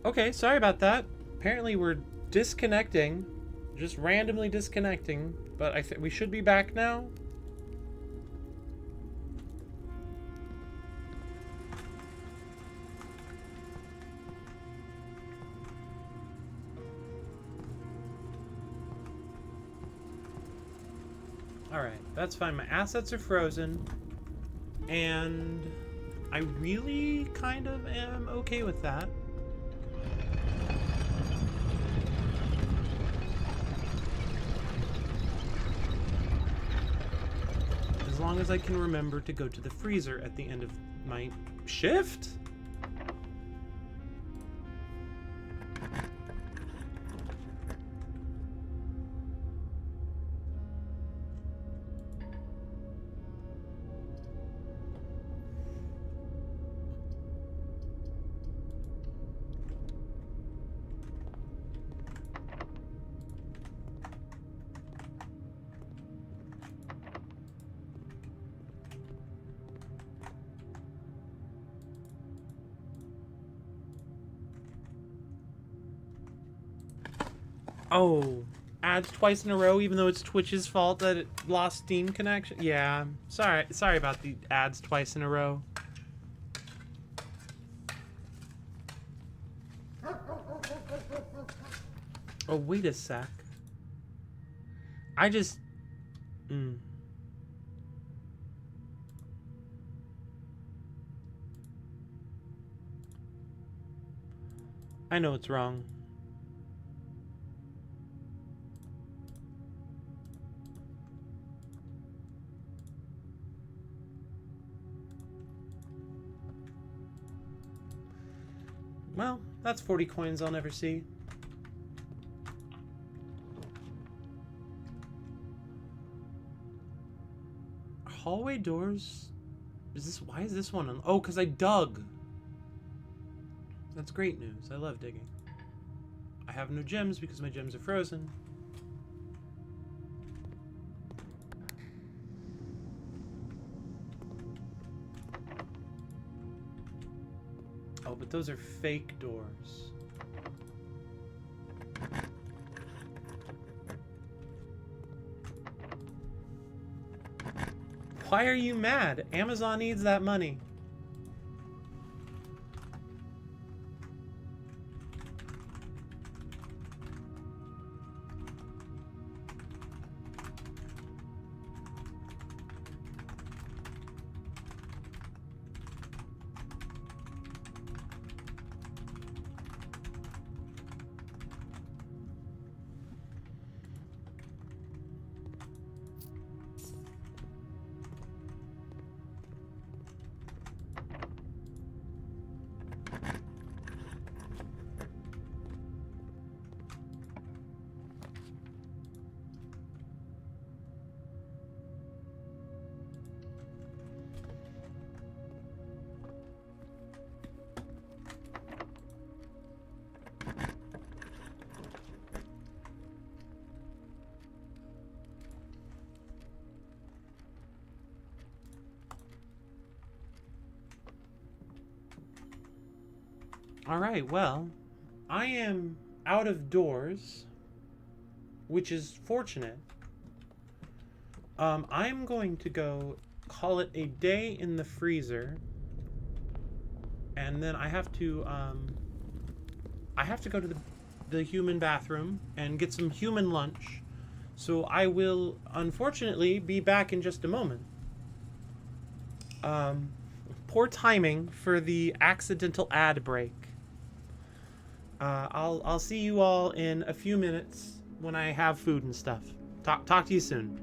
Okay, sorry about that. Apparently we're disconnecting. Just randomly disconnecting. But I think we should be back now. Alright, that's fine. My assets are frozen. And I really kind of am okay with that. As long as I can remember to go to the freezer at the end of my shift? Oh, ads twice in a row, even though it's Twitch's fault that it lost Steam connection. Yeah, sorry about the ads twice in a row. Oh, wait a sec. I just... I know it's wrong. Well, that's 40 coins I'll never see. Hallway doors? Why is this one on? Oh, because I dug. That's great news. I love digging. I have no gems because my gems are frozen. Oh, but those are fake doors. Why are you mad? Amazon needs that money. Alright, well, I am out of doors, which is fortunate. I'm going to go call it a day in the freezer, and then I have to go to the human bathroom and get some human lunch. So I will, unfortunately, be back in just a moment. Poor timing for the accidental ad break. I'll see you all in a few minutes when I have food and stuff. Talk to you soon.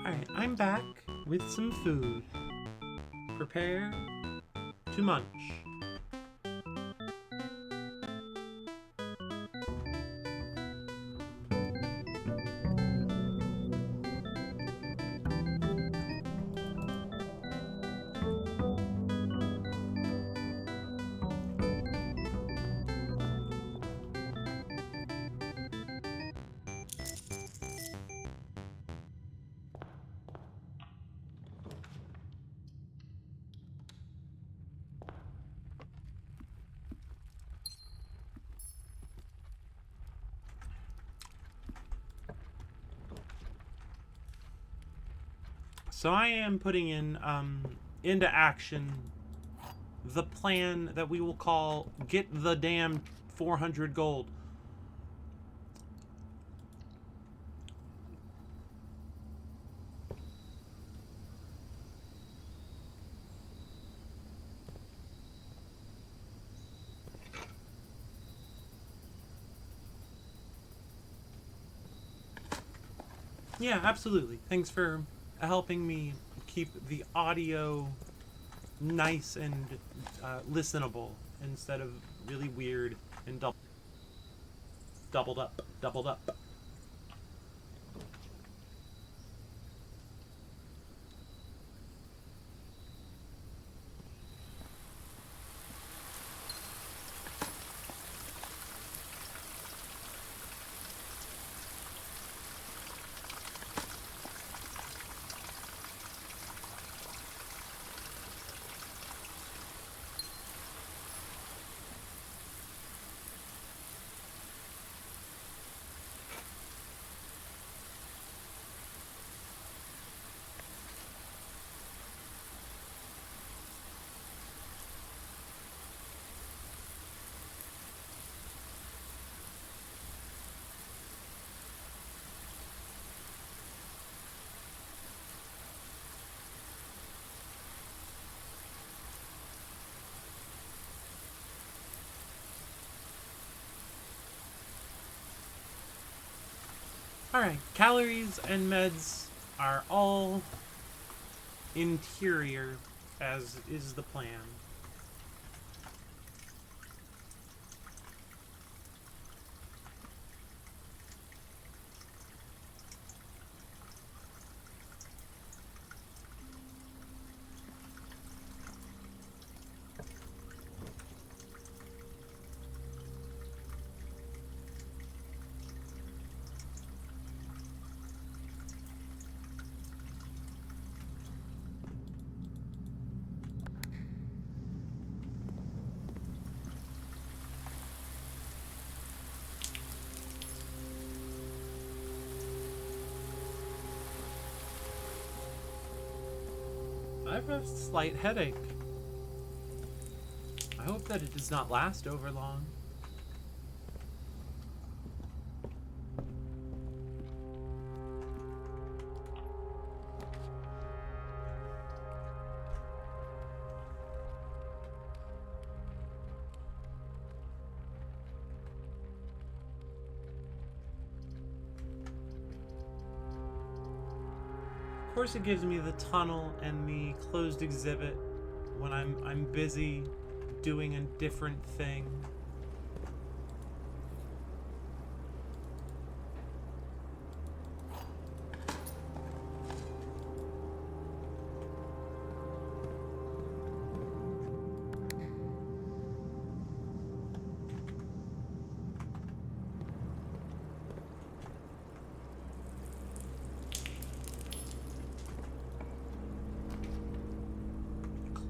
Alright, I'm back with some food. Prepare to munch. So I am putting in into action the plan that we will call Get the Damn 400 Gold. Yeah, absolutely. Thanks for helping me keep the audio nice and listenable instead of really weird and doubled up. Alright, calories and meds are all interior, as is the plan. have a slight headache. I hope that it does not last over long. Of course, it gives me the tunnel and the closed exhibit when I'm busy doing a different thing.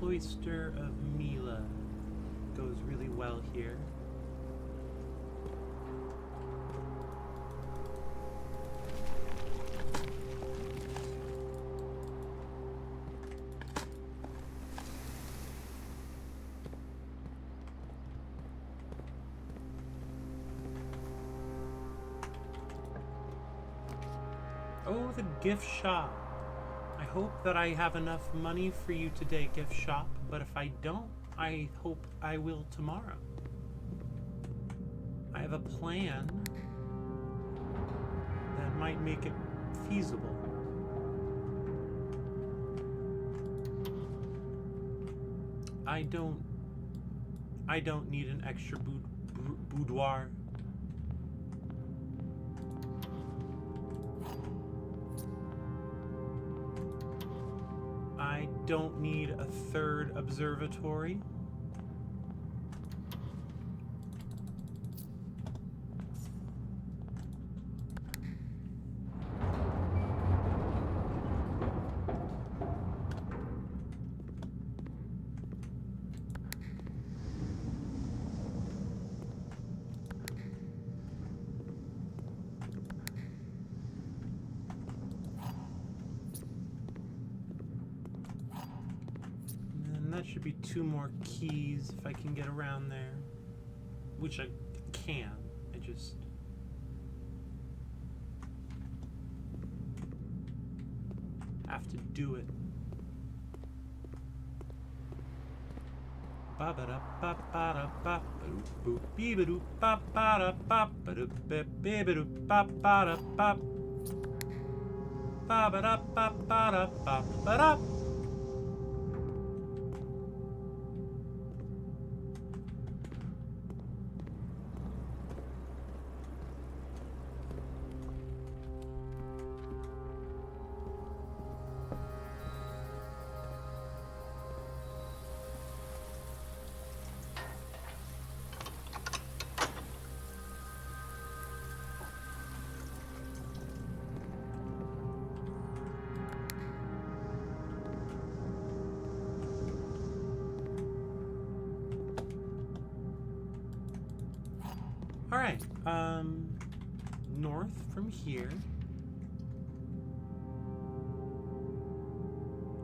Cloister of Mila goes really well here. Oh, the gift shop. I hope that I have enough money for you today, gift shop, but if I don't, I hope I will tomorrow. I have a plan that might make it feasible. I don't need an extra boudoir. I don't need a third observatory. That should be 2 more keys if I can get around there. Which I can. I just... have to do it. Alright, north from here.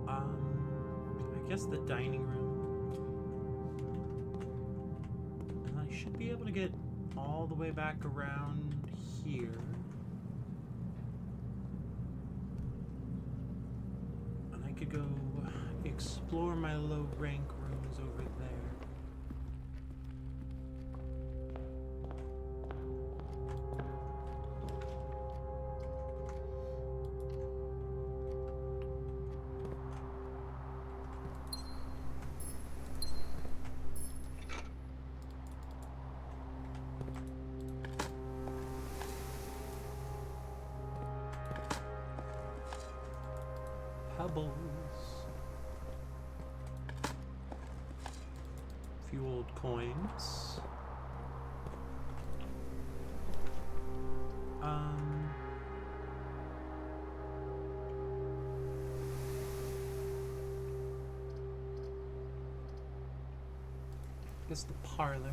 I guess the dining room. And I should be able to get all the way back around here. And I could go explore my low rank rooms over there. Pebbles. Few old coins. I guess the parlor.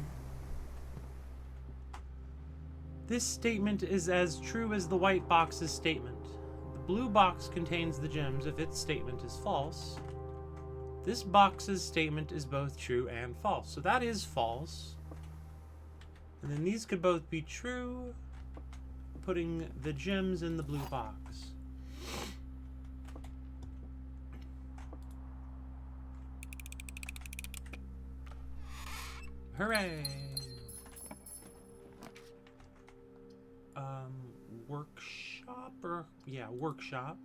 This statement is as true as the white box's statement. The blue box contains the gems if its statement is false. This box's statement is both true and false. So that is false. And then these could both be true, putting the gems in the blue box. Hooray! Workshop or yeah, workshop.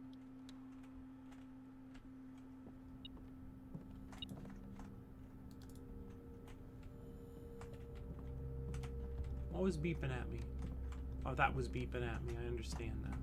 What was beeping at me? Oh, that was beeping at me. I understand that.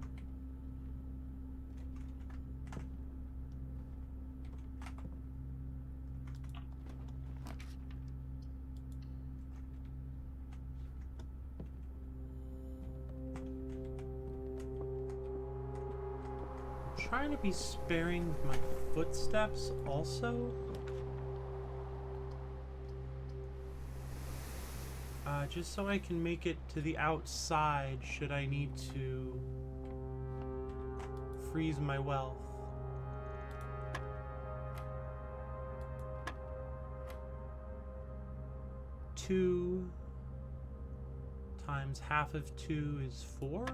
Trying to be sparing with my footsteps also. Just so I can make it to the outside should I need to freeze my wealth. Two times half of 2 is 4.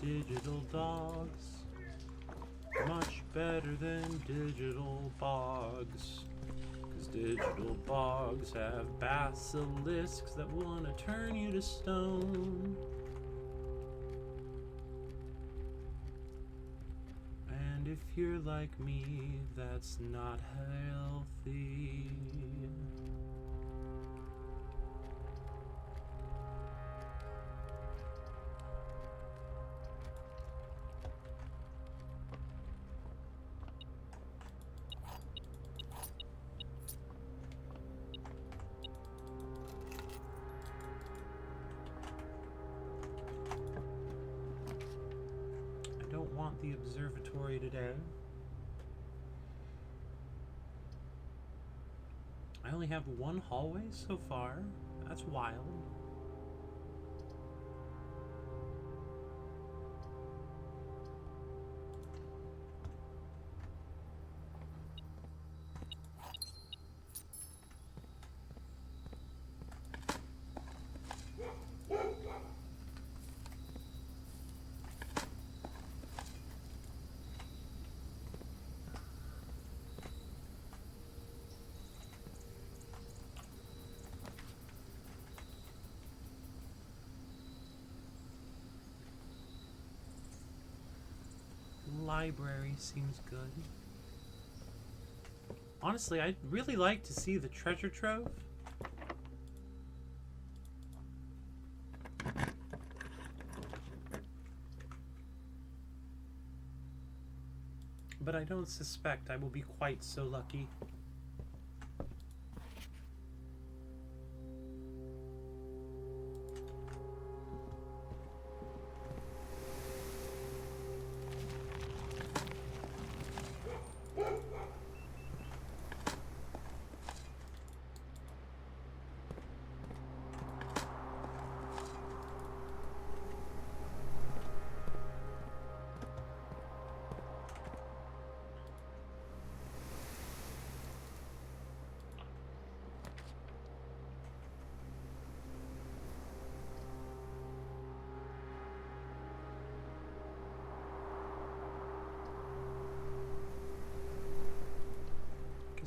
Digital dogs, much better than digital bogs, 'cause digital bogs have basilisks that want to turn you to stone. And if you're like me, that's not healthy. The observatory today. I only have one hallway so far. That's wild. Library seems good. Honestly, I'd really like to see the treasure trove. But I don't suspect I will be quite so lucky.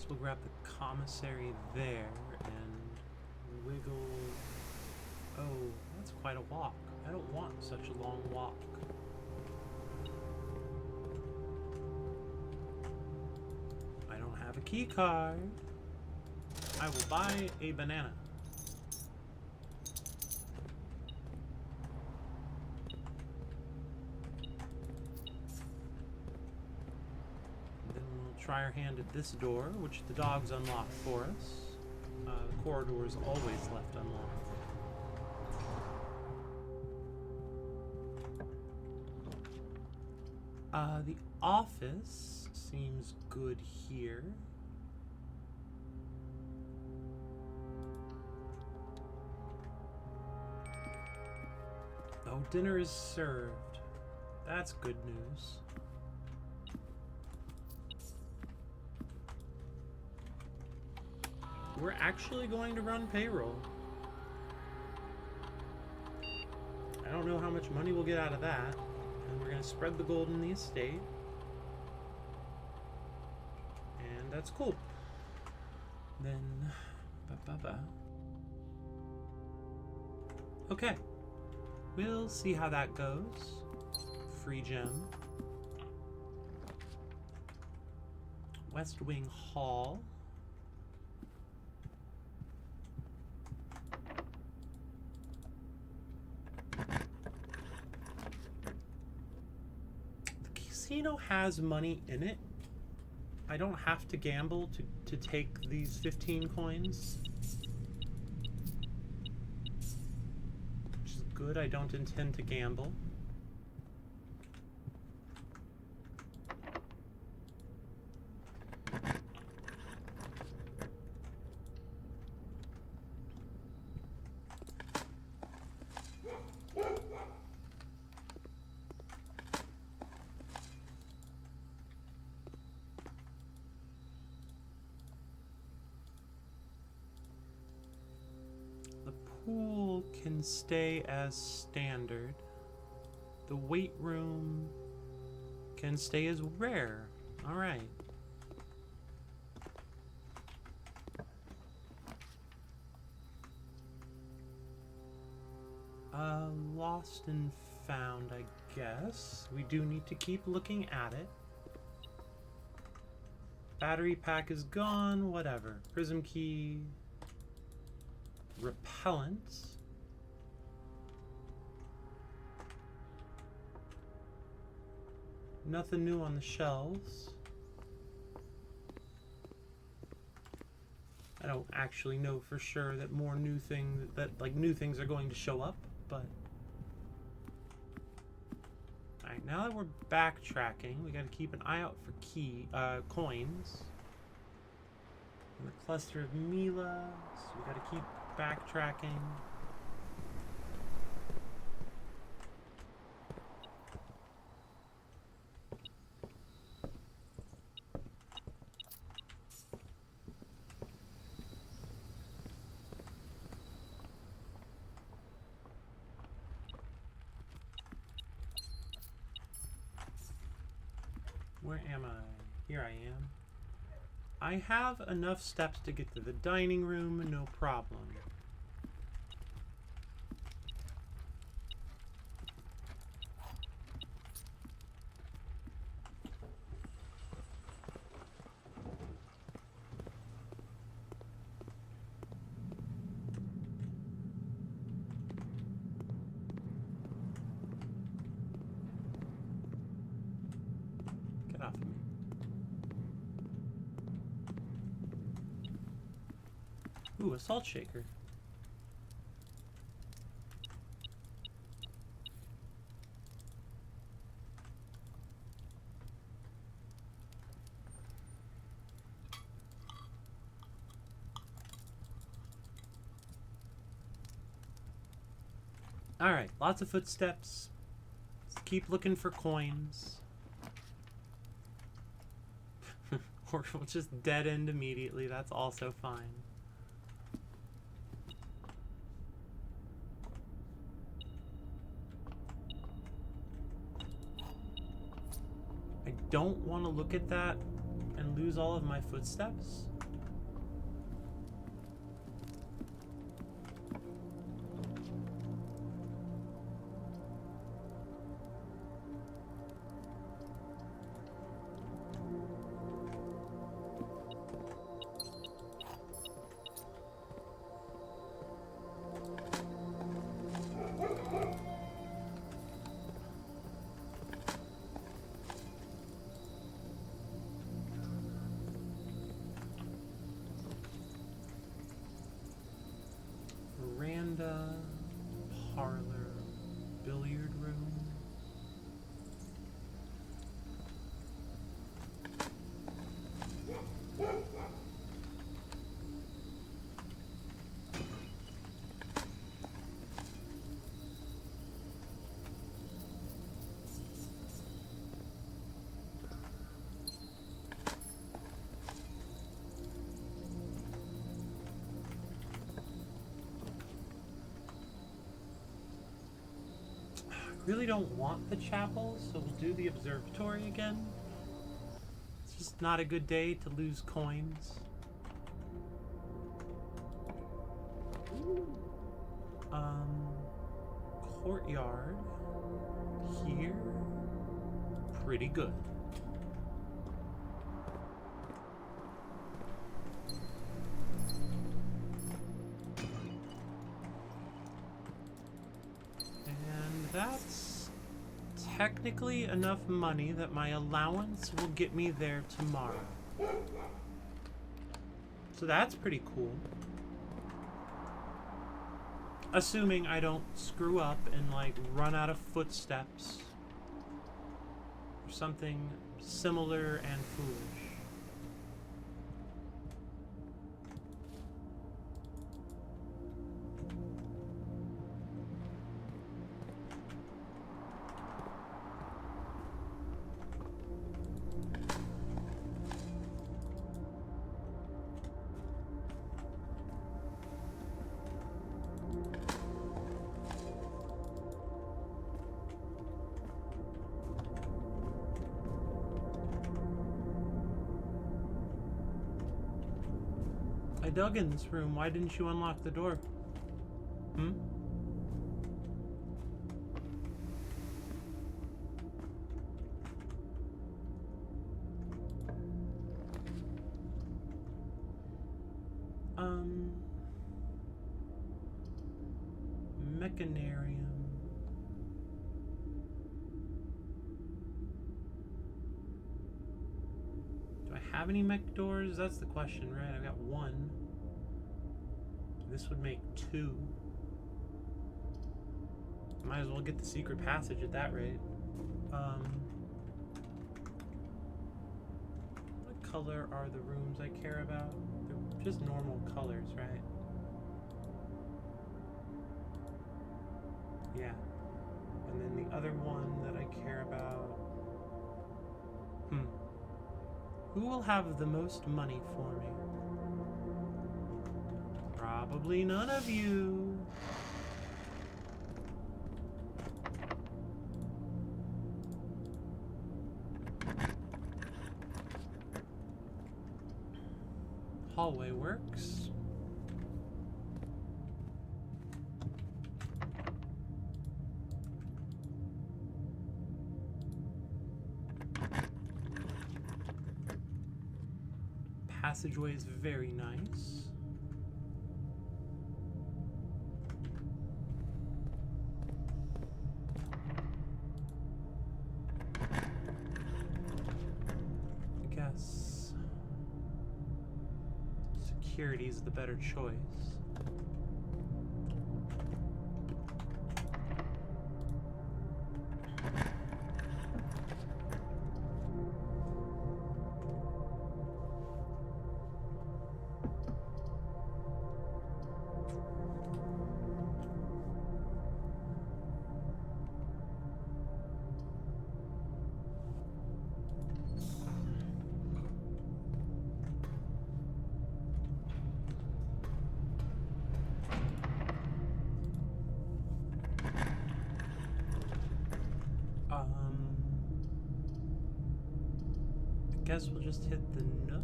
We'll grab the commissary there and wiggle. Oh, that's quite a walk. I don't want such a long walk. I don't have a key card. I will buy a banana. try our hand at this door, which the dogs unlocked for us. The corridor is always left unlocked. The office seems good here. Oh, dinner is served. That's good news. We're actually going to run payroll. I don't know how much money we'll get out of that. And we're going to spread the gold in the estate. And that's cool. Then... Okay. We'll see how that goes. Free gem. West Wing Hall. The casino has money in it. I don't have to gamble to take these 15 coins. Which is good. I don't intend to gamble. Pool can stay as standard. The weight room can stay as rare. All right. Lost and found, I guess. We do need to keep looking at it. Battery pack is gone, whatever. Prism key. Repellent. Nothing new on the shelves. I don't actually know for sure that more new things new things are going to show up, but alright, now that we're backtracking, we gotta keep an eye out for coins. And the cluster of Mila, so we gotta keep backtracking. Where am I? Here I am. I have enough steps to get to the dining room, no problem. Get off of me. Ooh, a salt shaker. Alright, lots of footsteps. Let's keep looking for coins. Or we'll just dead end immediately, that's also fine. I don't want to look at that and lose all of my footsteps. veranda, parlor, billiard room. Really don't want the chapel, so we'll do the observatory again. It's just not a good day to lose coins. Courtyard here, pretty good. That's technically enough money that my allowance will get me there tomorrow. So that's pretty cool. Assuming I don't screw up and like run out of footsteps or something similar and foolish. I dug in this room. Why didn't you unlock the door? Hmm? Mechanarium. Do I have any mech doors? That's the question, right? I've got one. This would make two. Might as well get the secret passage at that rate. What color are the rooms I care about? They're just normal colors, right? Yeah. And then the other one that I care about... Who will have the most money for me? Probably none of you. Hallway works. Passageway is very nice. I guess security is the better choice. I guess we'll just hit the nook.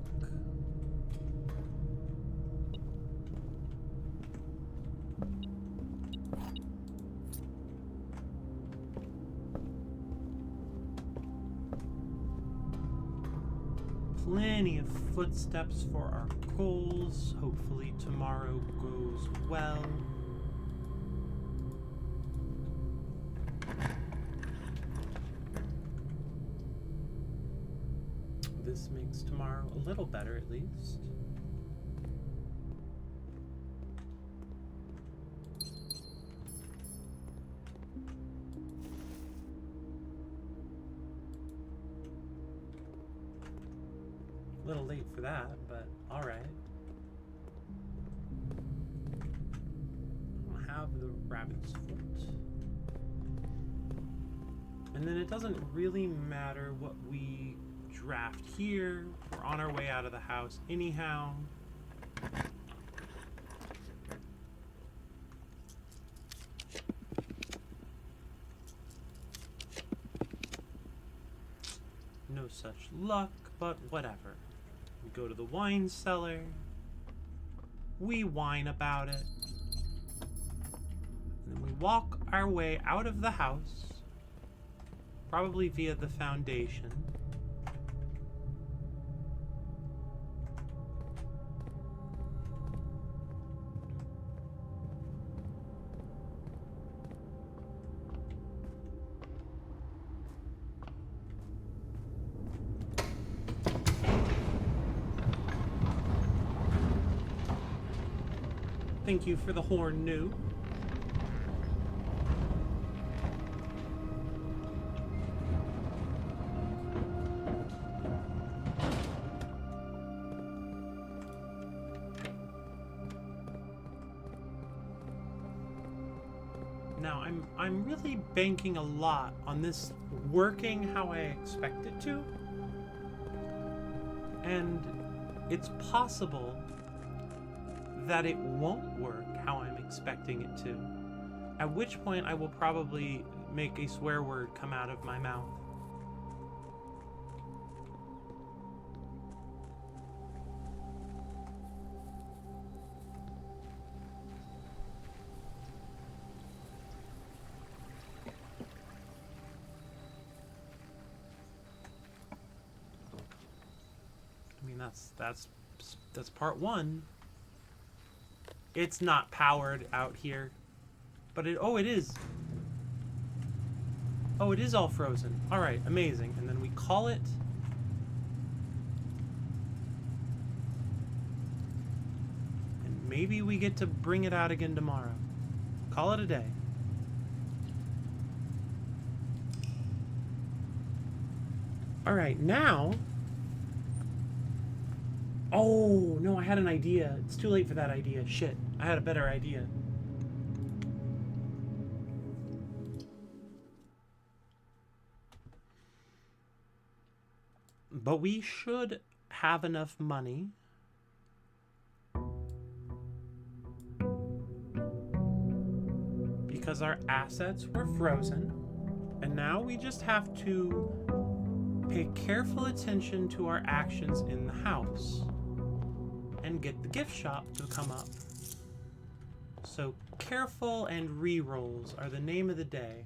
Plenty of footsteps for our goals. Hopefully tomorrow goes well. This makes tomorrow a little better, at least. little late for that, but alright. I don't have the rabbit's foot. And then it doesn't really matter what we draft here. We're on our way out of the house anyhow. No such luck, but whatever. We go to the wine cellar. We whine about it. And then we walk our way out of the house. Probably via the foundation. Thank you for the horn, New. Now, I'm really banking a lot on this working how I expect it to. And it's possible that it won't work how I'm expecting it to. At which point I will probably make a swear word come out of my mouth. I mean, that's part one. It's not powered out here, but it is. Oh, it is all frozen. All right, amazing. And then we call it. And maybe we get to bring it out again tomorrow. Call it a day. All right, now. Oh, no, I had an idea. It's too late for that idea. Shit, I had a better idea. But we should have enough money because our assets were frozen, and now we just have to pay careful attention to our actions in the house and get the gift shop to come up. So careful and re-rolls are the name of the day.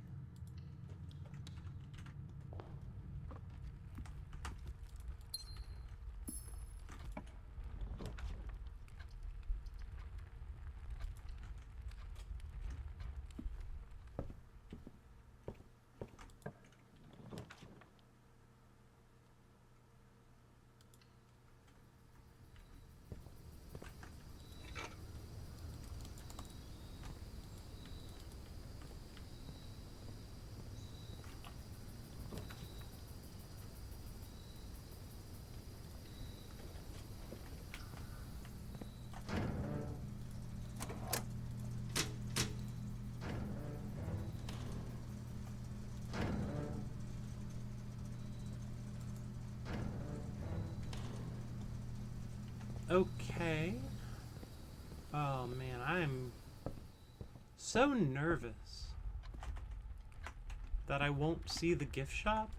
Okay. Oh man, I'm so nervous that I won't see the gift shop.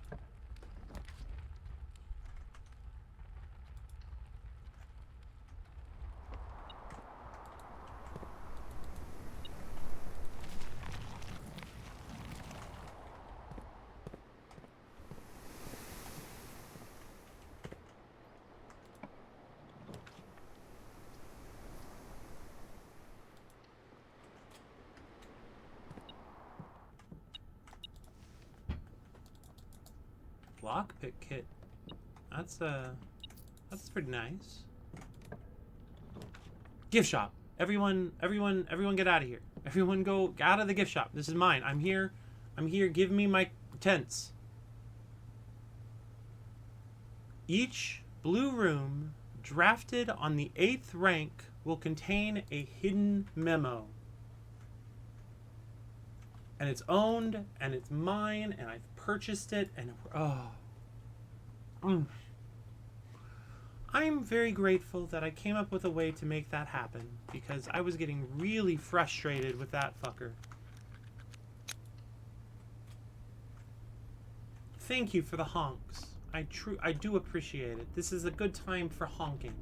Lockpick kit. That's pretty nice. Gift shop. Everyone get out of here. Everyone go out of the gift shop. This is mine. I'm here. Give me my tents. Each Blue room, drafted on the 8th rank, will contain a hidden memo. And it's owned, and it's mine, and I've purchased it, and I'm very grateful that I came up with a way to make that happen, because I was getting really frustrated with that fucker. Thank you for the honks. I do appreciate it. This is a good time for honking.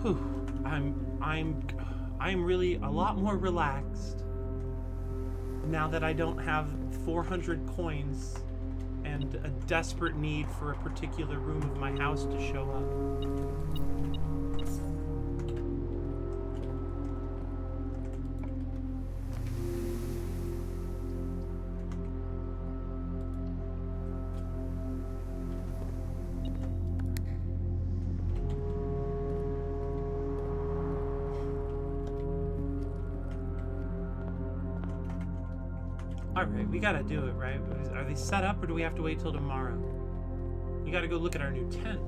Whew. I'm really a lot more relaxed now that I don't have 400 coins and a desperate need for a particular room of my house to show up. Alright, we gotta do it, right? Are they set up, or do we have to wait till tomorrow? You gotta go look at our new tent.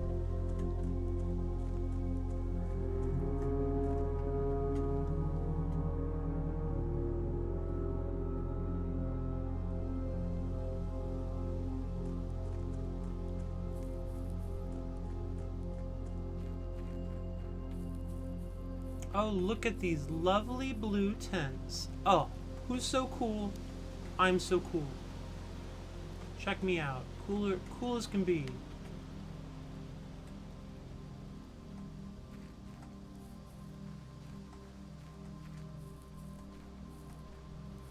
Oh, look at these lovely blue tents. Oh, who's so cool? I'm so cool. Check me out. Cool as can be.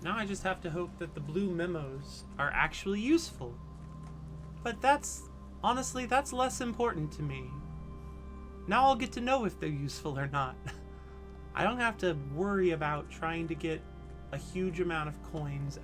Now I just have to hope that the blue memos are actually useful. But honestly, that's less important to me. Now I'll get to know if they're useful or not. I don't have to worry about trying to get a huge amount of coins.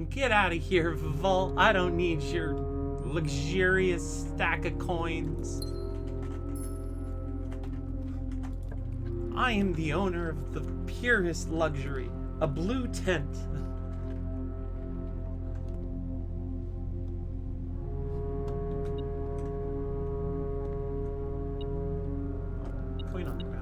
Get out of here, Vault. I don't need your luxurious stack of coins. I am the owner of the purest luxury, a blue tent. Coin on the ground.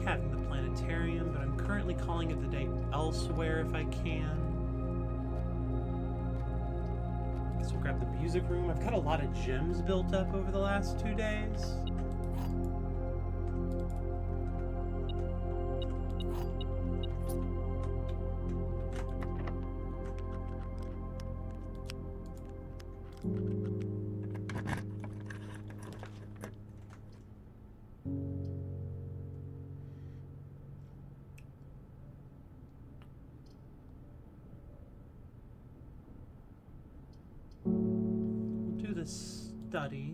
Having the planetarium, but I'm currently calling it the day elsewhere if I can. Guess we'll grab the music room. I've got a lot of gyms built up over the last 2 days. the study.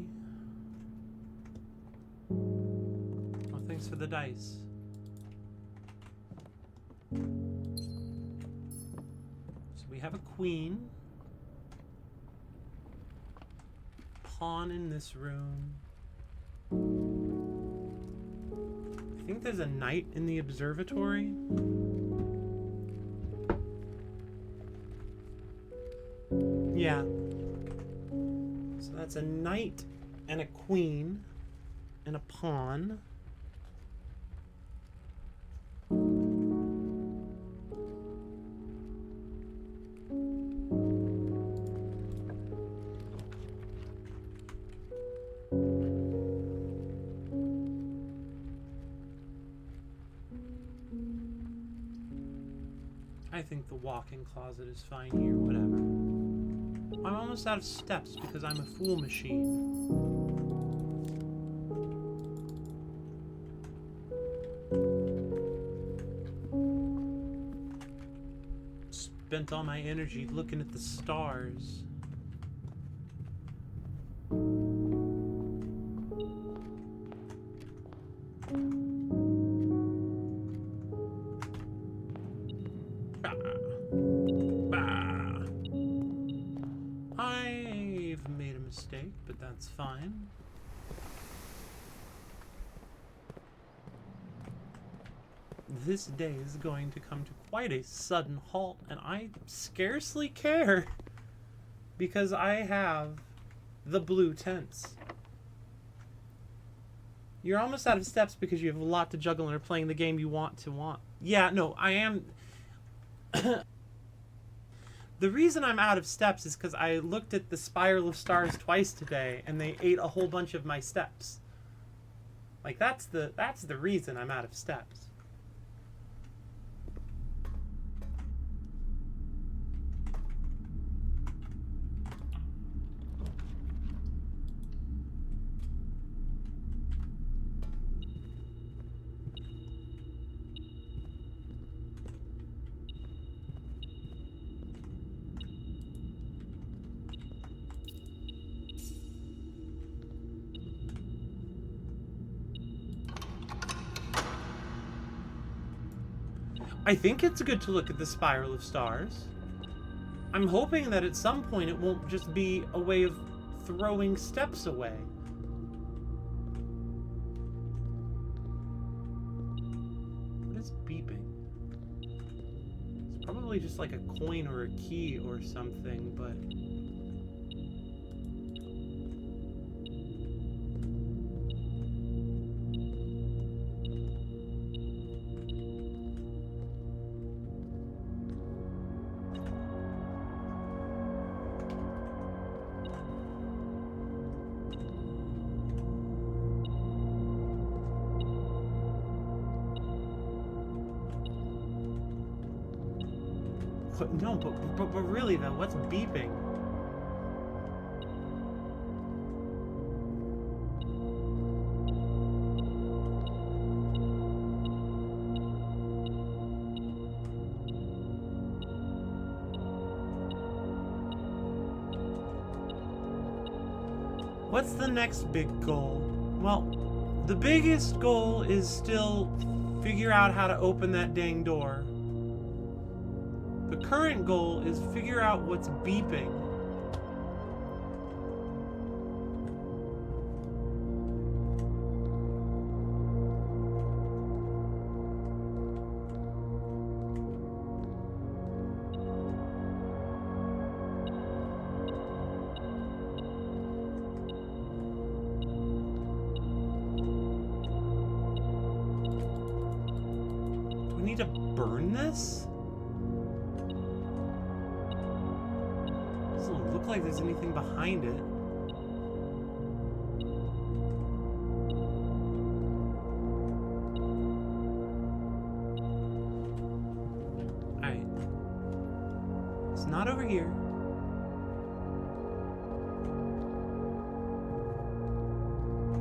Oh, thanks for the dice. So we have a queen. Pawn in this room. I think there's a knight in the observatory. Yeah. So that's a knight and a queen and a pawn. I think the walk-in closet is fine here, whatever. I'm almost out of steps because I'm a fool machine. Spent all my energy looking at the stars. I've made a mistake, but that's fine. This day is going to come to quite a sudden halt, and I scarcely care because I have the blue tents. You're almost out of steps because you have a lot to juggle and are playing the game you want. Yeah, no, I am. The reason I'm out of steps is because I looked at the spiral of stars twice today, and they ate a whole bunch of my steps. Like, that's the reason I'm out of steps. I think it's good to look at the spiral of stars. I'm hoping that at some point it won't just be a way of throwing steps away. What is beeping? It's probably just like a coin or a key or something, but... No, but really though, what's beeping? What's the next big goal? Well, the biggest goal is still figure out how to open that dang door. The current goal is figure out what's beeping. Do we need to burn this? Doesn't look like there's anything behind it. Alright. It's not over here.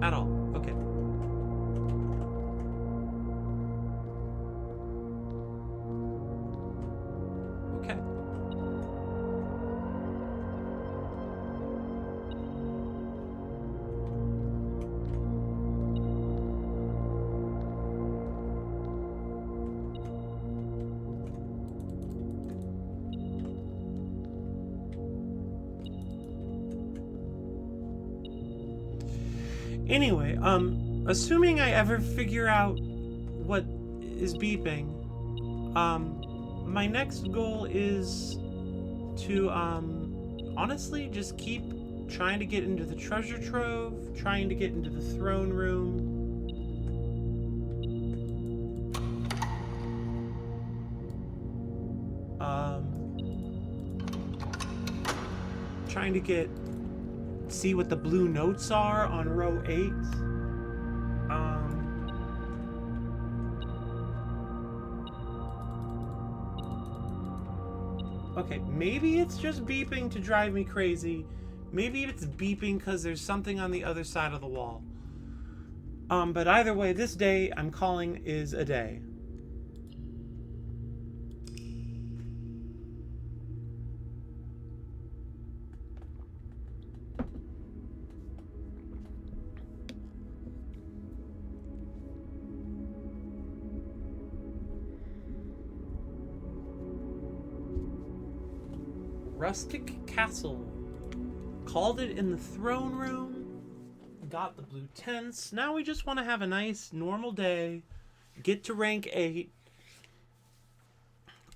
At all. Okay. Okay. Anyway, assuming I ever figure out what is beeping, my next goal is to, honestly just keep trying to get into the treasure trove, trying to get into the throne room. Trying to see what the blue notes are on row 8. Okay, maybe it's just beeping to drive me crazy. Maybe it's beeping because there's something on the other side of the wall. But either way, this day I'm calling is a day. Rustic Castle. Called it in the throne room. Got the blue tents. Now we just want to have a nice, normal day. Get to rank 8.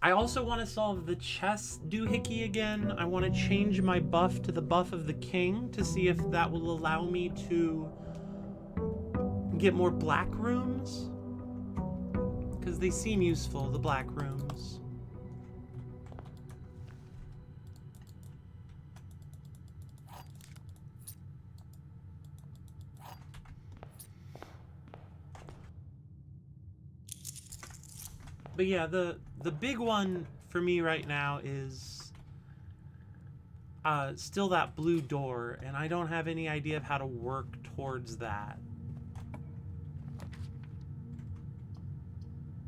I also want to solve the chess doohickey again. I want to change my buff to the buff of the king to see if that will allow me to get more black rooms. Because they seem useful, the black rooms. But yeah, the big one for me right now is still that blue door, and I don't have any idea of how to work towards that.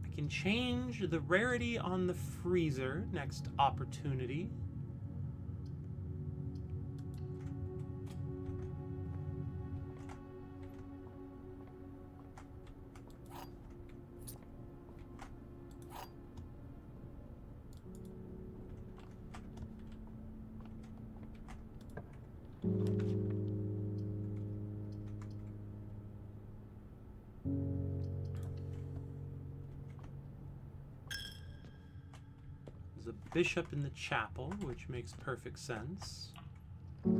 I can change the rarity on the freezer next opportunity. There's a bishop in the chapel, which makes perfect sense. Oh,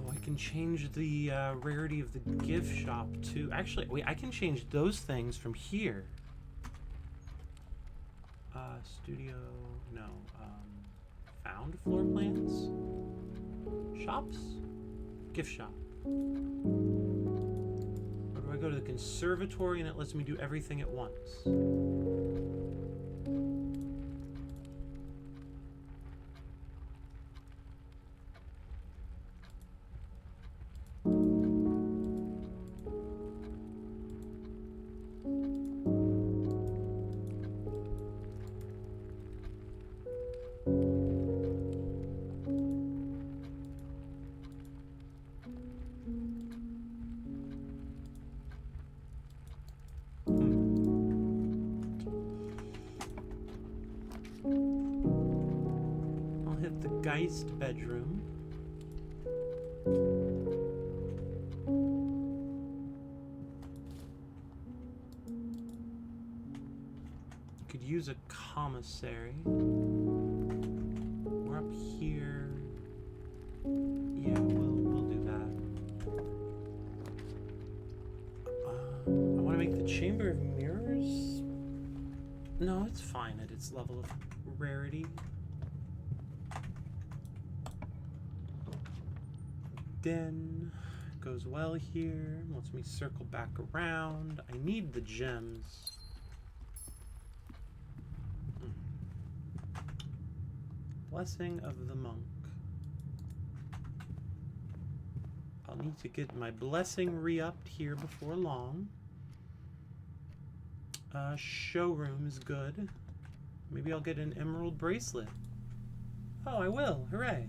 I can change the rarity of the gift shop too. Actually, wait, I can change those things from here. Studio, no. Found floor plans? Shops? Gift shop. Or do I go to the conservatory and it lets me do everything at once? Geist bedroom. Could use a commissary. We're up here. Yeah, we'll do that. I want to make the Chamber of Mirrors. No, it's fine at its level of rarity. Den goes well here. Lets me circle back around. I need the gems. Blessing of the Monk. I'll need to get my blessing re-upped here before long. Showroom is good. Maybe I'll get an emerald bracelet. Oh, I will. Hooray.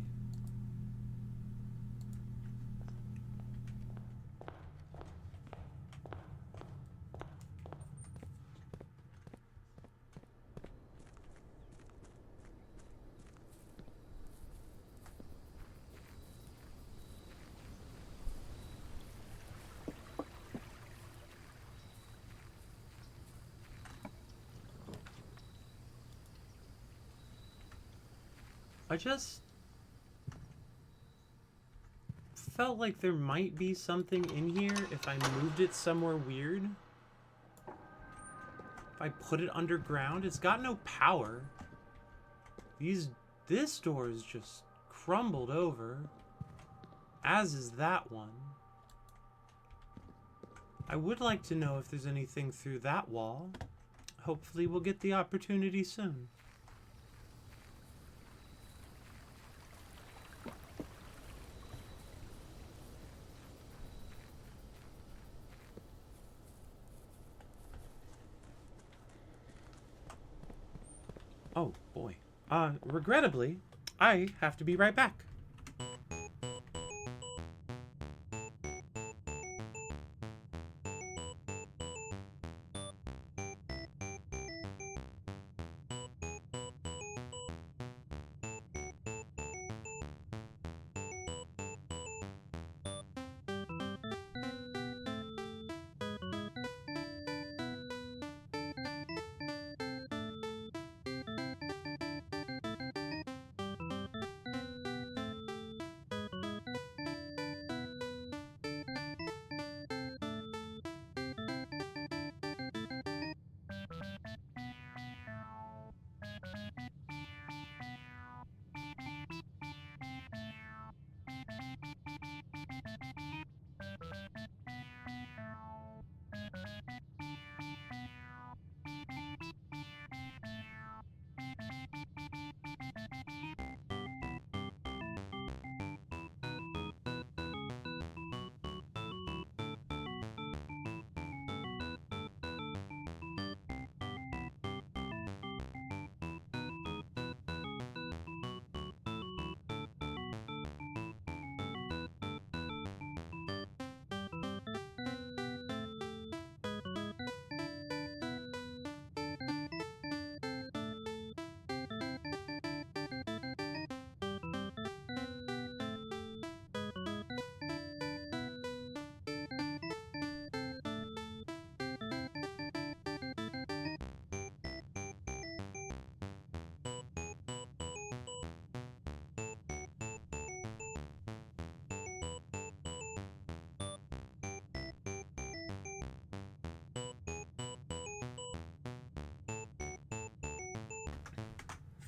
I just felt like there might be something in here if I moved it somewhere weird. If I put it underground, it's got no power. This door is just crumbled over, as is that one. I would like to know if there's anything through that wall. Hopefully we'll get the opportunity soon. Oh, boy. Regrettably, I have to be right back.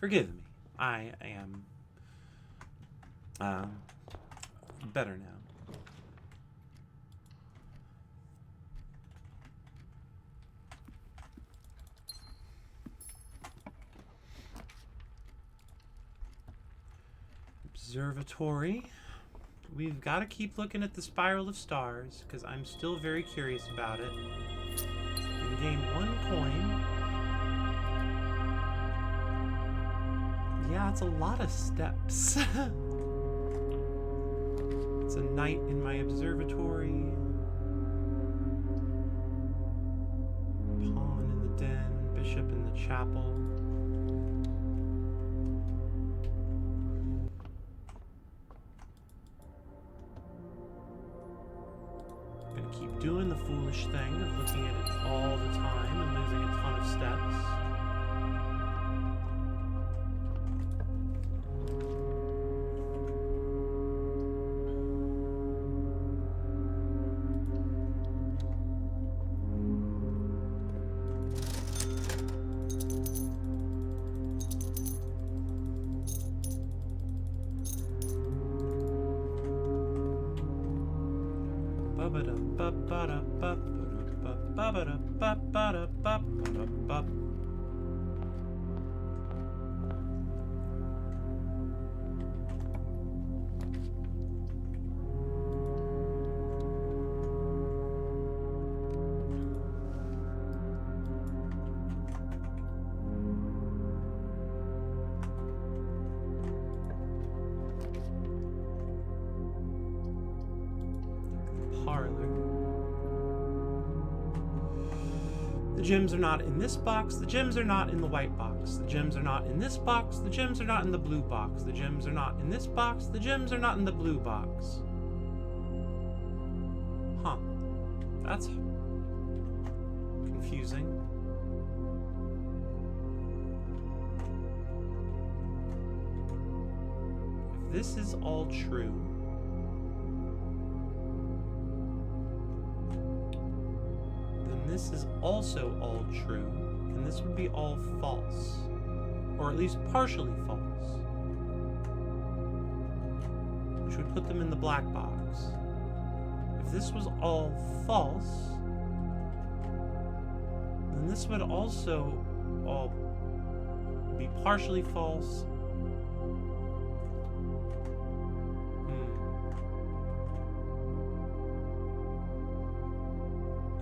Forgive me. I am better now. Observatory. We've got to keep looking at the spiral of stars because I'm still very curious about it. And gain 1 coin. Yeah, it's a lot of steps. It's a knight in my observatory. Pawn in the den. Bishop in the chapel. Gonna keep doing the foolish thing of looking at it all the time and losing a ton of steps. The gems are not in this box. The gems are not in the white box. The gems are not in this box. The gems are not in the blue box. The gems are not in this box. The gems are not in the blue box. Huh. That's confusing. this is all true, then this is also all true, and this would be all false. Or at least partially false. Which would put them in the black box. If this was all false, then this would also all be partially false.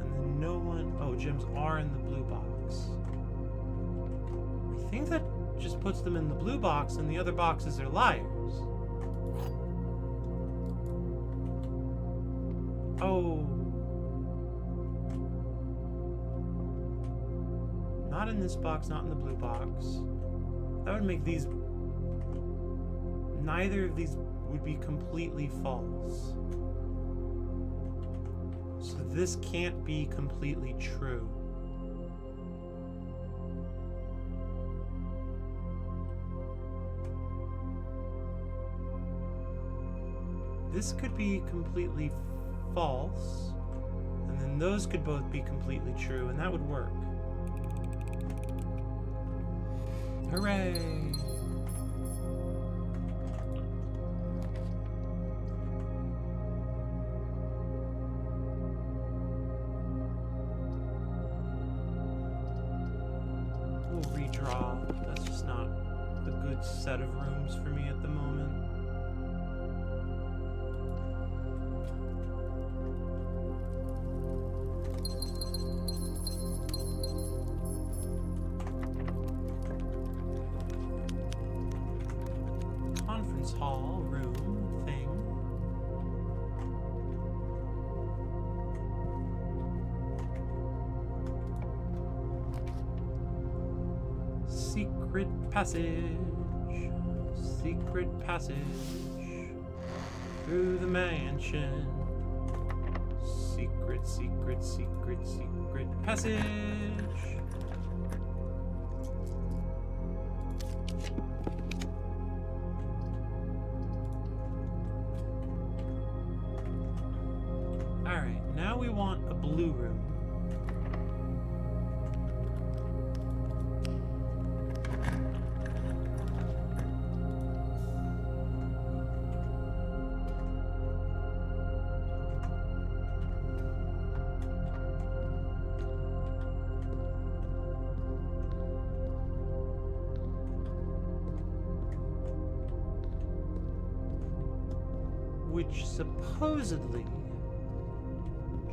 And then no one... Oh, gems are in the blue box. I think that just puts them in the blue box and the other boxes are liars. Oh. Not in this box, not in the blue box. That would make these... Neither of these would be completely false. So this can't be completely true. This could be completely false, and then those could both be completely true, and that would work. Hooray! We'll redraw. That's just not a good set of rooms for me at the moment. Hall room thing. Secret passage. Secret passage through the mansion. Secret, secret, secret, secret passage. Alright, now we want a blue room. Which supposedly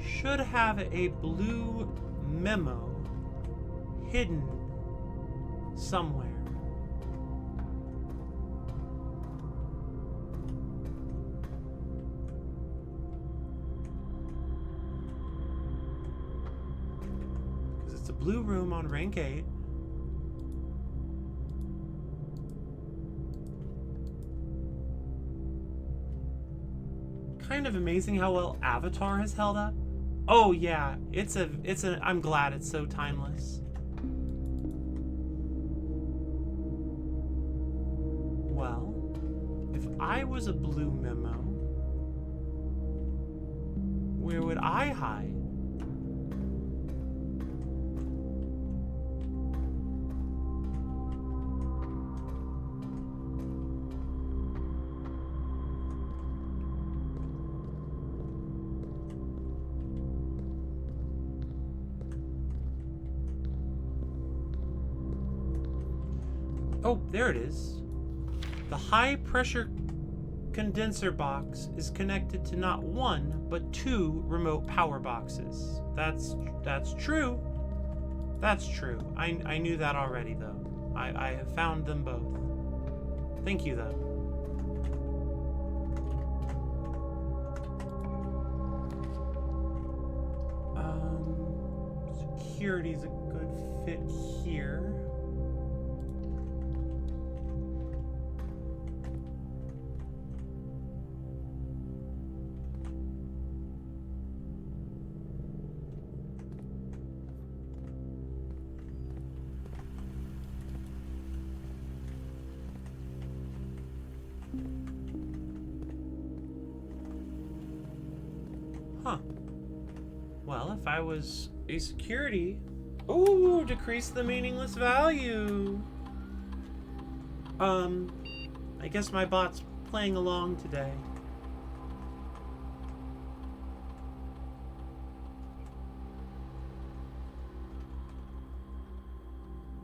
should have a blue memo hidden somewhere. Because it's a blue room on rank 8. Kind of amazing how well Avatar has held up. Oh yeah, I'm glad it's so timeless. Well, if I was a blue memo, where would I hide? Oh, there it is. The high pressure condenser box is connected to not one, but 2 remote power boxes. That's true. That's true. I knew that already, though. I have found them both. Thank you, though. Security's a good fit here. Huh. Well, if I was a security... Ooh, decrease the meaningless value. I guess my bot's playing along today.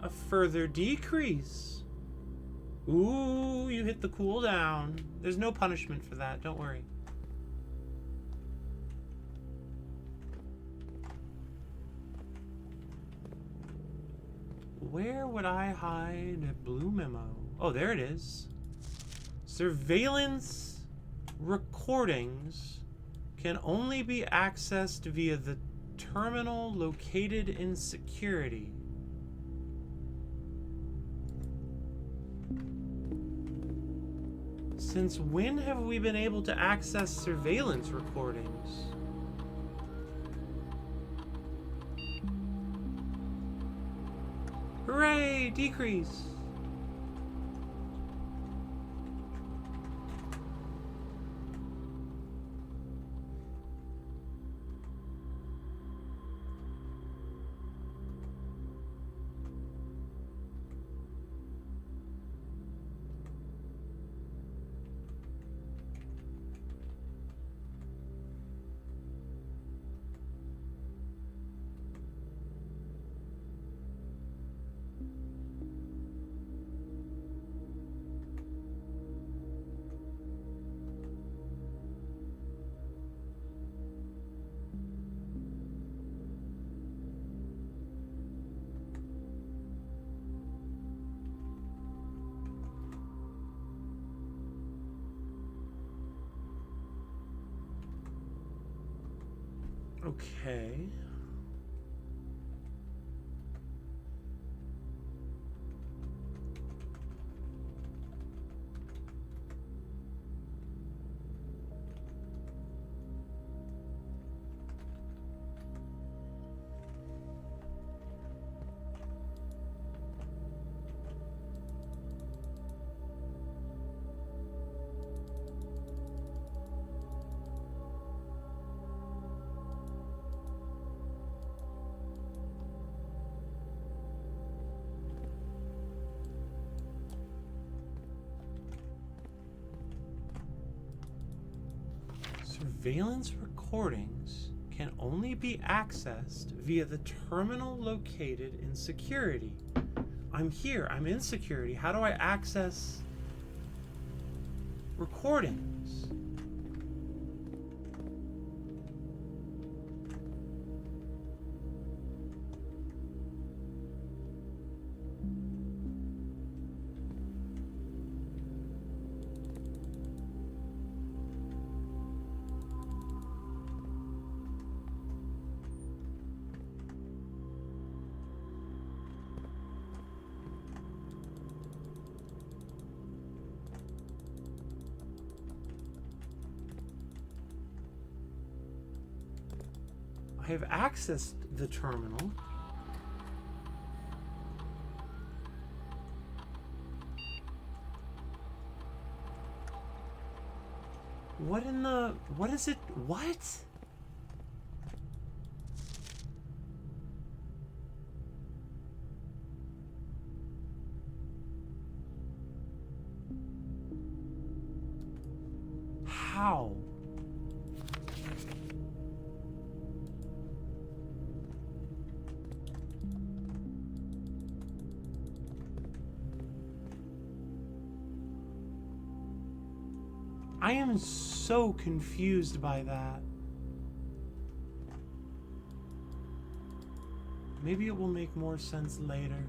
A further decrease. Ooh, you hit the cooldown. There's no punishment for that, don't worry. Where would I hide a blue memo? Oh, there it is. Surveillance recordings can only be accessed via the terminal located in security. Since when have we been able to access surveillance recordings? Hooray! Decrease! Okay. Surveillance recordings can only be accessed via the terminal located in security. I'm here, I'm in security. How do I access recordings? I have accessed the terminal. What in the... What is it? What? How? I am so confused by that. Maybe it will make more sense later.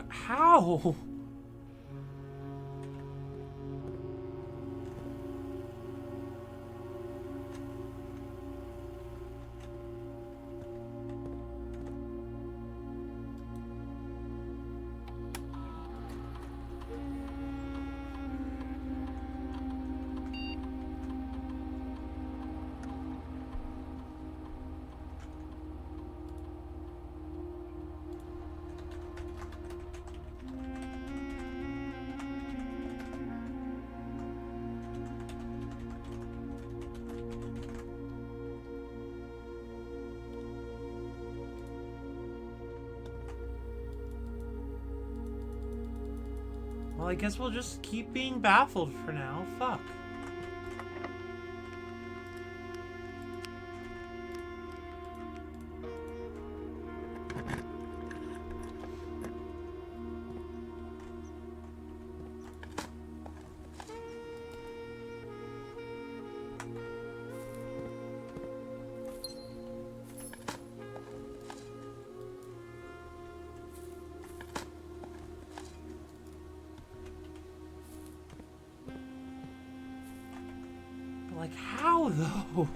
How? Well, I guess we'll just keep being baffled for now. Fuck. Like, how though?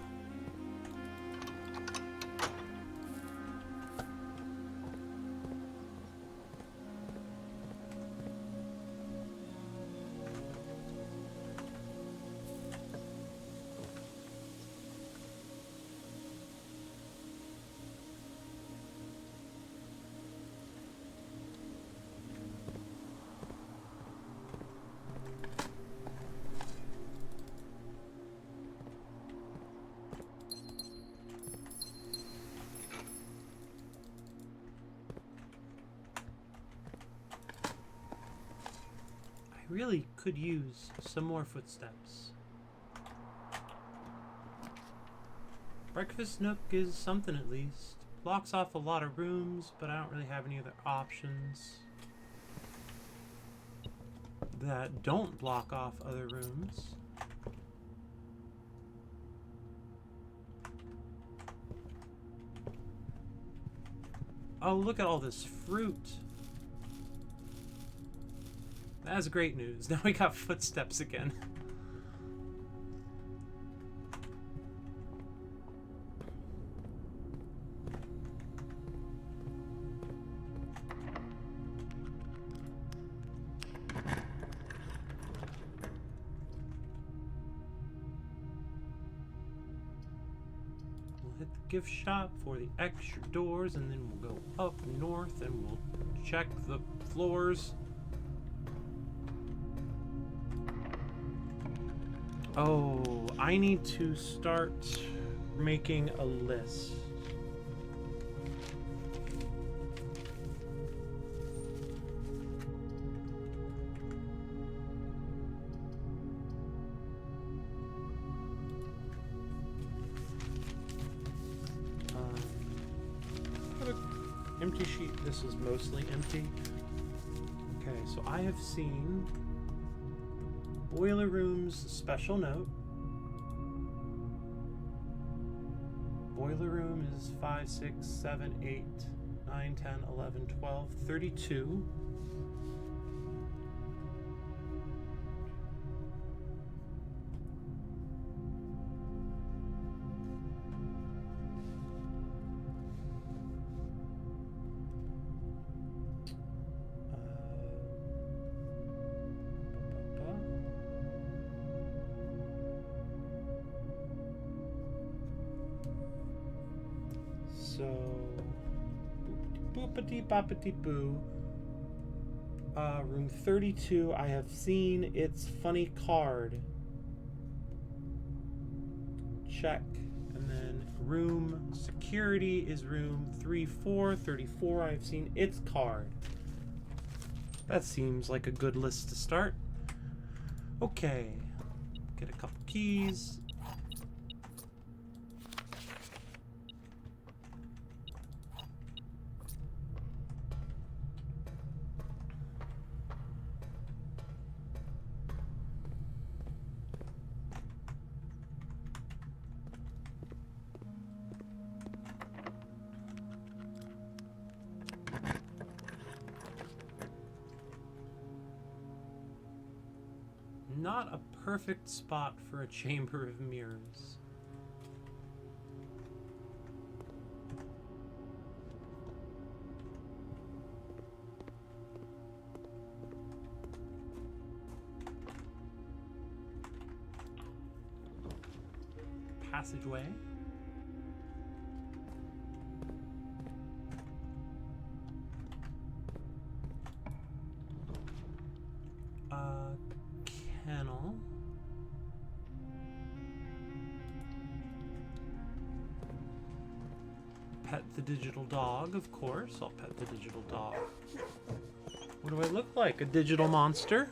Really could use some more footsteps. Breakfast nook is something at least. Blocks off a lot of rooms, but I don't really have any other options that don't block off other rooms. Oh, look at all this fruit. That's great news. Now we got footsteps again. We'll hit the gift shop for the extra doors, and then we'll go up north and we'll check the floors. Oh, I need to start making a list. Empty sheet. This is mostly empty. Okay, so I have seen boiler room's special note. Boiler room is 5, 6, 7, 8, 9, 10, 11, 12, 32. So, boopity boppity boo. Room 32, I have seen its funny card. Check. And then room security is room 34. 34, I have seen its card. That seems like a good list to start. Okay. Get a couple keys. Not a perfect spot for a chamber of mirrors. Passageway. Kennel. Pet the digital dog, of course. I'll pet the digital dog. What do I look like? A digital monster?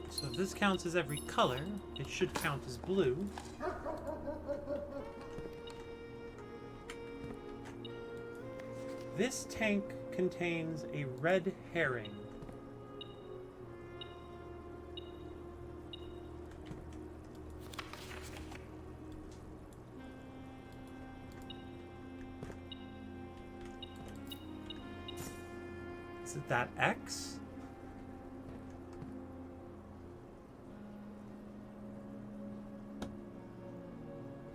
So if this counts as every color, it should count as blue. This tank contains a red herring. Is it that X?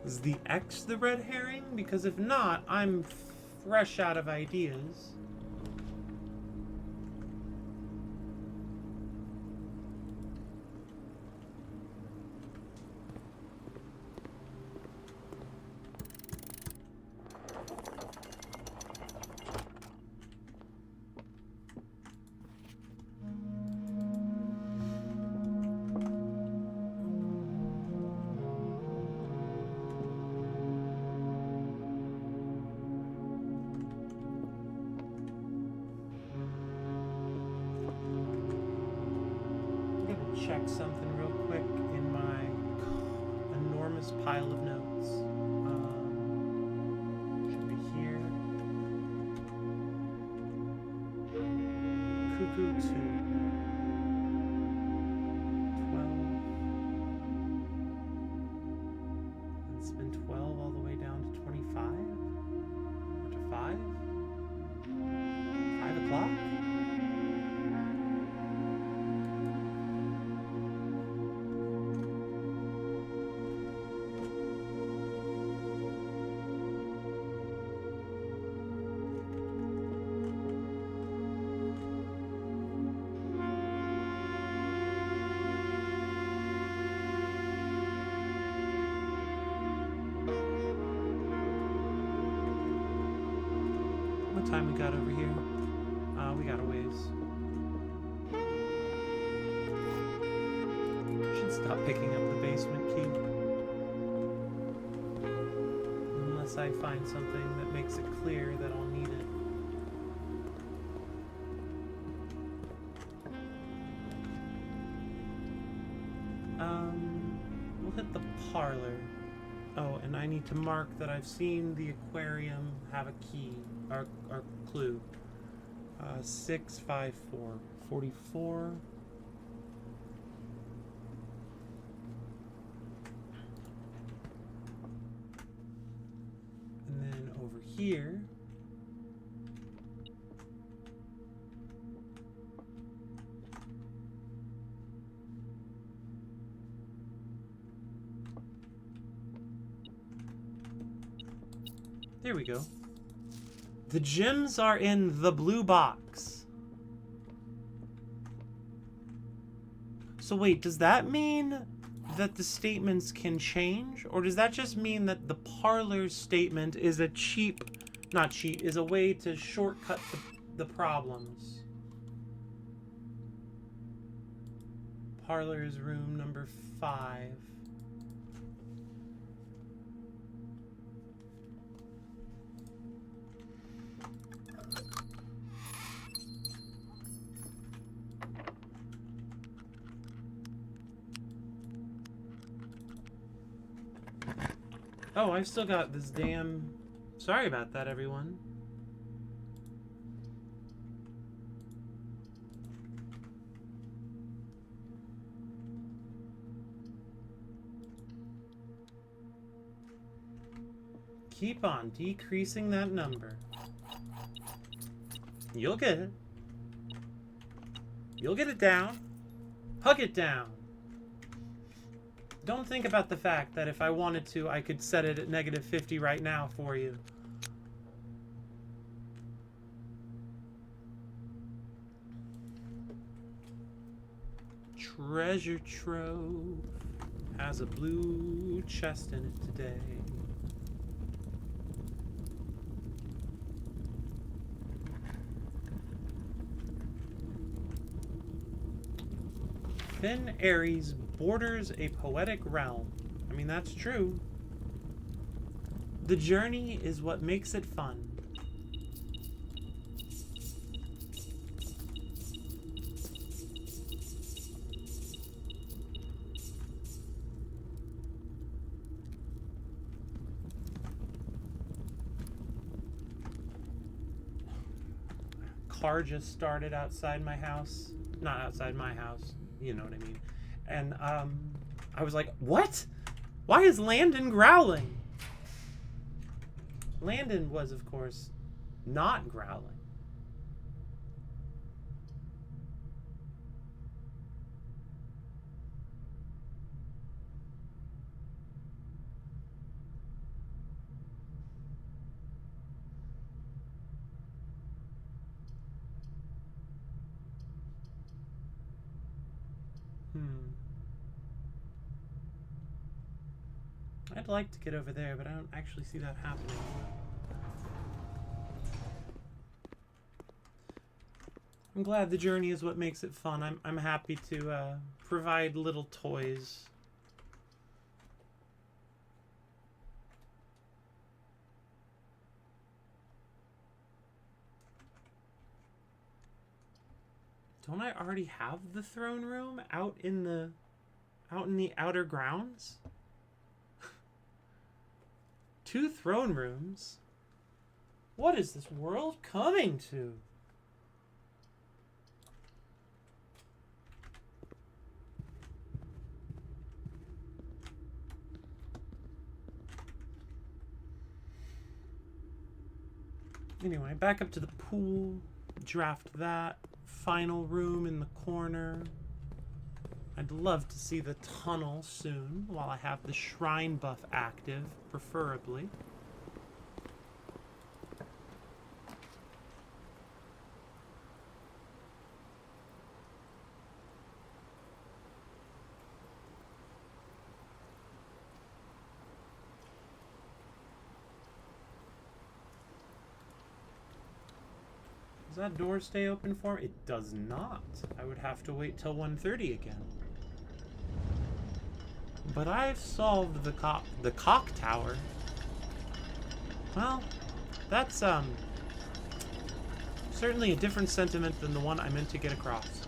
Is the X the red herring? Because if not, I'm fresh out of ideas. Check something real quick in my enormous pile of notes. Should be here. Cuckoo 2. 12. It's been 12 all the way down to 25? Or to 5? 5 o'clock? What time we got over here? We got a ways. Should stop picking up the basement key. Unless I find something that makes it clear that I'll need it. We'll hit the parlor. Oh, and I need to mark that I've seen the aquarium have a key, or clue. 654 44. And then over here, there we go. The gems are in the blue box. So wait, does that mean that the statements can change? Or does that just mean that the parlor's statement is a is a way to shortcut the problems? Parlor's room number 5. Oh, I've still got this damn... Sorry about that, everyone. keep on decreasing that number. You'll get it. You'll get it down. Hug it down. Don't think about the fact that if I wanted to, I could set it at -50 right now for you. Treasure trove has a blue chest in it today. Thin Aries borders a poetic realm. I mean, that's true. The journey is what makes it fun. Car just started outside my house. Not outside my house. You know what I mean. And I was like, what? Why is Landon growling? Landon was, of course, not growling. I'd like to get over there, but I don't actually see that happening. I'm glad the journey is what makes it fun. I'm happy to provide little toys. Don't I already have the throne room out in the outer grounds? 2 throne rooms? What is this world coming to? Anyway, back up to the pool. Draft that. Final room in the corner. I'd love to see the tunnel soon, while I have the shrine buff active, preferably. Does that door stay open for me? It does not. I would have to wait till 1:30 again. But I've solved the cock tower. Well, that's certainly a different sentiment than the one I meant to get across.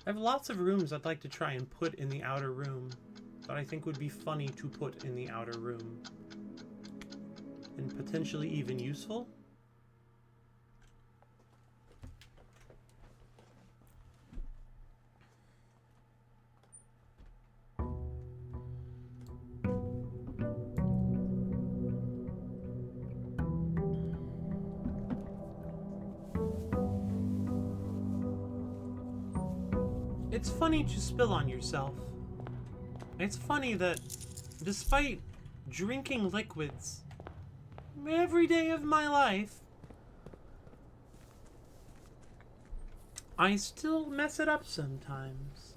I have lots of rooms I'd like to try and put in the outer room that I think would be funny to put in the outer room. And potentially even useful. It's funny to spill on yourself. It's funny that despite drinking liquids every day of my life, I still mess it up sometimes.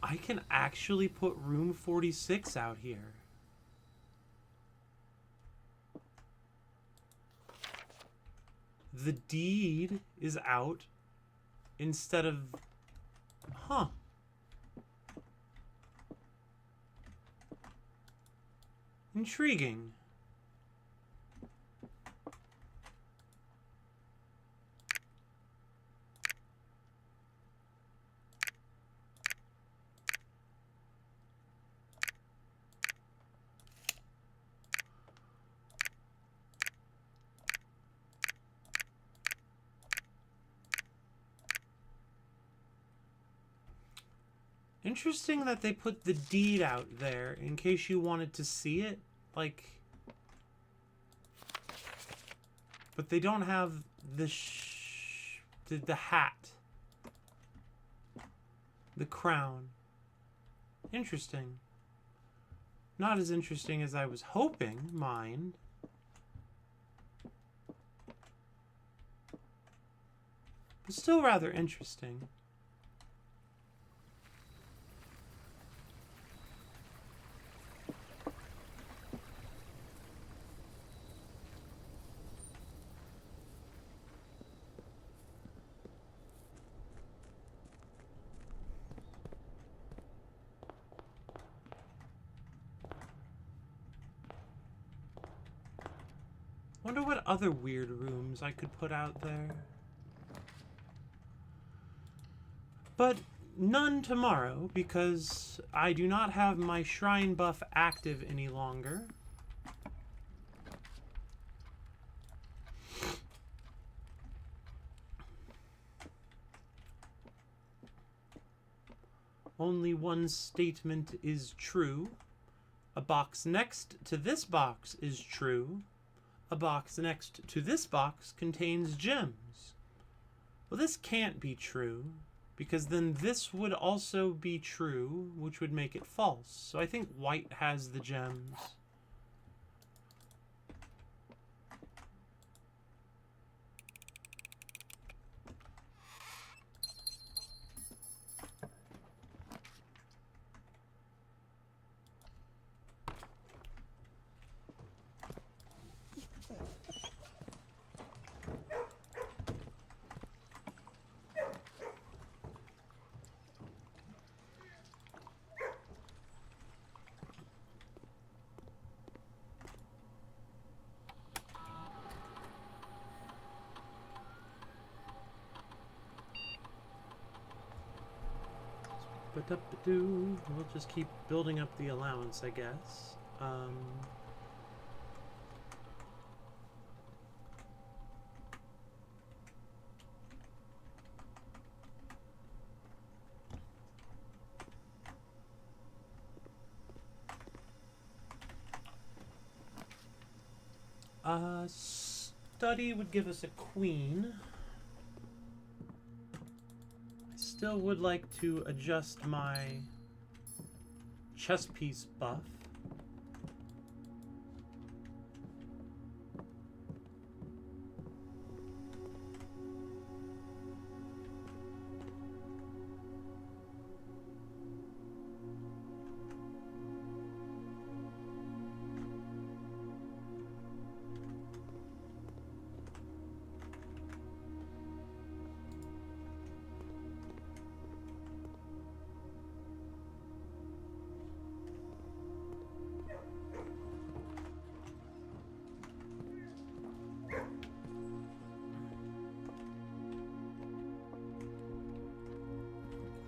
I can actually put room 46 out here. the deed is out instead of... Huh. Intriguing. Interesting that they put the deed out there in case you wanted to see it. Like... But they don't have the the hat. The crown. Interesting. Not as interesting as I was hoping, mind. But still rather interesting. Wonder what other weird rooms I could put out there. But none tomorrow, because I do not have my shrine buff active any longer. Only one statement is true. A box next to this box is true. A box next to this box contains gems. Well, this can't be true, because then this would also be true, which would make it false. So I think white has the gems. We'll just keep building up the allowance, I guess. Study would give us a queen. Still would like to adjust my chess piece buff.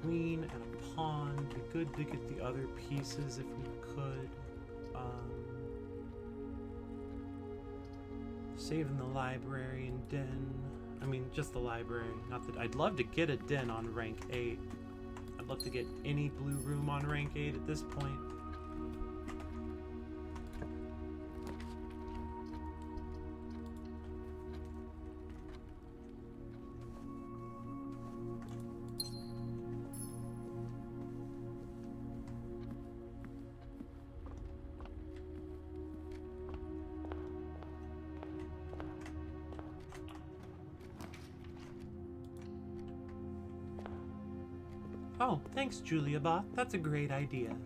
Queen and a pawn. Be good to get the other pieces if we could. Saving the library and den. I mean, just the library. Not that I'd love to get a den on rank 8. I'd love to get any blue room on rank 8 at this point. Oh, thanks, Julia Bot. That's a great idea.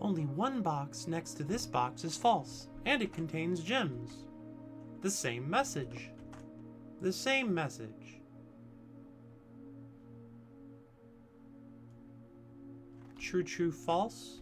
Only one box next to this box is false, and it contains gems. The same message. The same message. True, true, false.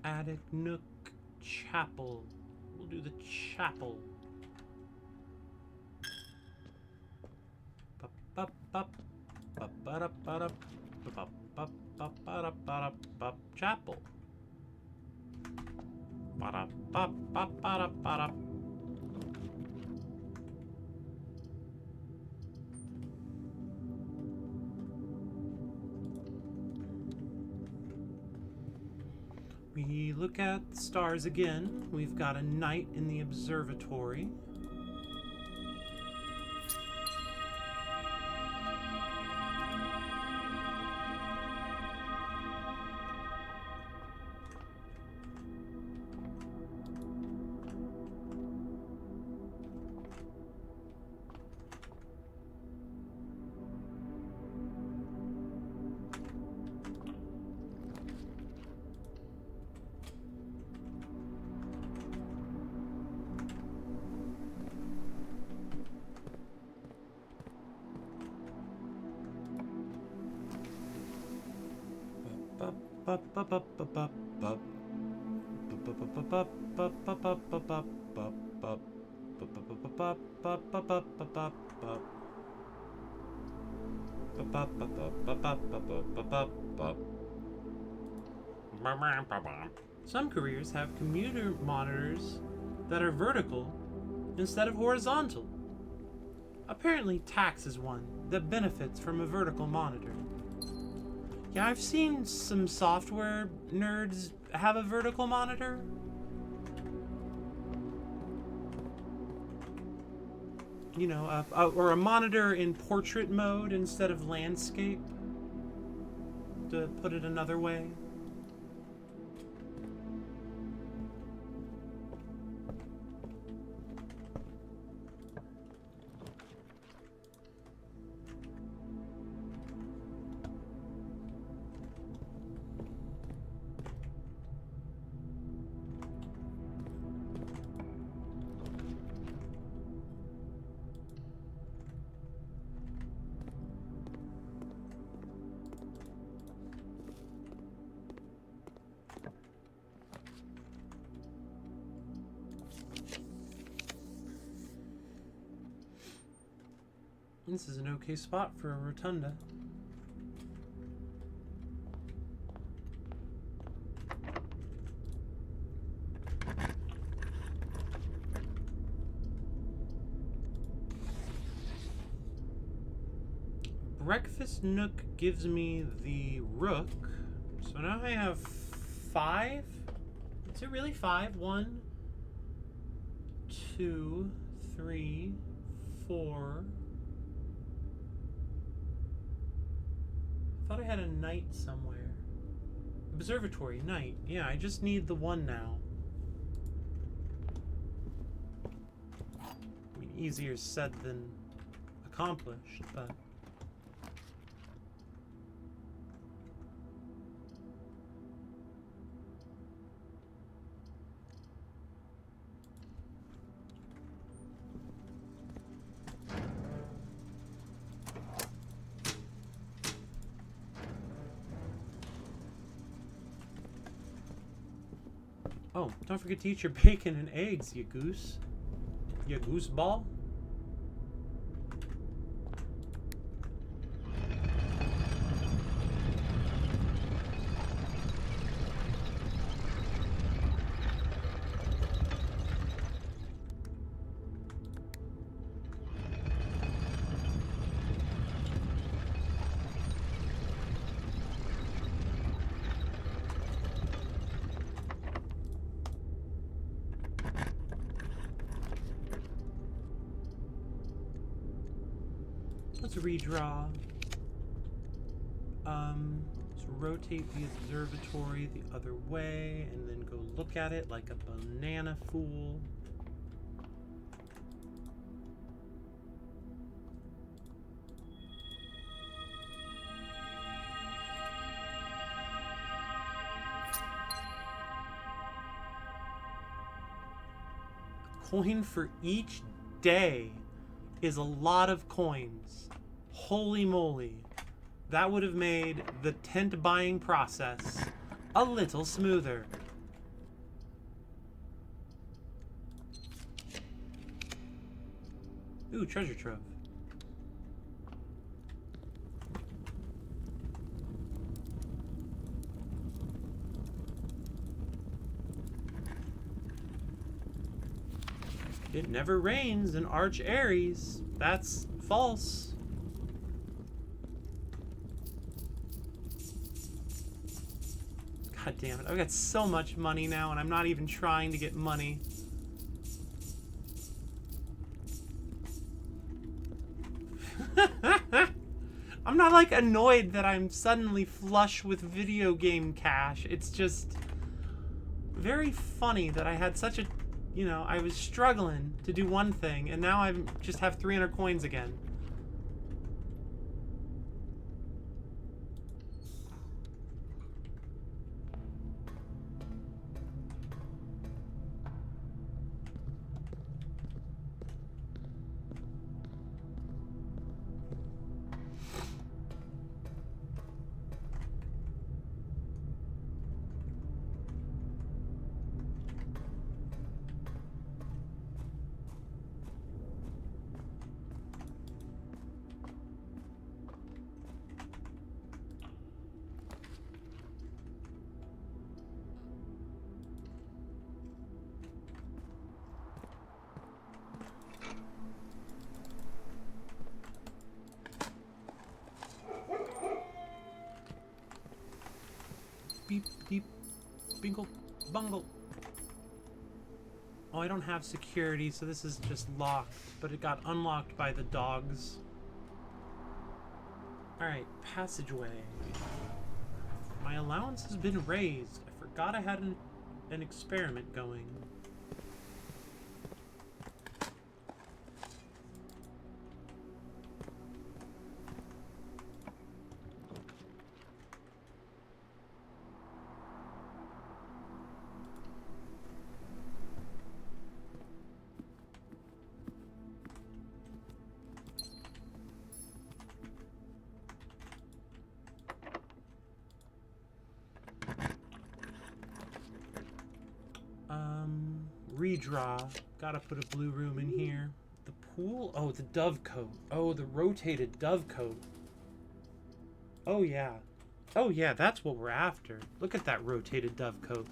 Attic, nook, chapel. We'll do the chapel. Chapel. We look at the stars again. We've got a night in the observatory. Some careers have computer monitors that are vertical instead of horizontal. Apparently tax is one that benefits from a vertical monitor. Yeah, I've seen some software nerds have a vertical monitor. You know, or a monitor in portrait mode instead of landscape, to put it another way. This is an okay spot for a rotunda. Breakfast nook gives me the rook. So now I have 5. Is it really 5? 1, 2, 3, 4. I thought I had a knight somewhere. Observatory, knight. Yeah, I just need the 1 now. I mean, easier said than accomplished, but... Oh, don't forget to eat your bacon and eggs, you goose. You goose ball. Let's redraw. Let's rotate the observatory the other way and then go look at it like a banana fool. Coin for each day is a lot of coins. Holy moly. That would have made the tent buying process a little smoother. Ooh, treasure trove. It never rains in Arch Aries. That's false. God damn it. I've got so much money now and I'm not even trying to get money. I'm not like annoyed that I'm suddenly flush with video game cash. It's just very funny that I had such a, you know, I was struggling to do one thing and now I just have 300 coins again. Beep, beep, bingle, bungle. Oh, I don't have security, so this is just locked, but it got unlocked by the dogs. Alright, passageway. My allowance has been raised. I forgot I had an experiment going. Redraw. Gotta put a blue room in here. The pool? Oh, the dovecote. Oh, the rotated dovecote. Oh, yeah. Oh, yeah, that's what we're after. Look at that rotated dovecote.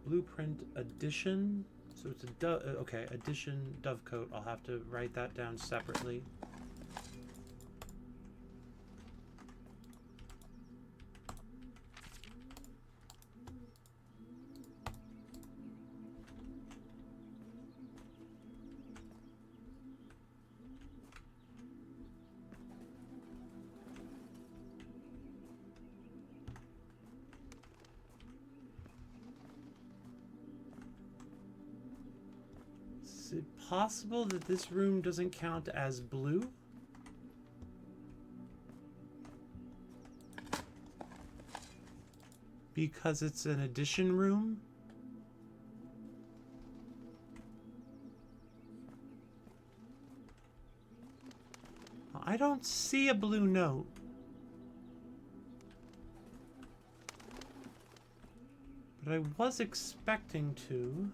Blueprint addition. So it's a okay, addition dovecote. I'll have to write that down separately. Is it possible that this room doesn't count as blue? Because it's an addition room? I don't see a blue note. But I was expecting to.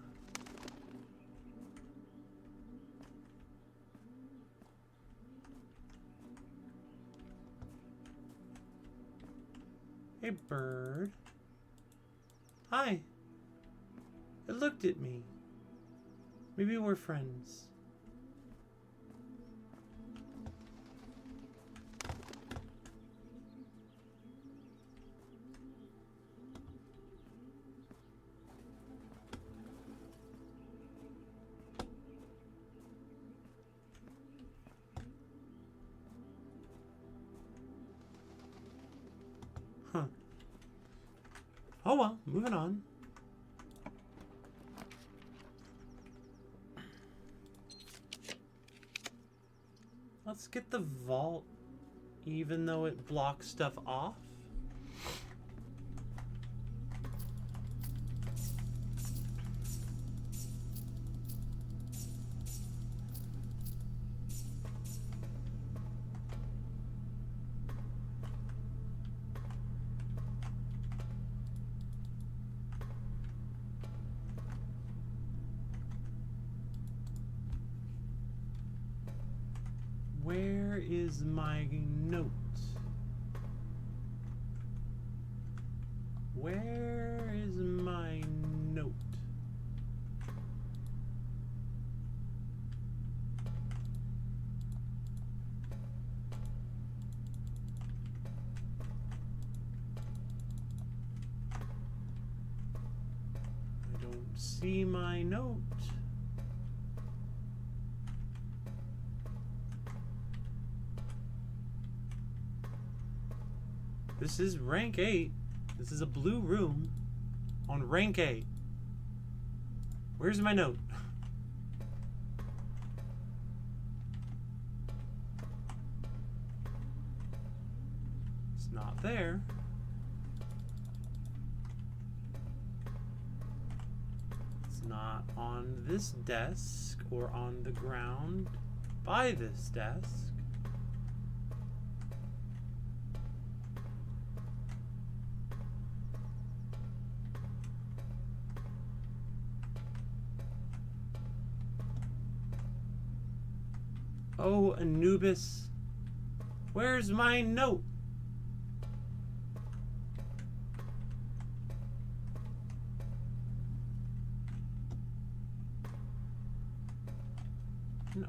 Hey, bird. Hi. It looked at me. Maybe we're friends. Oh well, moving on. Let's get the vault, even though it blocks stuff off. Where is my note? Where is my note? I don't see my note. This is rank 8. This is a blue room on rank 8. Where's my note? It's not there. It's not on this desk or on the ground by this desk. Oh, Anubis, where's my note? No,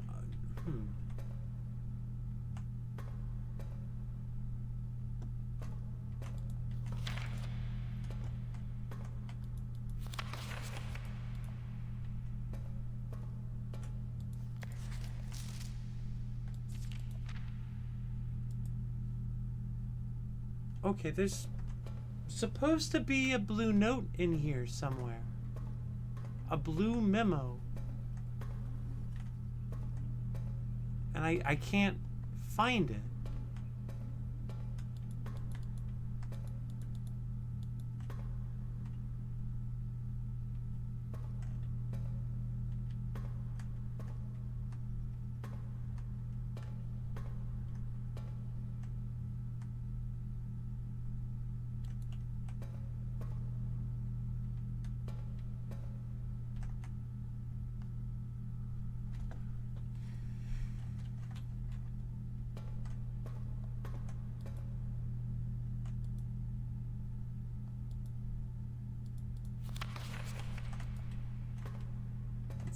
Okay, there's supposed to be a blue note in here somewhere. A blue memo. And I can't find it.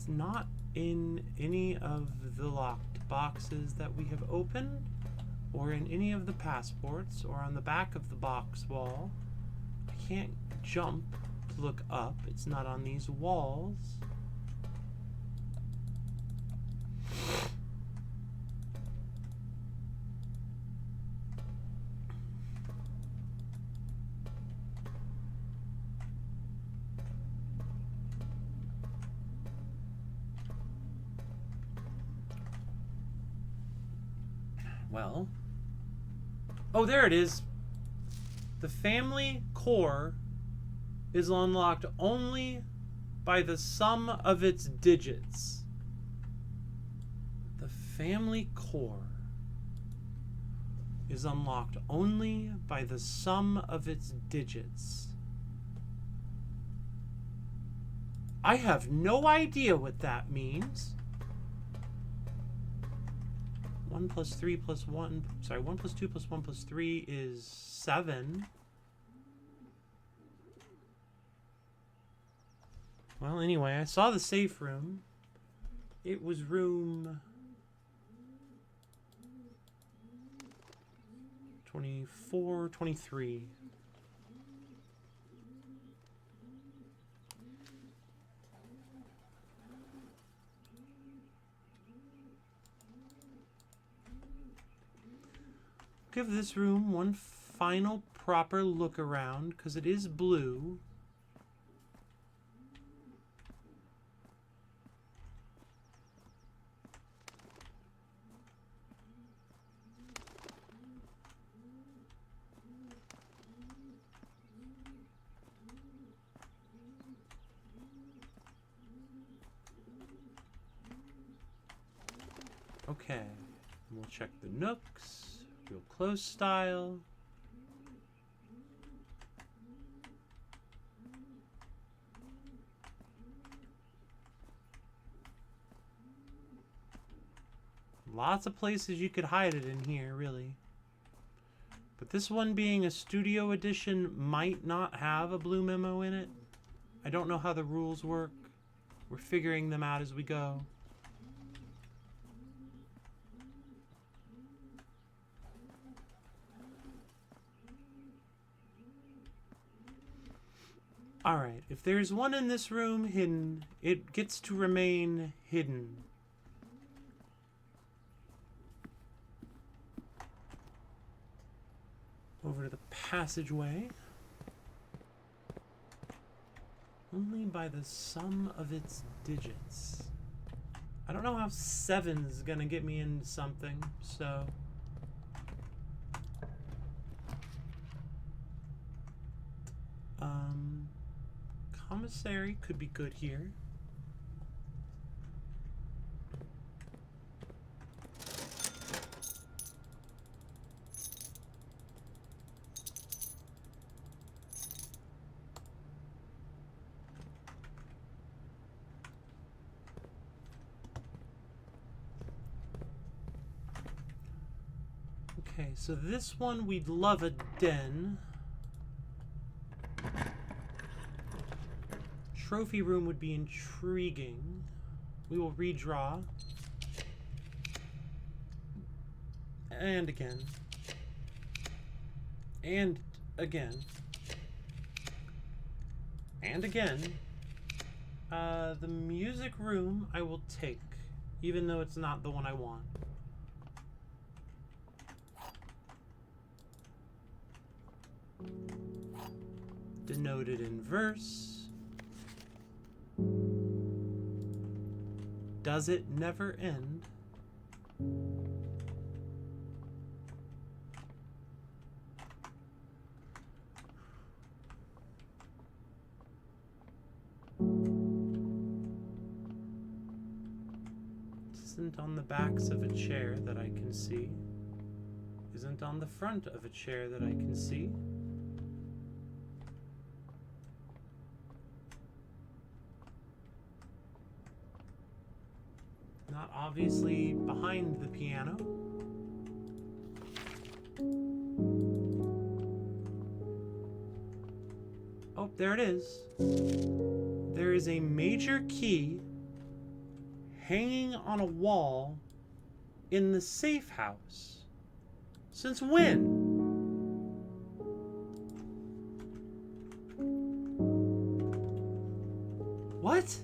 It's not in any of the locked boxes that we have opened, or in any of the passports, or on the back of the box wall. I can't jump to look up. It's not on these walls. Well, oh, there it is. The family core is unlocked only by the sum of its digits. The family core is unlocked only by the sum of its digits. I have no idea what that means. 1 plus 3 plus 1, sorry, 1 plus 2 plus 1 plus 3 is 7. Well, anyway, I saw the safe room. It was room 24, 23. Give this room one final proper look around, because it is blue. Okay, we'll check the nooks, real close style. Lots of places you could hide it in here, really. But this one being a studio edition might not have a blue memo in it. I don't know how the rules work. We're figuring them out as we go. Alright, if there's one in this room hidden, it gets to remain hidden. Over to the passageway. Only by the sum of its digits. I don't know how 7's gonna get me into something, so... Commissary could be good here. Okay, so this one we'd love a den. Trophy room would be intriguing. We will redraw. And again. And again. And again. The music room I will take, even though it's not the one I want. Denoted in verse. Does it never end? Isn't on the backs of a chair that I can see. Isn't on the front of a chair that I can see. Not obviously behind the piano. Oh, there it is. There is a major key hanging on a wall in the safe house. Since when? What?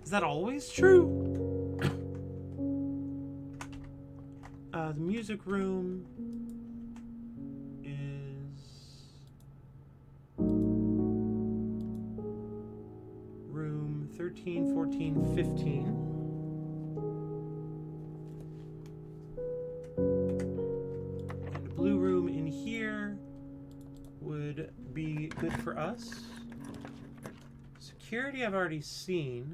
Is that always true? The music room is room 13, 14, 15. And a blue room in here would be good for us. Security I've already seen.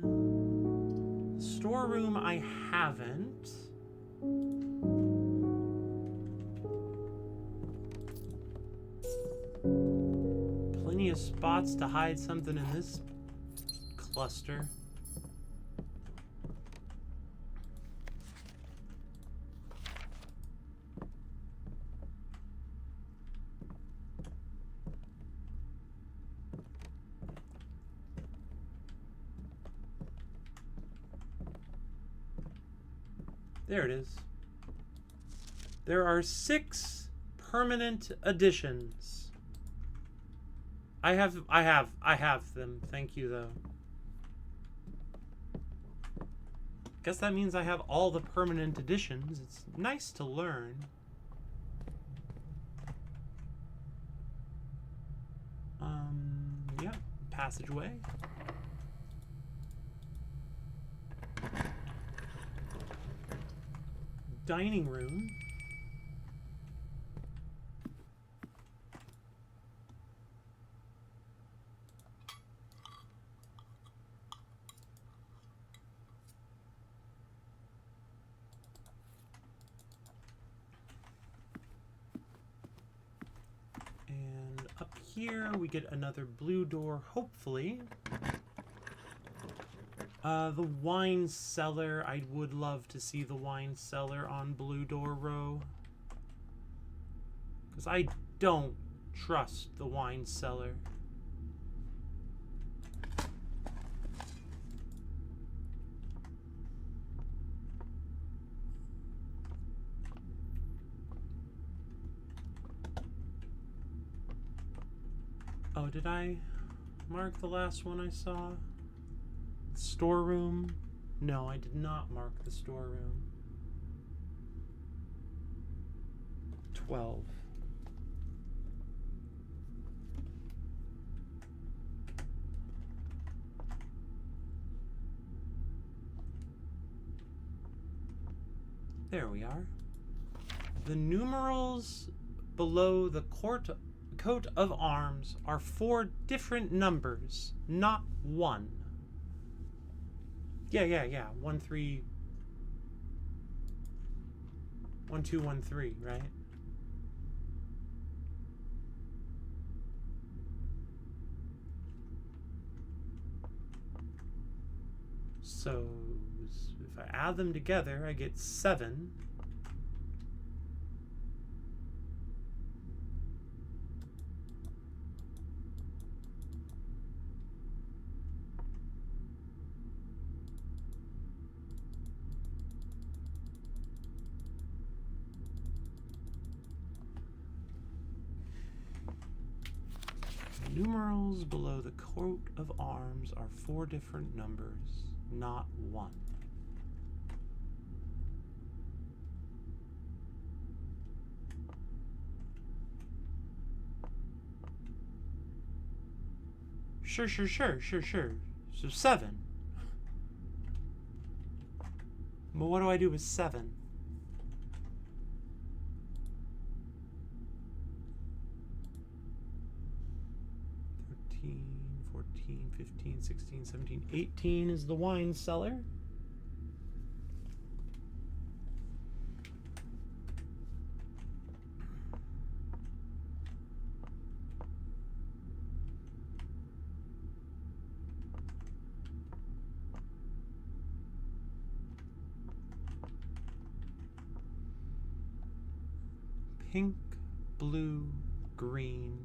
Storeroom I haven't. Plenty of spots to hide something in this cluster. There it is. There are 6 permanent additions. I have them. Thank you, though. Guess that means I have all the permanent additions. It's nice to learn. Yeah, passageway. Dining room. And up here we get another blue door, hopefully. The wine cellar. I would love to see the wine cellar on blue door row. Because I don't trust the wine cellar. Oh, did I mark the last one I saw? Storeroom? No, I did not mark the storeroom. 12. There we are. The numerals below the coat of arms are 4 different numbers, not 1. Yeah. 1 3 1 2 1 3, right? So if I add them together, I get 7. Numerals below the coat of arms are 4 different numbers, not 1. Sure. So 7. But what do I do with 7? $13, $14, $15, $16, $17, $18 is the wine cellar. Pink, blue, green.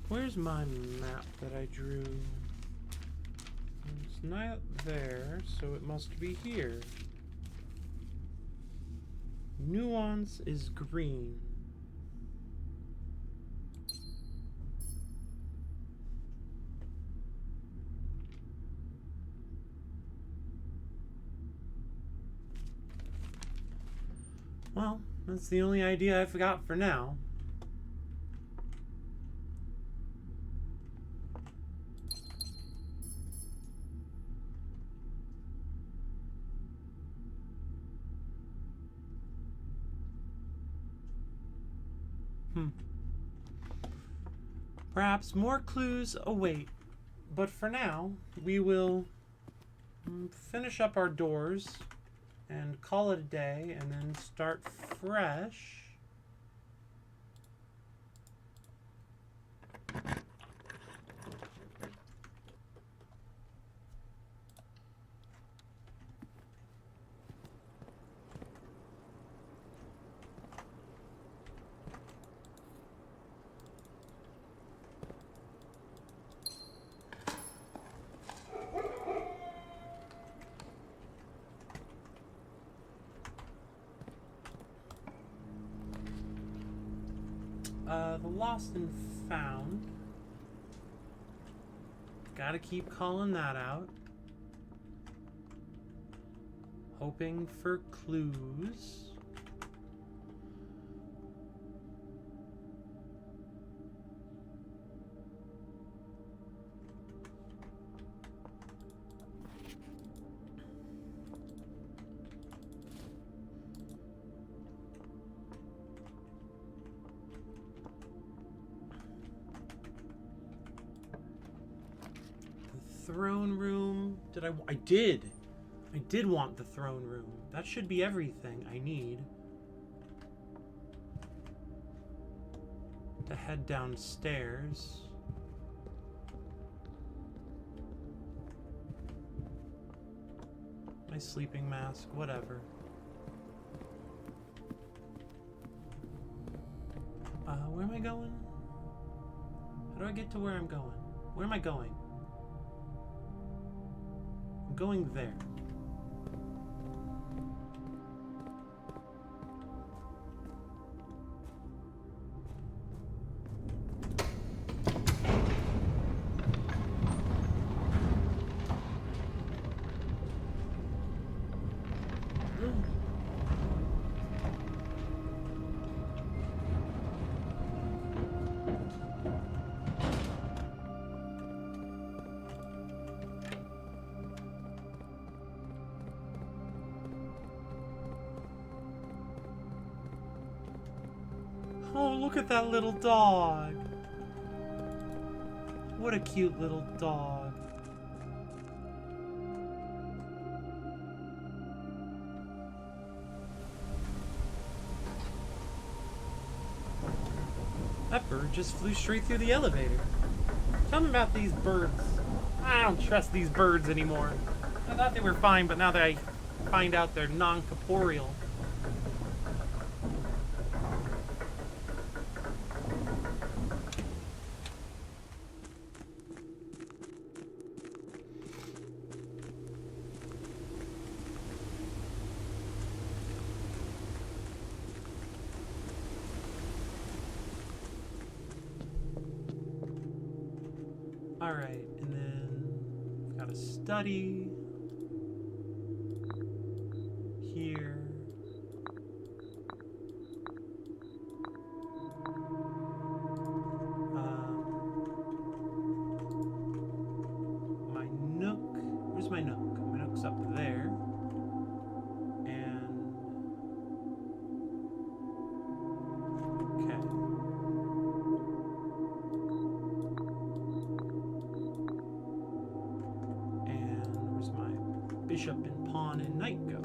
Where's my map that I drew? It's not there, so it must be here. Nuance is green. Well, that's the only idea I've got for now. Perhaps more clues await, but for now, we will finish up our doors and call it a day, and then start fresh. The lost and found. Gotta keep calling that out. Hoping for clues. Throne room. I did want the throne room. That should be everything I need to head downstairs. My sleeping mask, whatever. Where am I going? How do I get to where I'm going? Where am I going? I'm going there. Oh, look at that little dog. What a cute little dog. That bird just flew straight through the elevator. Tell me about these birds. I don't trust these birds anymore. I thought they were fine, but now that I find out they're non-corporeal. Alright, and then we've got a study here. My nook. Where's my nook? My nook's up there. And okay. Bishop and pawn and knight go.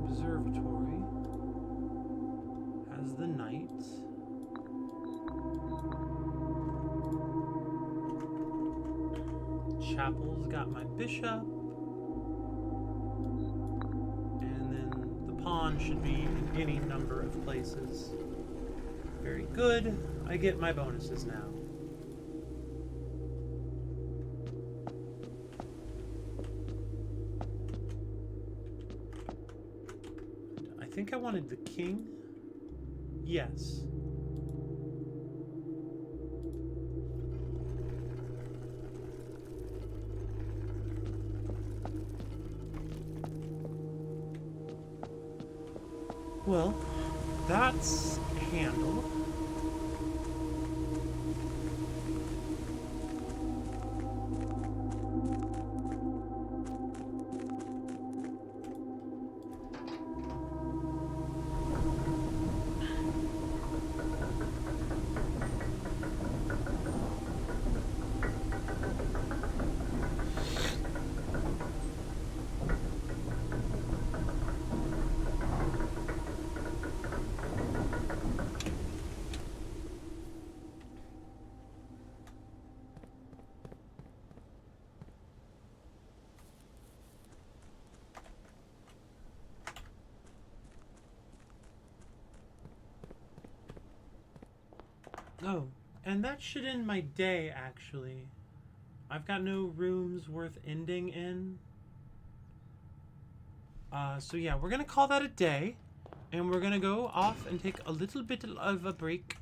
Observatory has the knight. Chapel's got my bishop. Pawn should be in any number of places. Very good. I get my bonuses now. I think I wanted the king. Yes. Well, that's handled. Oh, and that should end my day, actually. I've got no rooms worth ending in. So yeah, we're gonna call that a day. And we're gonna go off and take a little bit of a break.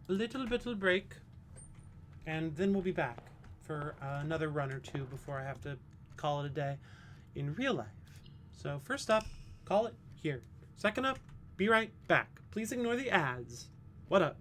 A little bit of break. And then we'll be back for another run or two before I have to call it a day in real life. So first up, call it here. Second up, be right back. Please ignore the ads. What up?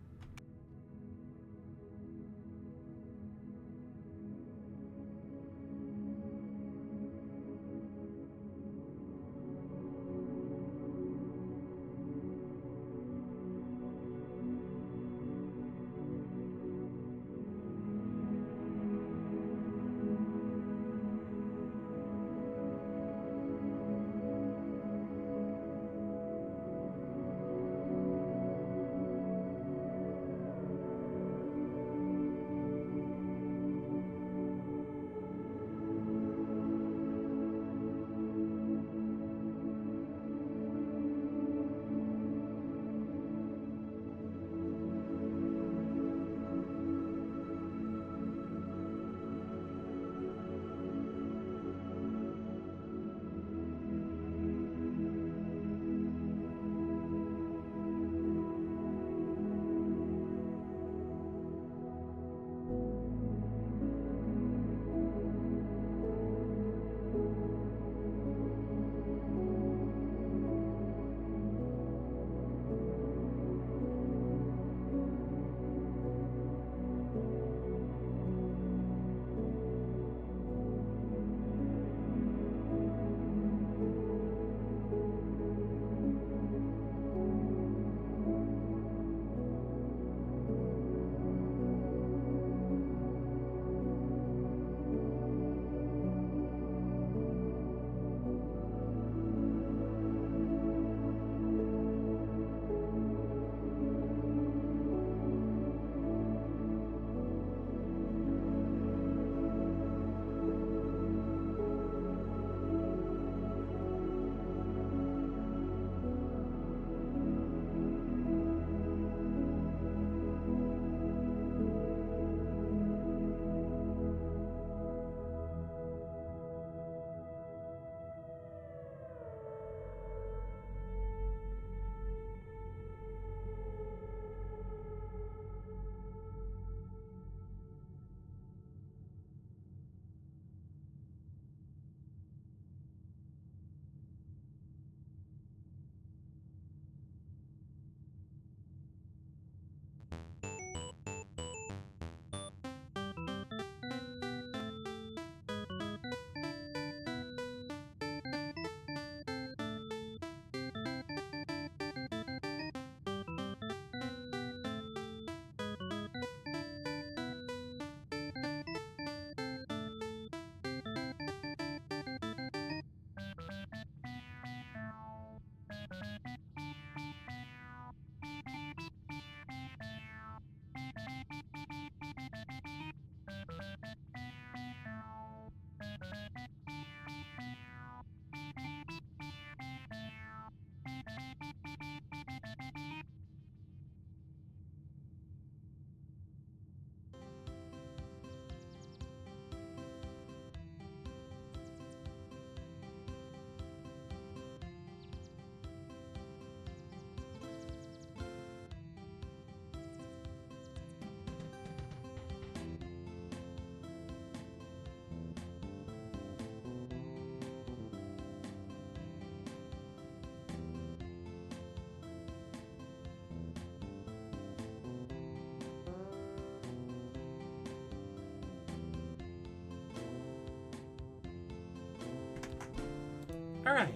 All right,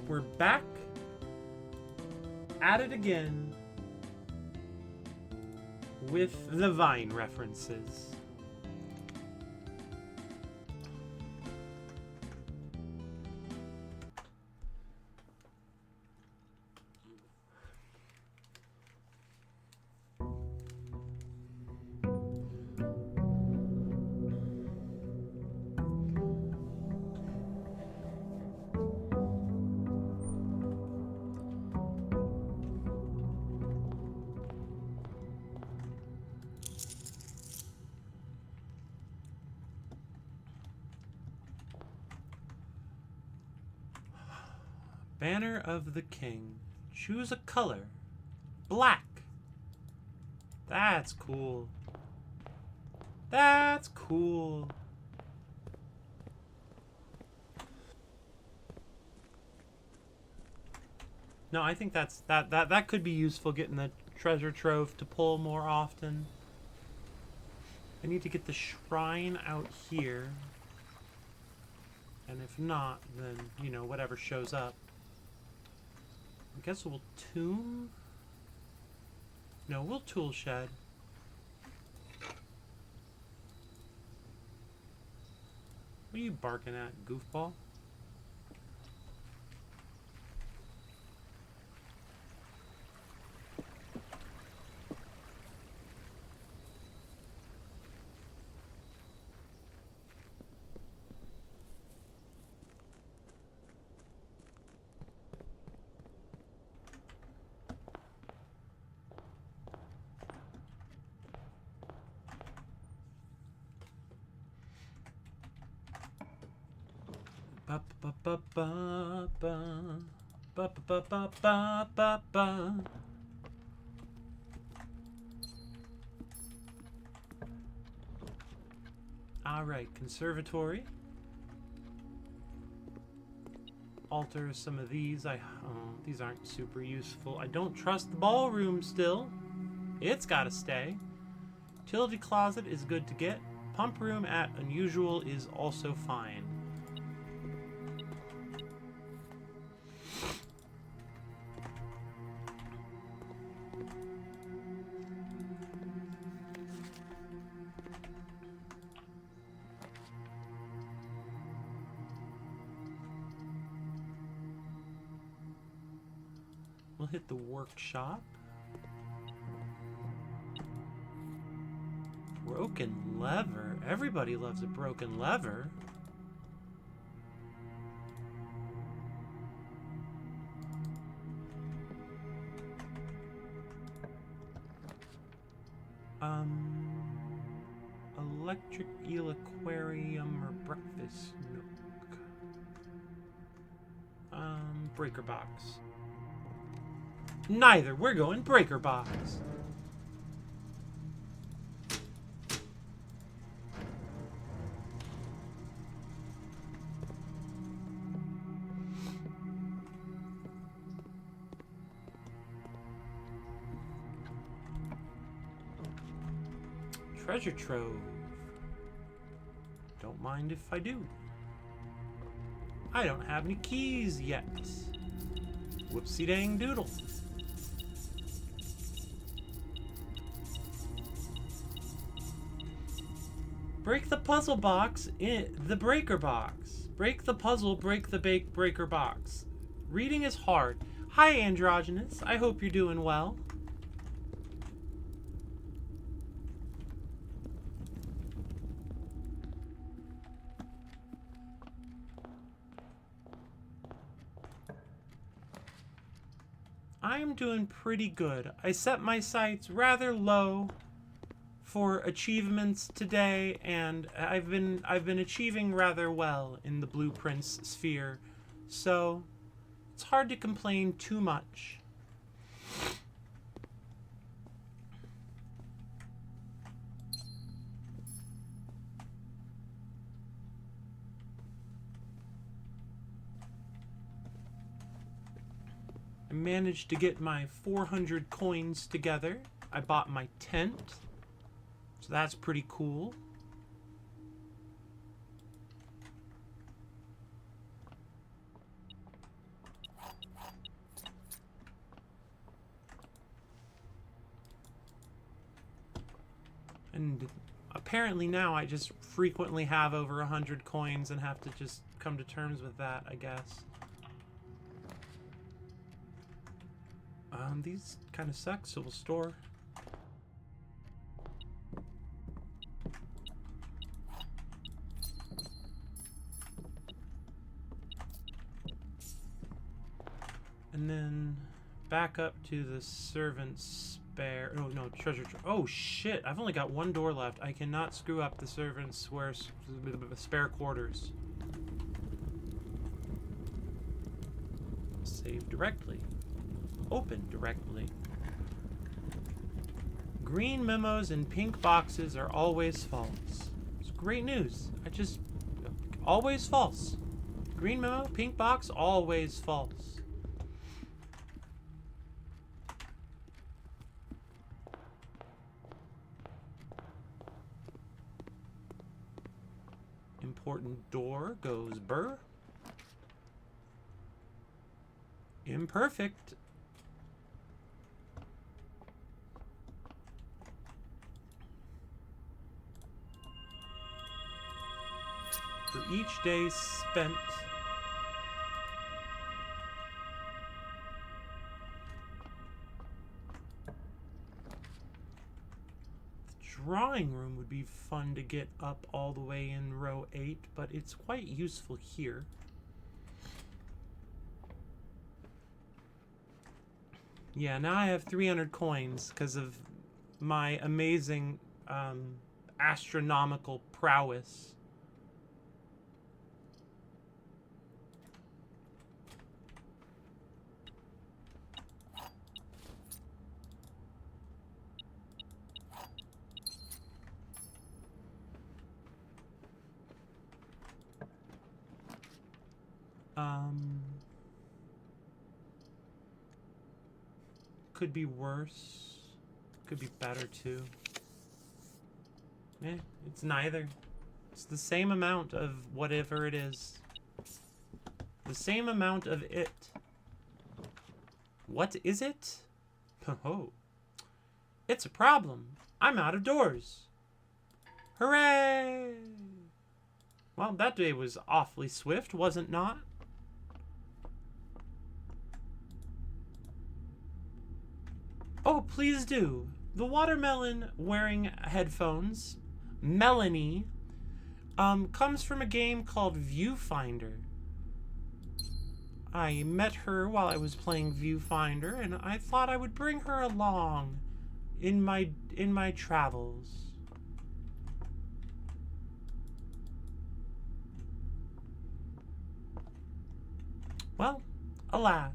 we're back at it again with the Vine references. Banner of the King. Choose a color. Black. That's cool. That's cool. No, I think that could be useful, getting the treasure trove to pull more often. I need to get the shrine out here. And if not, then, you know, whatever shows up. I guess we'll tomb? No, we'll tool shed. What are you barking at, goofball? Ba ba ba ba ba ba ba ba ba ba ba. All right, conservatory. Alter some of these. These aren't super useful. I don't trust the ballroom still. It's gotta stay. Utility closet is good to get. Pump room at unusual is also fine. We'll hit the workshop. Broken lever. Everybody loves a broken lever. Electric eel aquarium or breakfast nook. Breaker box. Neither. We're going breaker box. Treasure trove. Don't mind if I do. I don't have any keys yet. Whoopsie dang doodle. Break the puzzle box in the breaker box. Break the puzzle, break the breaker box. Reading is hard. Hi, Androgynous. I hope you're doing well. I'm doing pretty good. I set my sights rather low for achievements today, and I've been achieving rather well in the blueprints sphere, so it's hard to complain too much. I managed to get my 400 coins together. I bought my tent, so that's pretty cool. And apparently now I just frequently have over 100 coins and have to just come to terms with that, I guess. These kind of suck, so we'll store. And then back up to the servant's spare. Oh no, treasure. Oh shit! I've only got one door left. I cannot screw up the servant's spare quarters. Save directly. Open directly. Green memos and pink boxes are always false. It's great news. Always false. Green memo, pink box, always false. Important door goes burr. Imperfect. For each day spent the drawing room would be fun to get up all the way in row 8, but it's quite useful here. Yeah, now I have 300 coins because of my amazing astronomical prowess. Could be worse. Could be better too. Eh, it's neither. It's the same amount of whatever it is. The same amount of it. What is it? Oh. It's a problem. I'm out of doors. Hooray! Well, that day was awfully swift, wasn't not? Oh, please do. The watermelon wearing headphones, Melanie, comes from a game called Viewfinder. I met her while I was playing Viewfinder, and I thought I would bring her along in my travels. Well, alas.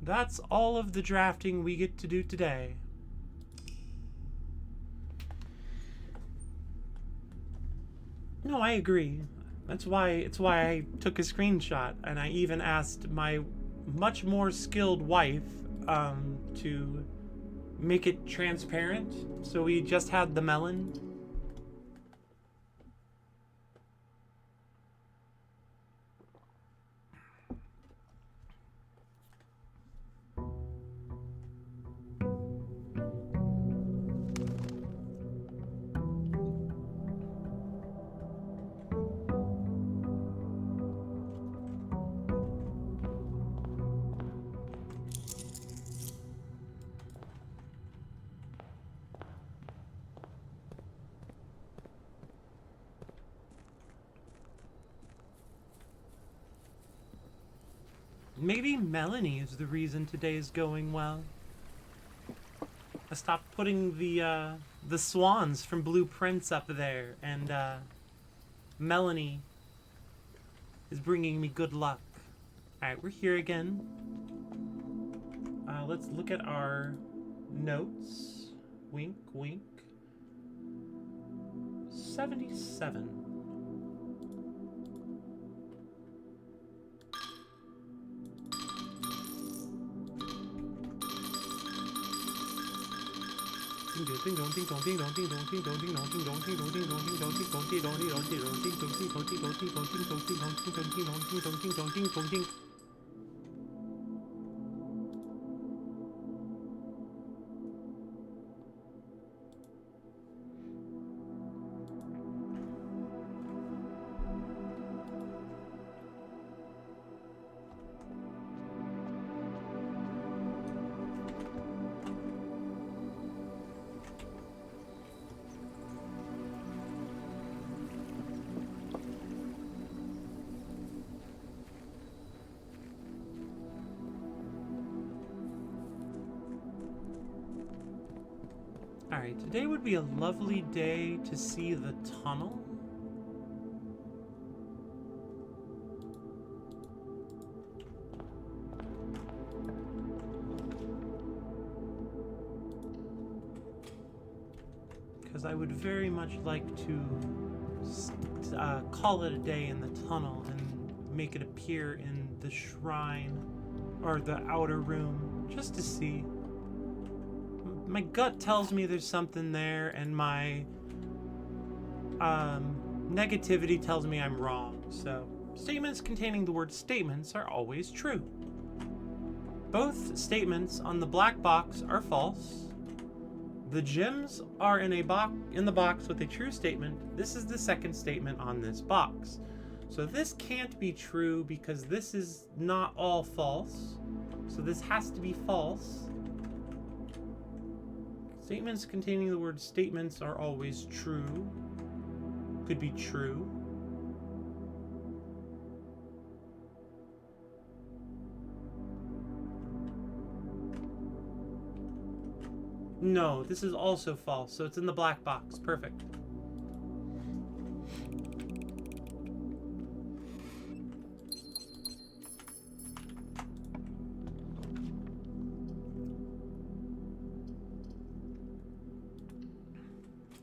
That's all of the drafting we get to do today. No, I agree. It's why I took a screenshot, and I even asked my much more skilled wife to make it transparent, so we just had the melon. Maybe Melanie is the reason today's going well. I stopped putting the swans from Blue Prince up there, and Melanie is bringing me good luck. Alright, we're here again. Let's look at our notes. Wink, wink. 77. Alright, today would be a lovely day to see the tunnel. because I would very much like to call it a day in the tunnel and make it appear in the shrine or the outer room just to see. My gut tells me there's something there, and my negativity tells me I'm wrong. So statements containing the word statements are always true. Both statements on the black box are false. The gems are in the box with a true statement. This is the second statement on this box. So this can't be true because this is not all false. So this has to be false. Statements containing the word statements are always true. Could be true. No, this is also false, so it's in the black box. Perfect.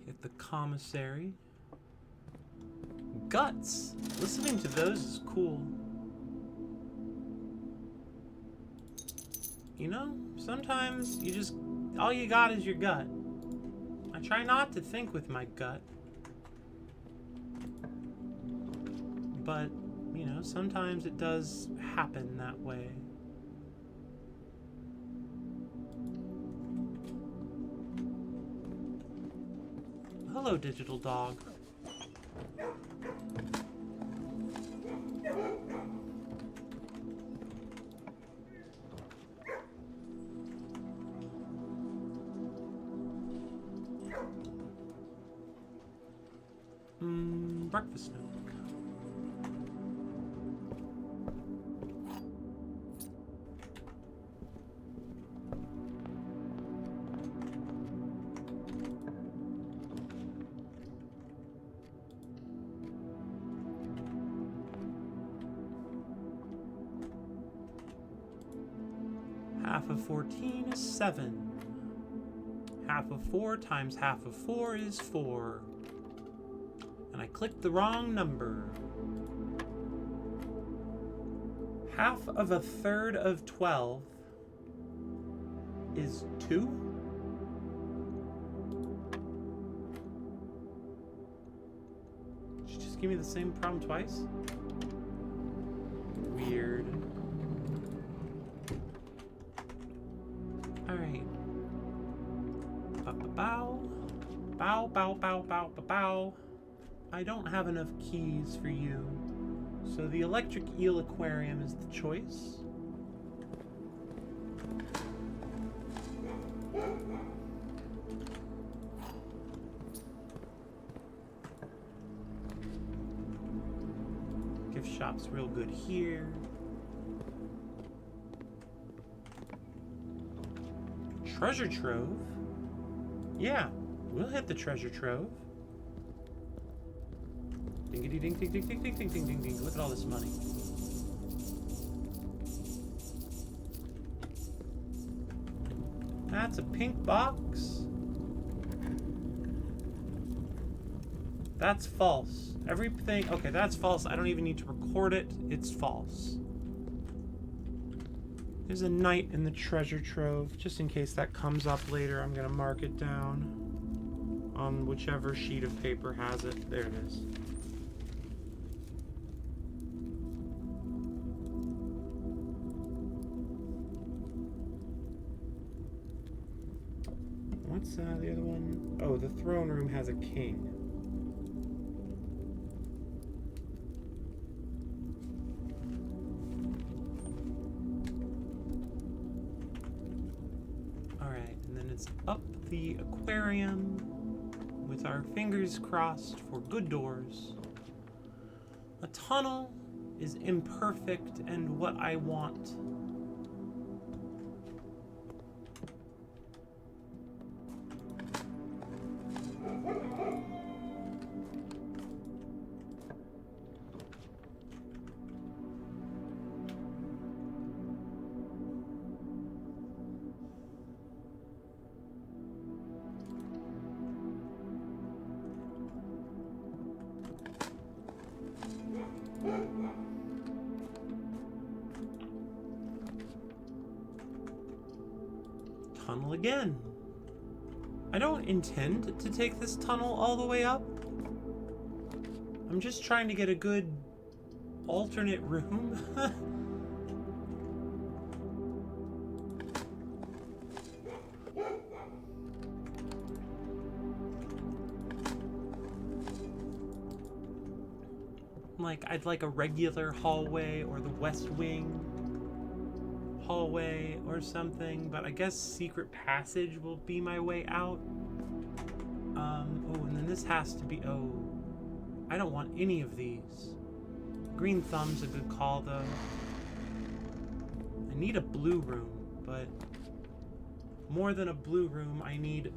Hit the commissary. Guts. Listening to those is cool. You know, sometimes you just, all you got is your gut. I try not to think with my gut. But, you know, sometimes it does happen that way. Hello, digital dog. Breakfast nook. Half of 14 is 7. Half of 4 times half of 4 is 4. And I clicked the wrong number. Half of a third of 12 is 2? Did you just give me the same problem twice? Weird. Alright. Bow. Bow, bow, bow, bow, bow, bow. I don't have enough keys for you, so the electric eel aquarium is the choice. Gift shop's real good here. Treasure trove? Yeah, we'll hit the treasure trove. Ding ding ding ding ding ding ding ding ding ding. Look at all this money. That's a pink box. That's false. Everything. Okay, that's false. I don't even need to record it. It's false. There's a knight in the treasure trove. Just in case that comes up later, I'm going to mark it down on whichever sheet of paper has it. There it is. What's the other one? Oh, the throne room has a king. Alright, and then it's up the aquarium with our fingers crossed for good doors. A tunnel is imperfect and what I want. Tunnel again. I don't intend to take this tunnel all the way up. I'm just trying to get a good alternate room. Like, I'd like a regular hallway or the West Wing hallway or something, but I guess secret passage will be my way out. Oh, and then this has to be, oh, I don't want any of these. Green thumb's a good call, though. I need a blue room, but more than a blue room, I need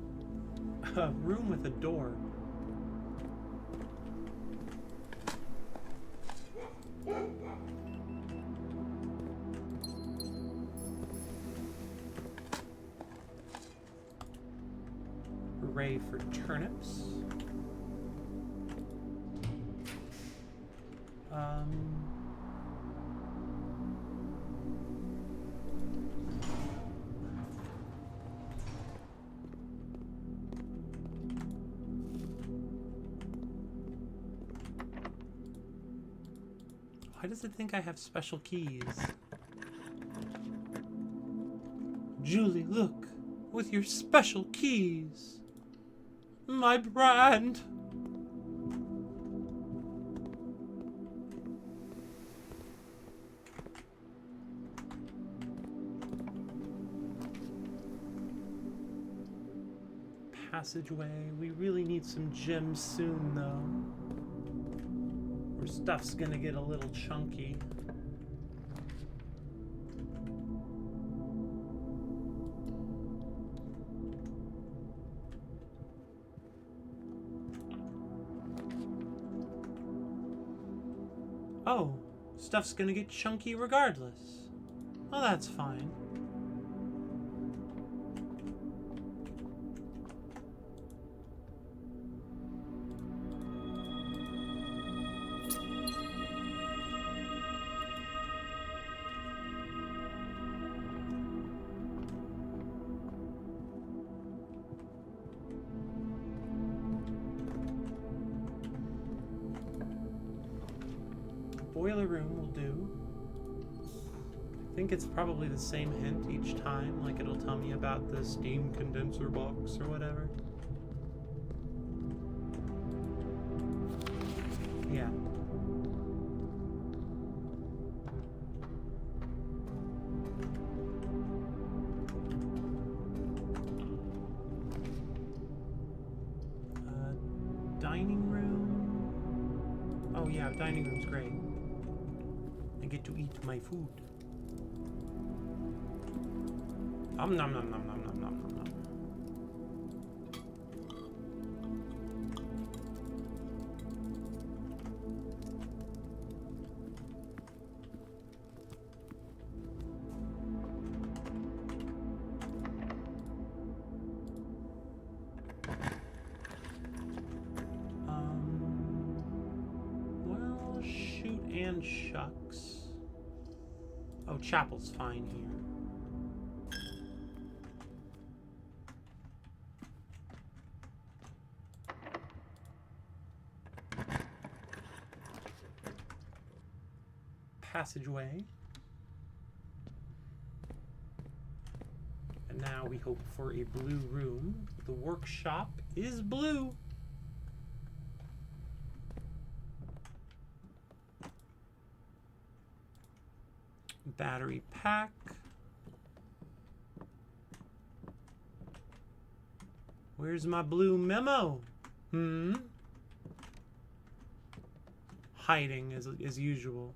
a room with a door. Hooray for turnips. Why does it think I have special keys? Julie, look! With your special keys! My brand! Passageway. We really need some gems soon, though. Or stuff's gonna get a little chunky. Oh, stuff's gonna get chunky regardless. Well, that's fine. Boiler room will do. I think it's probably the same hint each time, like it'll tell me about the steam condenser box or whatever. Yeah. Dining room. Oh yeah, dining room's great. I get to eat my food. Nom nom nom nom nom nom nom nom. Well, shoot and shucks. Oh, chapel's fine here. Passageway. And now we hope for a blue room. The workshop is blue. Battery pack. Where's my blue memo? Hiding as usual.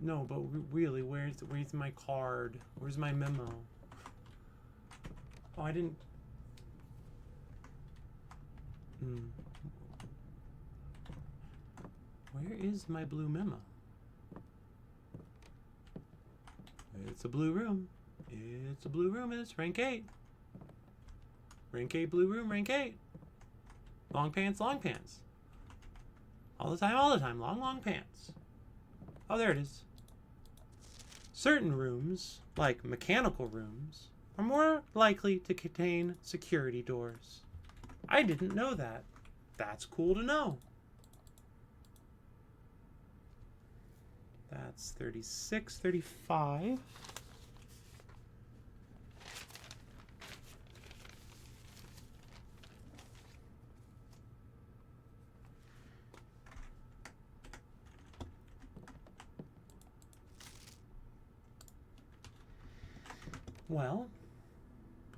No, but really, where's my card? Where's my memo? Oh, I didn't... Where is my blue memo? It's a blue room. It's a blue room, and it's rank 8. Rank 8 blue room, rank 8. Long pants, long pants. All the time, long, long pants. Oh, there it is. Certain rooms, like mechanical rooms, are more likely to contain security doors. I didn't know that. That's cool to know. That's 36, 35. Well,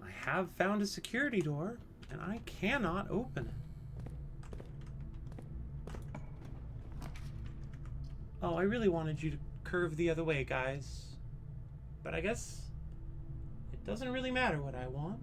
I have found a security door, and I cannot open it. Oh, I really wanted you to curve the other way, guys. But I guess it doesn't really matter what I want.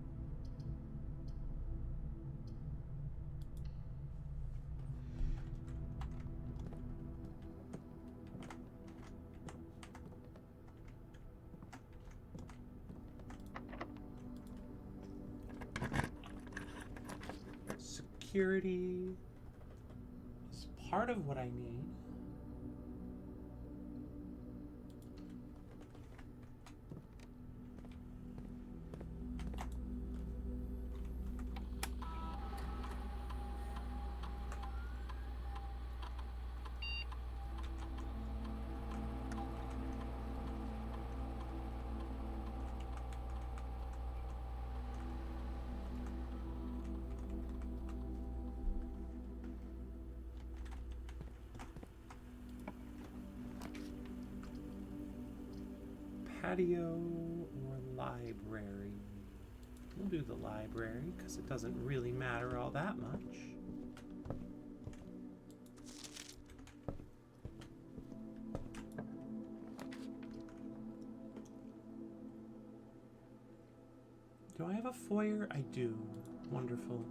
Security is part of what I need. Patio or library? We'll do the library because it doesn't really matter all that much. Do I have a foyer? I do. Wonderful.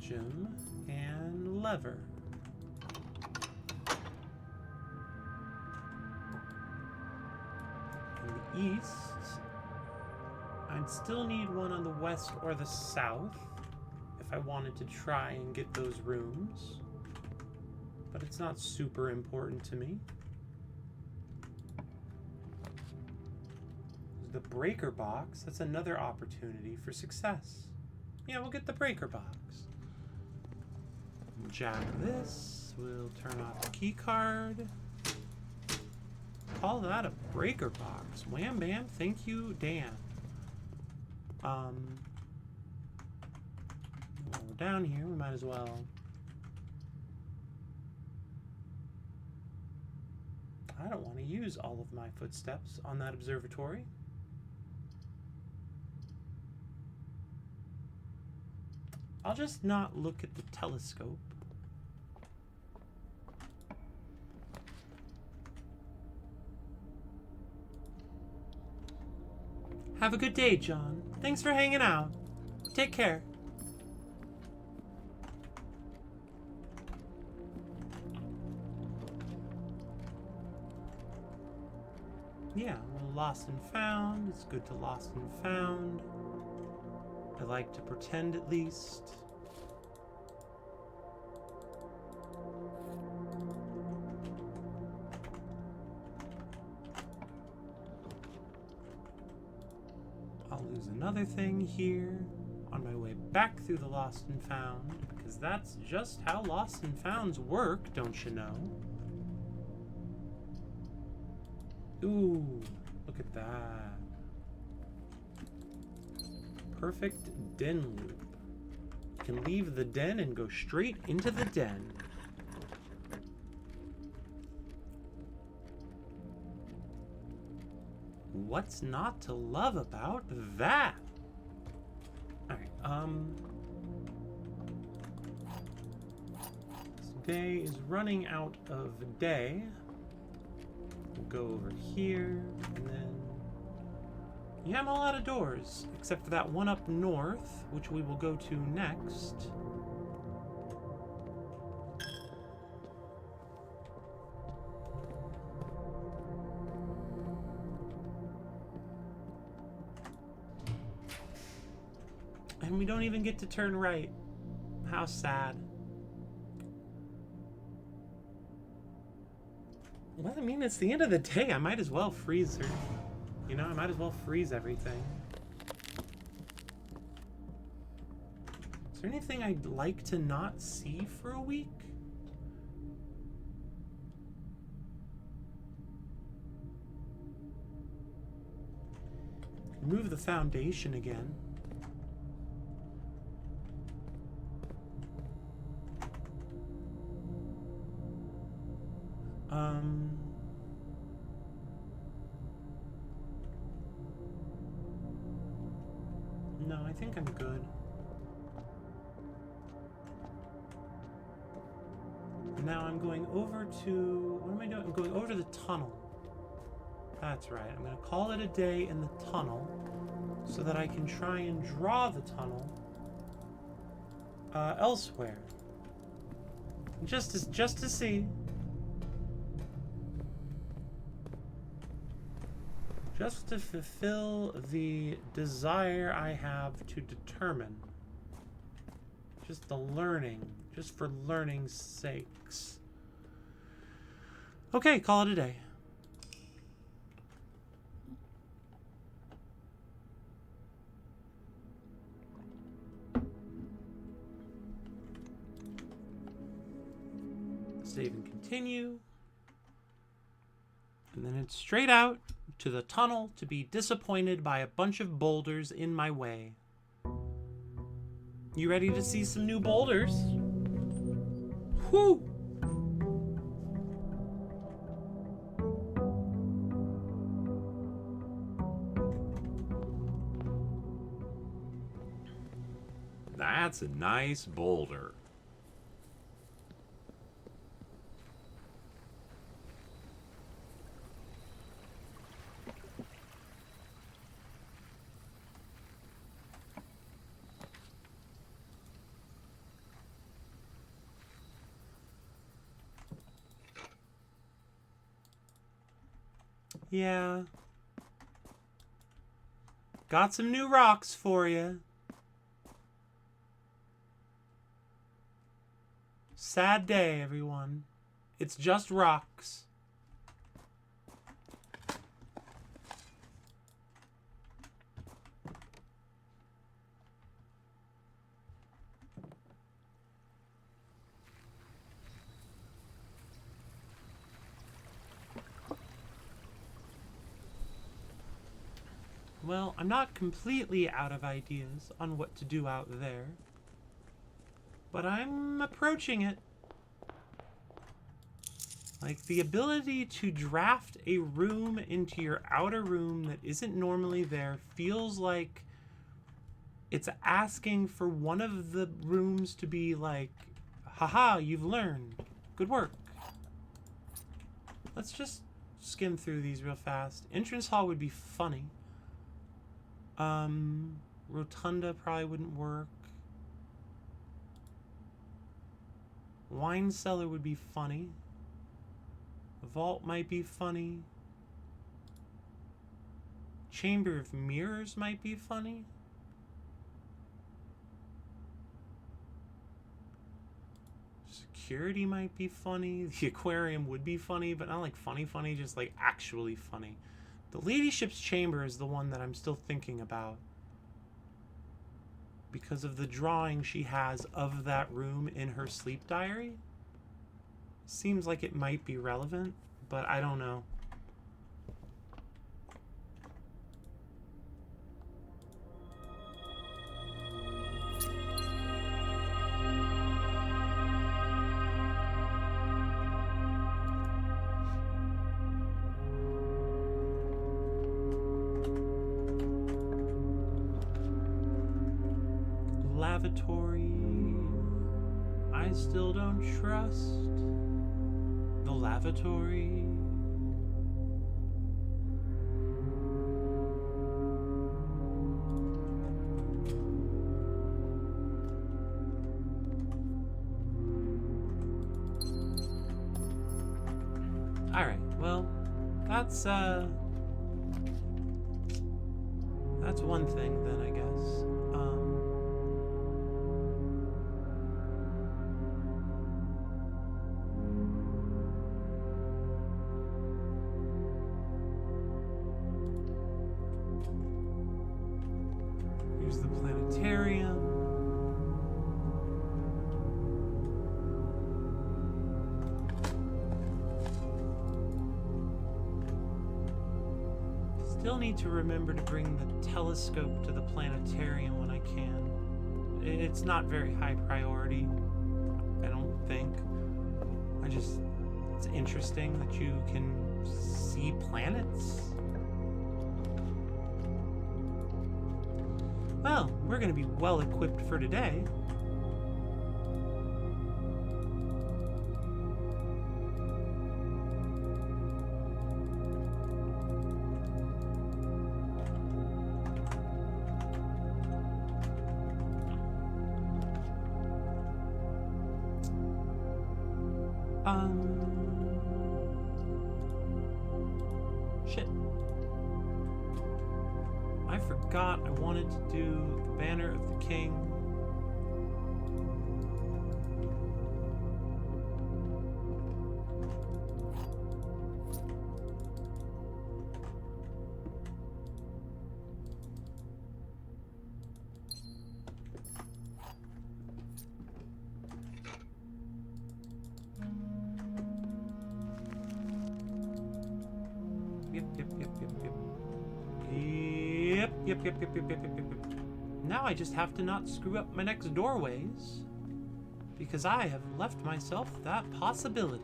Gym and lever. In the east, I'd still need one on the west or the south if I wanted to try and get those rooms, but it's not super important to me. The breaker box, that's another opportunity for success. Yeah, we'll get the breaker box. Jack this, we'll turn off the key card. Call that a breaker box. Wham bam, thank you, Dan. While we're down here, we might as well. I don't want to use all of my footsteps on that observatory. I'll just not look at the telescope. Have a good day, John. Thanks for hanging out. Take care. Yeah, well, lost and found. It's good to lost and found. I like to pretend at least. I'll lose another thing here on my way back through the lost and found, because that's just how lost and founds work, don't you know? Ooh, look at that. Perfect den loop. You can leave the den and go straight into the den. What's not to love about that? Alright, this day is running out of day. We'll go over here, and then... yeah, I'm all out of doors, except for that one up north, which we will go to next. And we don't even get to turn right. How sad. Well, I mean, it's the end of the day. I might as well freeze her. You know, I might as well freeze everything. Is there anything I'd like to not see for a week? Remove the foundation again. No, I think I'm good. Now I'm going over to... what am I doing? I'm going over to the tunnel. That's right. I'm going to call it a day in the tunnel so that I can try and draw the tunnel elsewhere. Just to see. Just to fulfill the desire I have to determine. Just the learning. Just for learning's sakes. Okay, call it a day. Save and continue. And then it's straight out to the tunnel to be disappointed by a bunch of boulders in my way. You ready to see some new boulders? Whew! That's a nice boulder. Yeah. Got some new rocks for you. Sad day, everyone. It's just rocks. Well, I'm not completely out of ideas on what to do out there, but I'm approaching it. Like, the ability to draft a room into your outer room that isn't normally there feels like it's asking for one of the rooms to be like, haha, you've learned. Good work. Let's just skim through these real fast. Entrance hall would be funny. Rotunda probably wouldn't work. Wine cellar would be funny. Vault might be funny. Chamber of mirrors might be funny. Security might be funny. The aquarium would be funny, but not like funny, just like actually funny. The ladyship's chamber is the one that I'm still thinking about, because of the drawing she has of that room in her sleep diary. Seems like it might be relevant, but I don't know. lavatory. I still don't trust the lavatory. Alright, well, that's one thing then, I guess. Here's the planetarium. Still need to remember to bring the telescope to the planetarium when I can. It's not very high priority, I don't think. It's interesting that you can see planets. Well, we're gonna be well equipped for today. Shit. I forgot I wanted to do the Banner of the King. Yep. Now I just have to not screw up my next doorways, because I have left myself that possibility.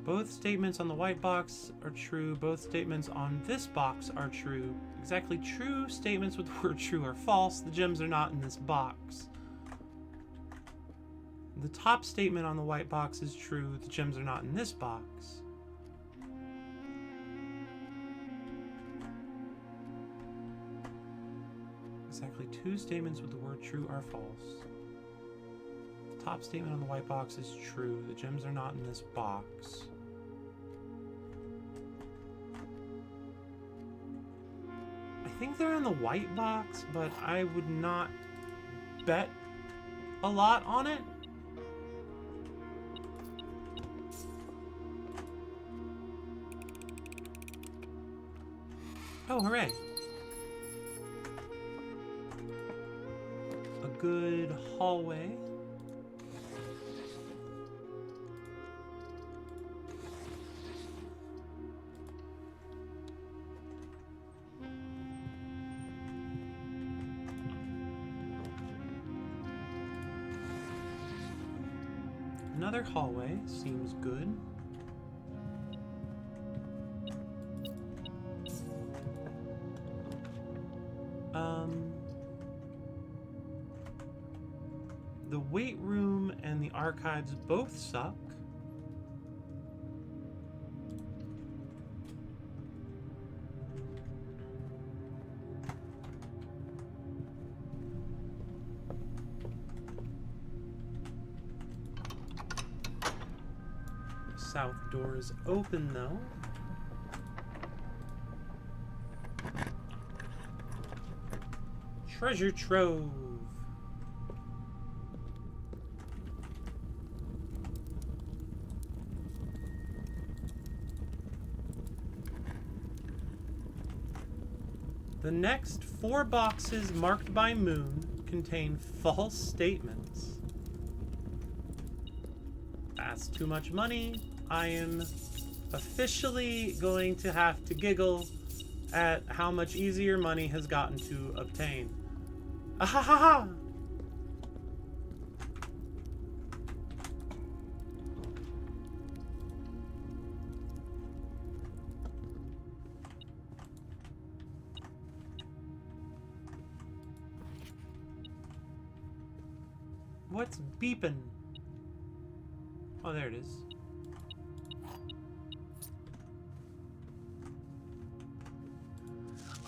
Both statements on the white box are true. Both statements on this box are true. Exactly true statements with the word true are false. The gems are not in this box. The top statement on the white box is true. The gems are not in this box. Exactly two statements with the word true are false. The top statement on the white box is true. The gems are not in this box. I think they're in the white box, but I would not bet a lot on it. Oh, hooray. A good hallway. Another hallway seems good. The weight room and the archives both suck. The south door is open though. Treasure trove. The next 4 boxes marked by moon contain false statements. That's too much money. I am officially going to have to giggle at how much easier money has gotten to obtain. Ahahaha! What's beeping? Oh, there it is.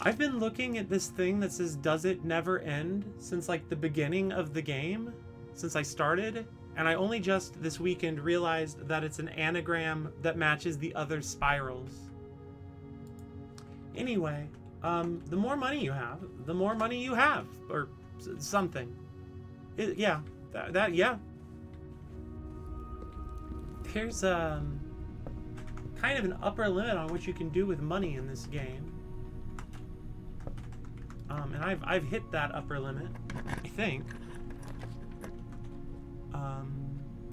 I've been looking at this thing that says, does it never end, since like the beginning of the game, since I started, and I only just this weekend realized that it's an anagram that matches the other spirals. Anyway, the more money you have, the more money you have, or something. Yeah, yeah. There's kind of an upper limit on what you can do with money in this game. And I've hit that upper limit, I think.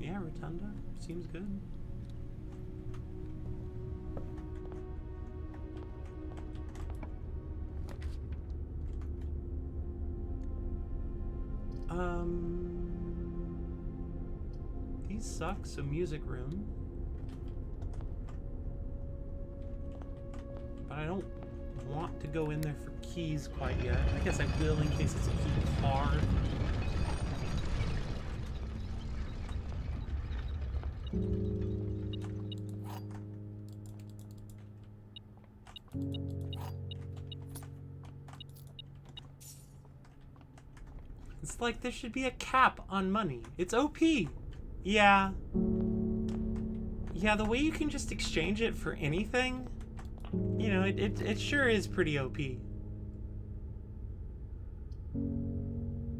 Yeah, Rotunda seems good. These suck, so music room. But I don't want to go in there for keys quite yet. I guess I will in case it's a key card. It's like there should be a cap on money. It's OP. Yeah. Yeah, the way you can just exchange it for anything, you know, it sure is pretty OP. I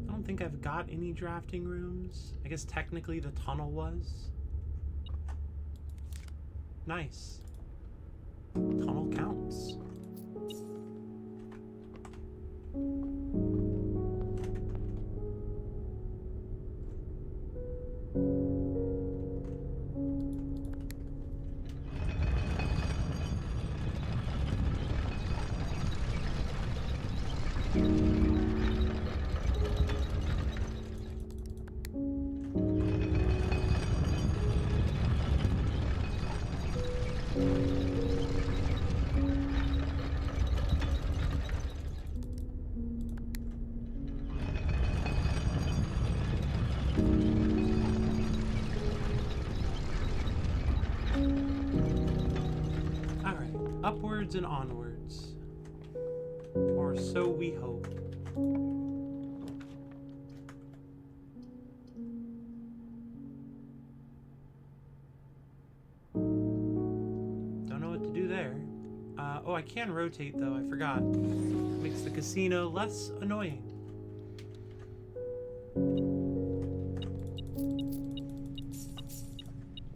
don't think I've got any drafting rooms. I guess technically the tunnel was. Nice. Tunnel counts. Upwards and onwards. Or so we hope. Don't know what to do there. Oh, I can rotate though, I forgot. Makes the casino less annoying.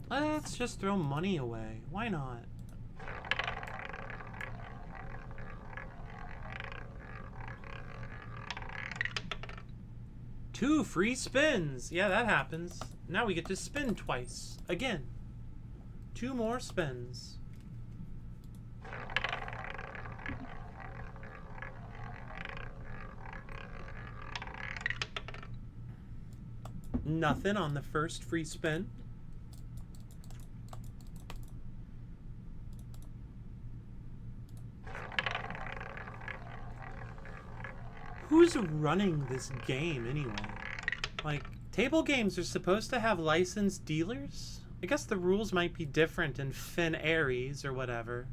Let's just throw money away. Why not? Two free spins. Yeah, that happens. Now we get to spin twice. Again. 2 more spins. Nothing on the first free spin. Who's running this game anyway? Like, table games are supposed to have licensed dealers? I guess the rules might be different in Fin Aries or whatever.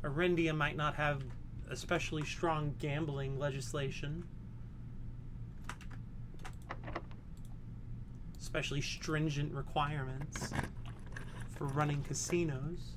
Arendia might not have especially strong gambling legislation. Especially stringent requirements for running casinos.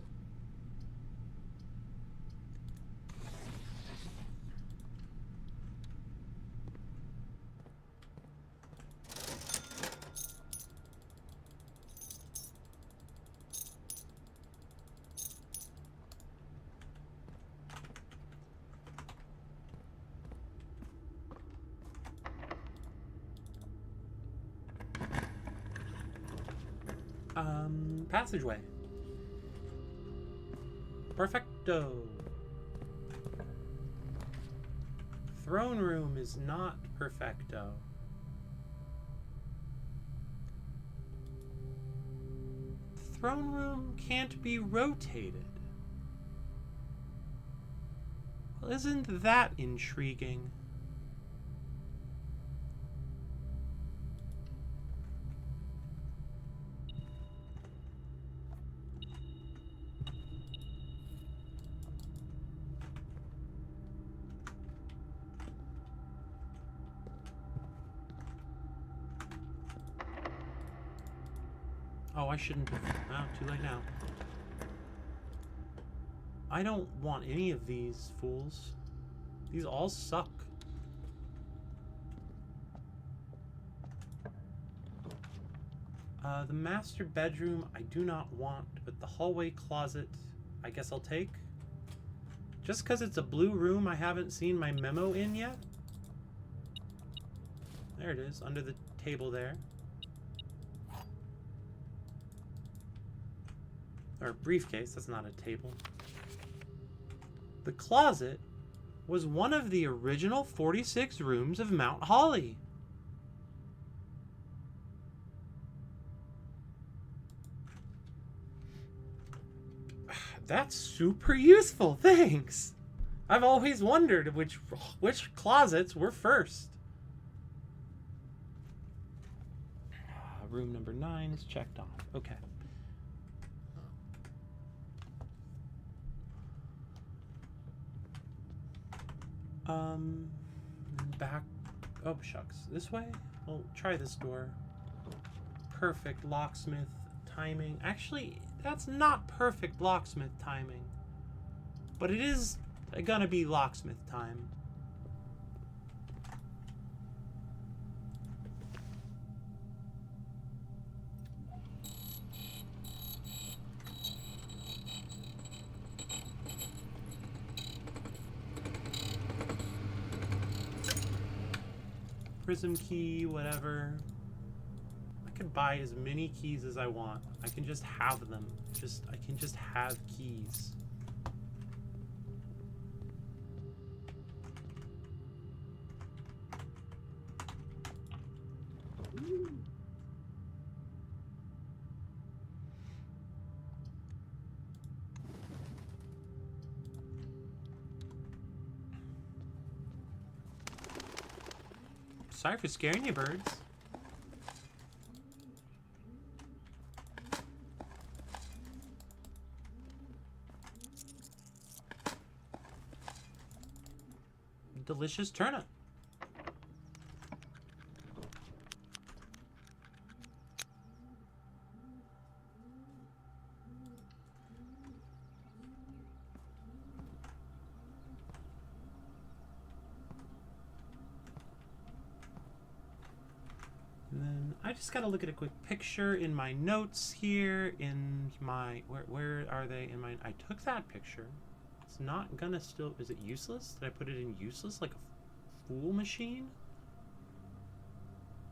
Passageway. Perfecto. Throne room is not perfecto. Throne room can't be rotated. Well, isn't that intriguing? Oh, I shouldn't have. Oh, too late now. I don't want any of these fools. These all suck. The master bedroom I do not want, but the hallway closet I guess I'll take. Just because it's a blue room I haven't seen my memo in yet. There it is, under the table there. Or briefcase, that's not a table. The closet was one of the original 46 rooms of Mount Holly. That's super useful, thanks. I've always wondered which closets were first. Room number 9 is checked off. Okay. Back. Oh, shucks. This way? Well, try this door. Perfect locksmith timing. Actually, that's not perfect locksmith timing. But it is gonna be locksmith time. Prism key, whatever. I can buy as many keys as I want. I can just have them. I can just have keys. Sorry for scaring you, birds. Delicious turnip. And then I just gotta look at a quick picture in my notes here. In my where are they? In my I took that picture. It's not gonna still. Is it useless? Did I put it in useless like a fool machine?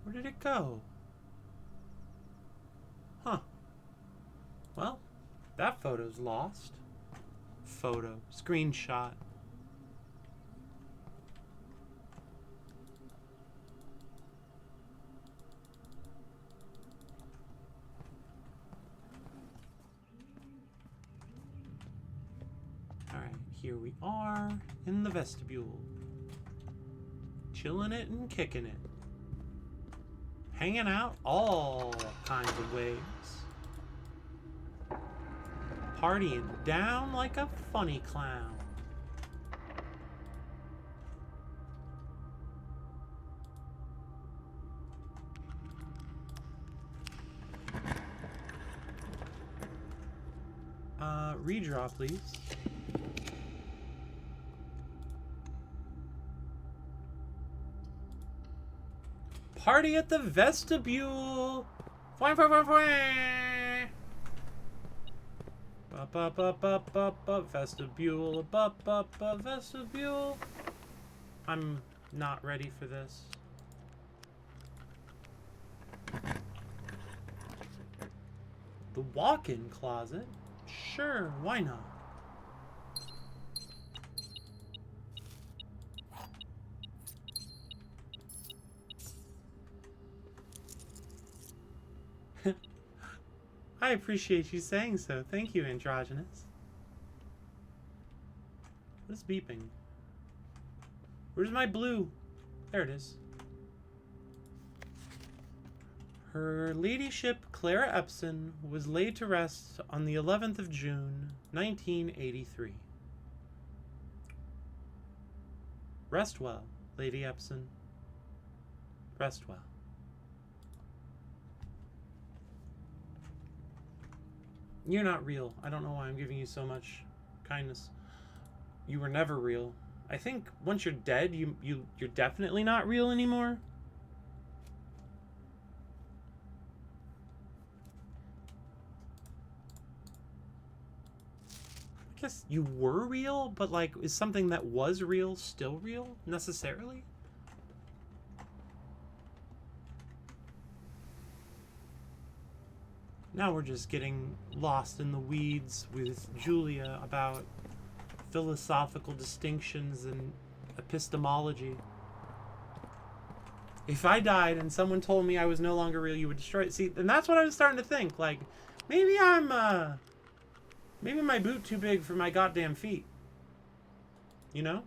Where did it go? Huh. Well, that photo's lost. Photo. Screenshot. Alright, here we are in the vestibule. Chilling it and kicking it. Hanging out all kinds of ways. Partying down like a funny clown. Redraw, please. Party at the vestibule. Fwang, fwang, fwang, fwang. Up, up, up, up, up, up, vestibule. Up, up, up, vestibule. I'm not ready for this. The walk-in closet? Sure, why not? I appreciate you saying so. Thank you, Androgynous. What is beeping? Where's my blue? There it is. Her ladyship Clara Epson was laid to rest on the 11th of June, 1983. Rest well, Lady Epson. Rest well. You're not real. I don't know why I'm giving you so much kindness. You were never real. I think once you're dead, you're definitely not real anymore. I guess you were real, but like, is something that was real still real necessarily? Now we're just getting lost in the weeds with Julia about philosophical distinctions and epistemology. If I died and someone told me I was no longer real, you would destroy it. See, and that's what I was starting to think. Like, maybe maybe my boot too big for my goddamn feet. You know?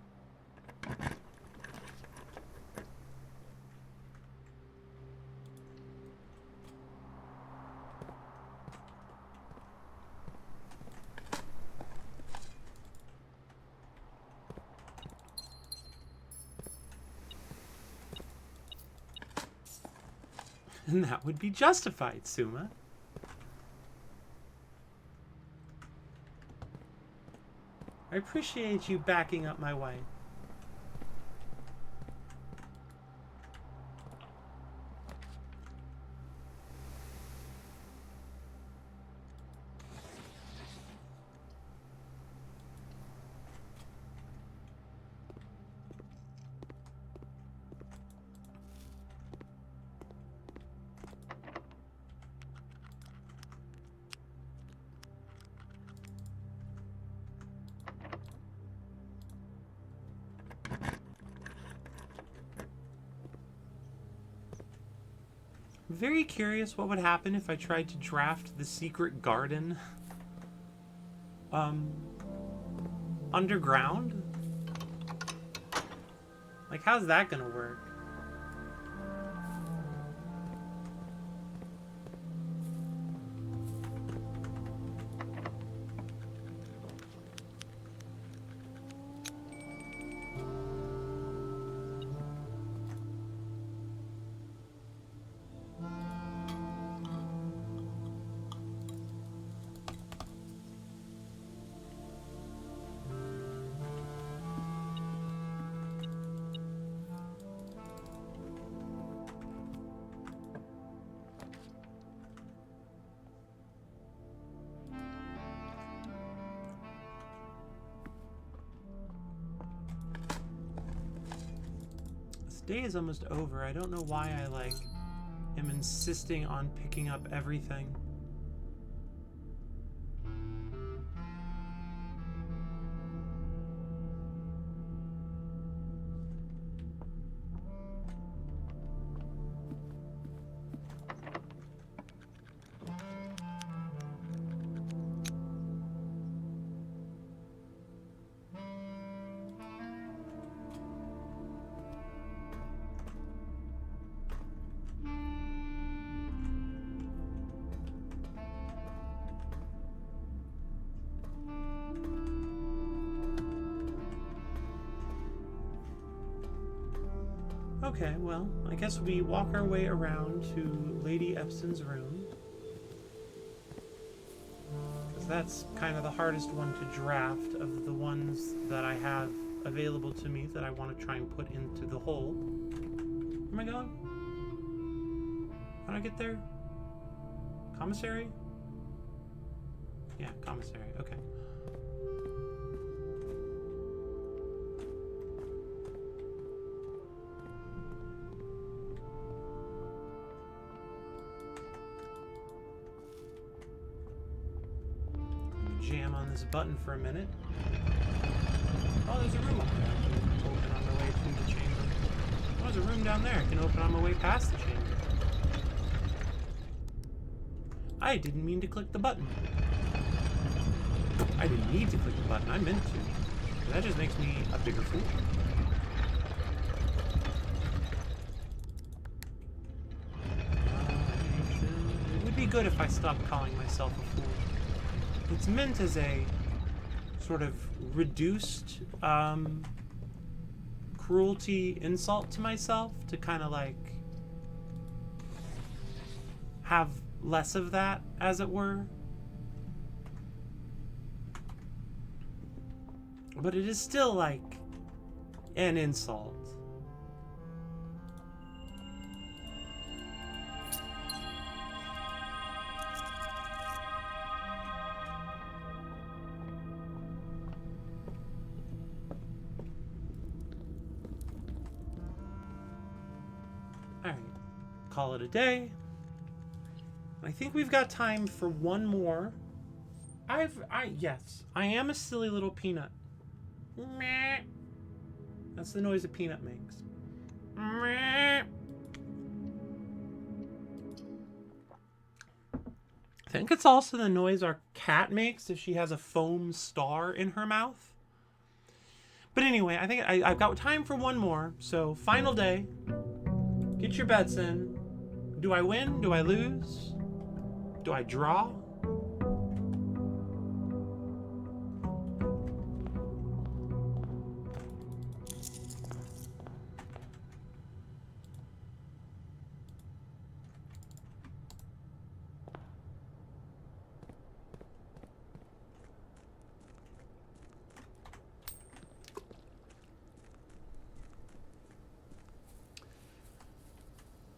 And that would be justified, Suma. I appreciate you backing up my wife. Very curious what would happen if I tried to draft the secret garden underground. Like, how's that gonna work? Day is almost over. I don't know why I am insisting on picking up everything. Okay, well, I guess we walk our way around to Lady Epson's room. Because that's kind of the hardest one to draft of the ones that I have available to me that I want to try and put into the hole. Where am I going? How do I get there? Commissary? Yeah, commissary. Okay. Jam on this button for a minute. Oh, there's a room up there. I can open on my way to the chamber. Oh, there's a room down there. I can open on my way past the chamber. I didn't mean to click the button. I didn't need to click the button. I meant to. That just makes me a bigger fool. It would be good if I stopped calling myself a fool. It's meant as a sort of reduced cruelty insult to myself to kind of like have less of that, as it were. But it is still like an insult. Alright, call it a day. I think we've got time for one more. Yes, I am a silly little peanut. Meh. That's the noise a peanut makes. Meh. I think it's also the noise our cat makes if she has a foam star in her mouth. But anyway, I think I've got time for one more. So, final day. Get your bets in. Do I win? Do I lose? Do I draw?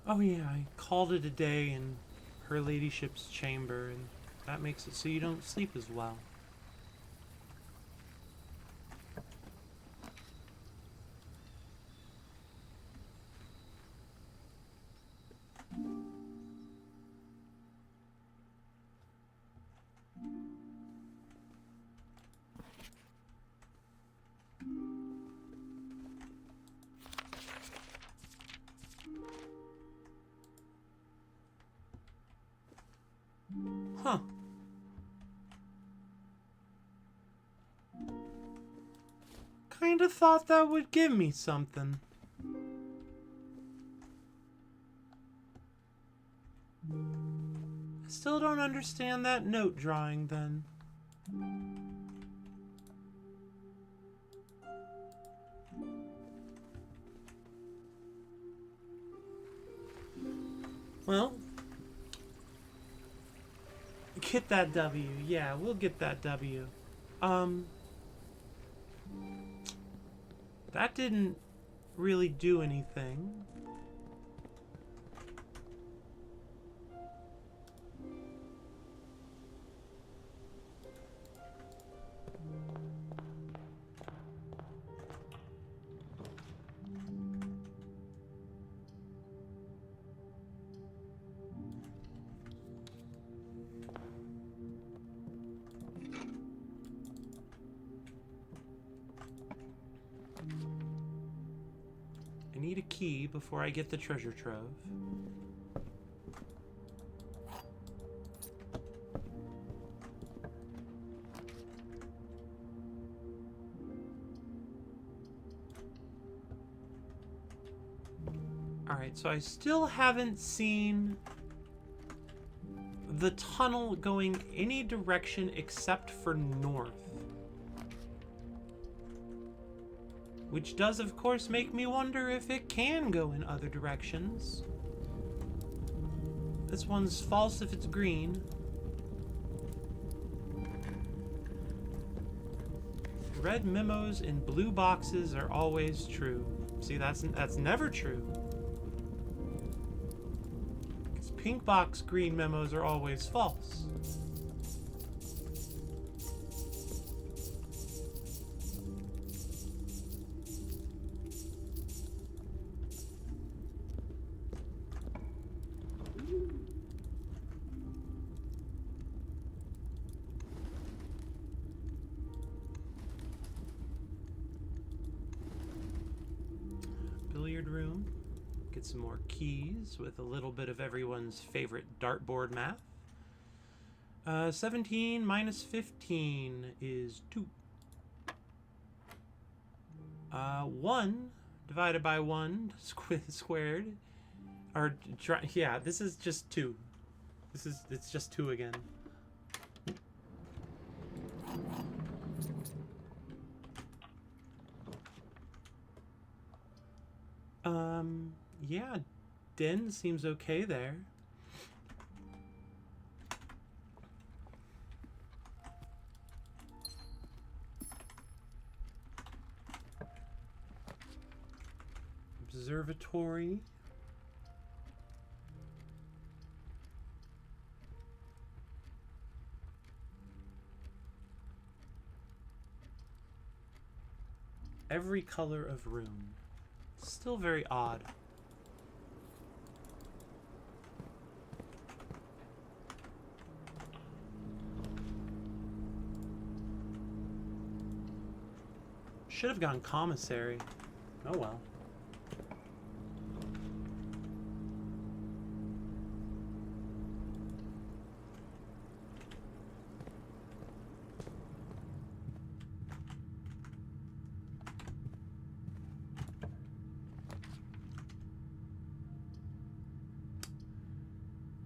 Oh yeah, I called it a day in her ladyship's chamber, and that makes it so you don't sleep as well. Huh. Kinda thought that would give me something. I still don't understand that note drawing then. Well, get that W. Yeah, we'll get that W. That didn't really do anything. I need a key before I get the treasure trove. Alright, so I still haven't seen the tunnel going any direction except for north. Which does, of course, make me wonder if it can go in other directions. This one's false if it's green. Red memos in blue boxes are always true. See, that's never true. Because pink box green memos are always false. Billiard room. Get some more keys with a little bit of everyone's favorite dartboard math. 17 minus 15 is 2. 1 divided by 1 squared. Or, yeah, this is just 2. It's just 2 again. Yeah, den seems okay there. Observatory. Every color of room. Still very odd. Should have gone commissary. Oh well.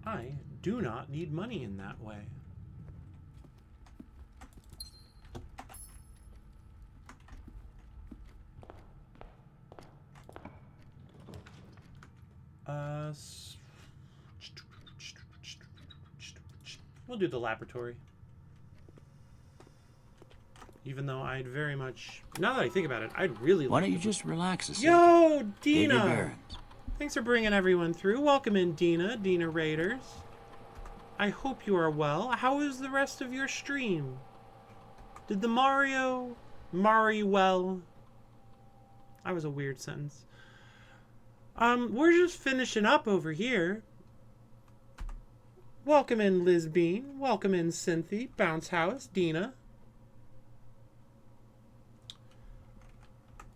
I do not need money in that way. We'll do the laboratory. Even though I'd very much... Now that I think about it, I'd really like... Why don't you just relax a second? Yo, Get your Dina! bearings. Thanks for bringing everyone through. Welcome in, Dina. Dina Raiders. I hope you are well. How is the rest of your stream? Did the Mari well? That was a weird sentence. We're just finishing up over here. Welcome in, Liz Bean. Welcome in, Cynthia, Bounce House, Dina.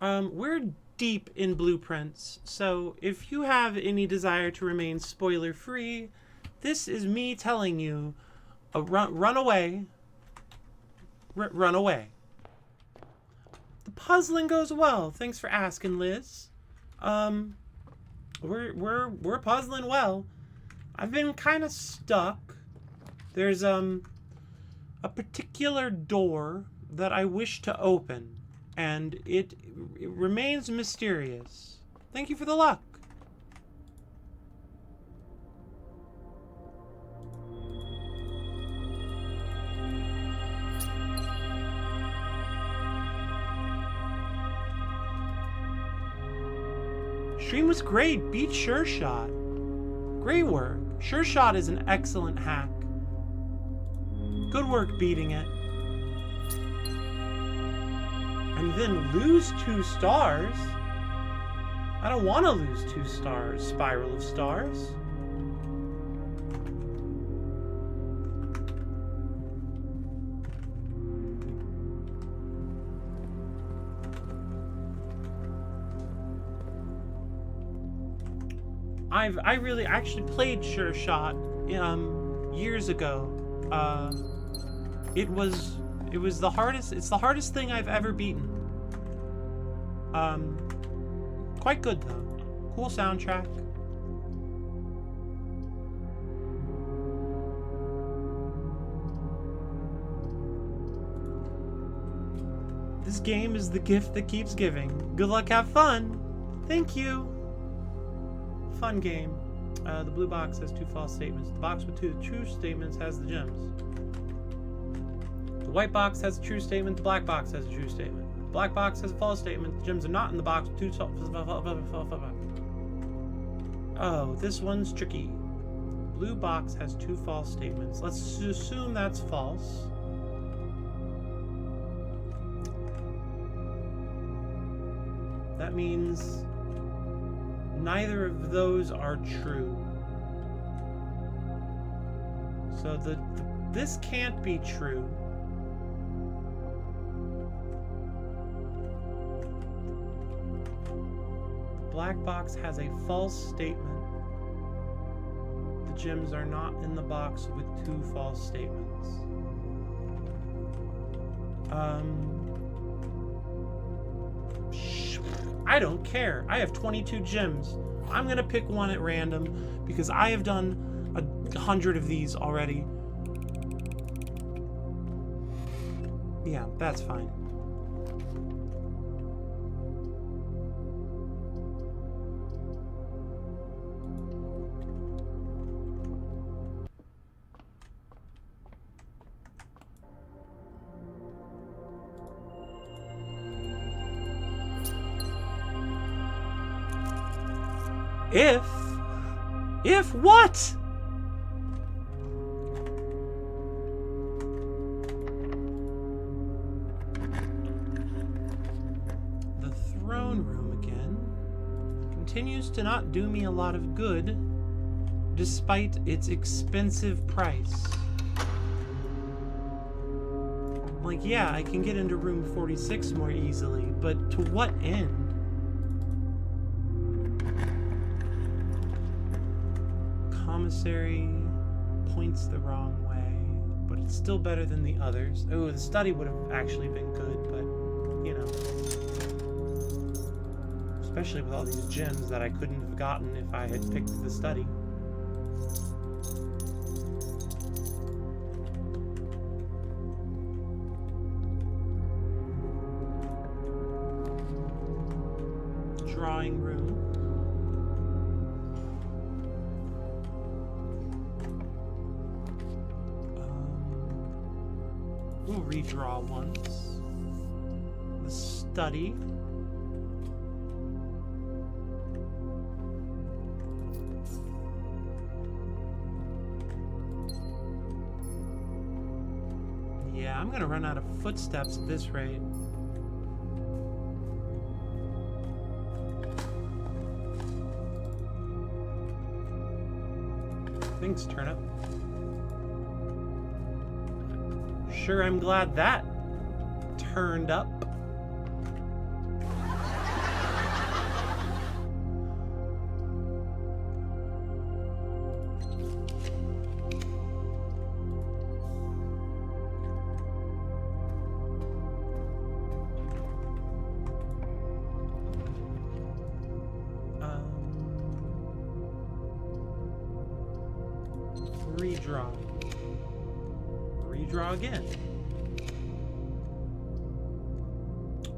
We're deep in blueprints, so if you have any desire to remain spoiler-free, this is me telling you, run away. Run away. The puzzling goes well. Thanks for asking, Liz. We're puzzling well. I've been kind of stuck. There's a particular door that I wish to open, and it remains mysterious. Thank you for the luck. Stream was great. Beat Sure Shot. Great work. Sure Shot is an excellent hack. Good work beating it. And then lose 2 stars? I don't want to lose 2 stars. Spiral of Stars. I really actually played Sure Shot years ago. It was the hardest. It's the hardest thing I've ever beaten. Quite good though. Cool soundtrack. This game is the gift that keeps giving. Good luck, have fun. Thank you. Fun game. The blue box has 2 false statements. The box with 2 true statements has the gems. The white box has a true statement. The black box has a true statement. The black box has a false statement. The gems are not in the box with 2 Oh, this one's tricky. Blue box has 2 false statements. Let's assume that's false. That means neither of those are true. So this can't be true. The black box has a false statement. The gems are not in the box with 2 false statements. I don't care. I have 22 gems. I'm gonna pick one at random because I have done 100 of these already. Yeah, that's fine. If what? The throne room again continues to not do me a lot of good, despite its expensive price. Like, yeah, I can get into room 46 more easily, but to what end? Commissary points the wrong way, but it's still better than the others. Oh, the study would have actually been good, but, you know. Especially with all these gems that I couldn't have gotten if I had picked the study. Drawing room. We'll redraw once. The study. Yeah, I'm gonna run out of footsteps at this rate. Thanks, Turnip. Sure, I'm glad that turned up. Redraw. Redraw again.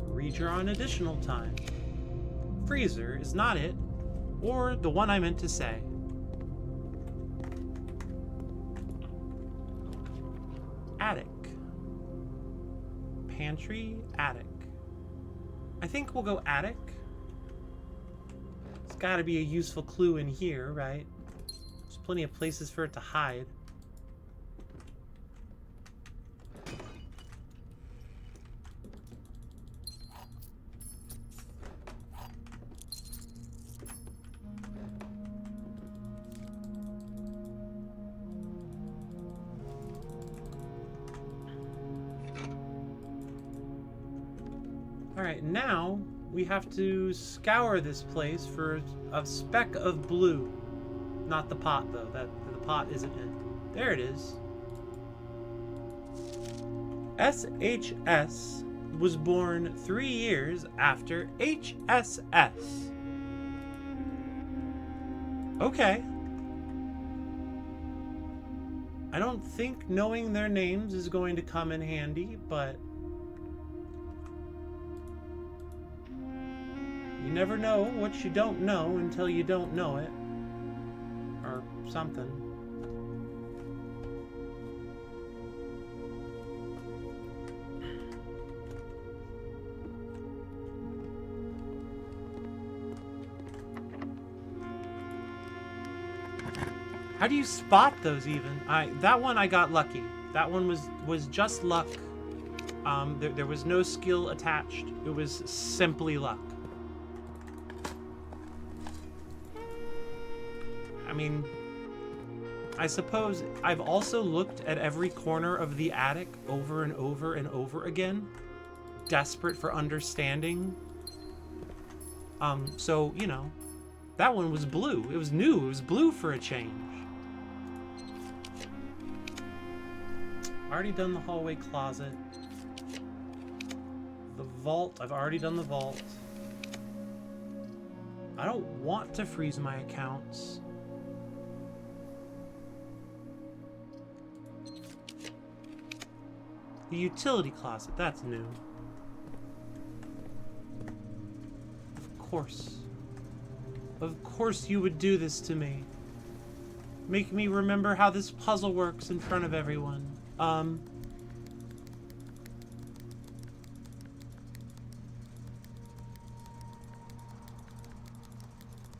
Redraw an additional time. Freezer is not it, or the one I meant to say. Attic. Pantry, attic. I think we'll go attic. It's gotta be a useful clue in here, right? There's plenty of places for it to hide. Alright, now we have to scour this place for a speck of blue. Not the pot, though. The pot isn't in. There it is. SHS was born 3 years after HSS. Okay. I don't think knowing their names is going to come in handy, but you never know what you don't know until you don't know it. Or something. How do you spot those even? That one I got lucky. That one was just luck. There was no skill attached. It was simply luck. I mean, I suppose I've also looked at every corner of the attic over and over and over again, desperate for understanding. So, you know, that one was blue. It was new. It was blue for a change. Already done the hallway closet. The vault. I've already done the vault. I don't want to freeze my accounts. The utility closet, that's new. Of course. Of course you would do this to me. Make me remember how this puzzle works in front of everyone.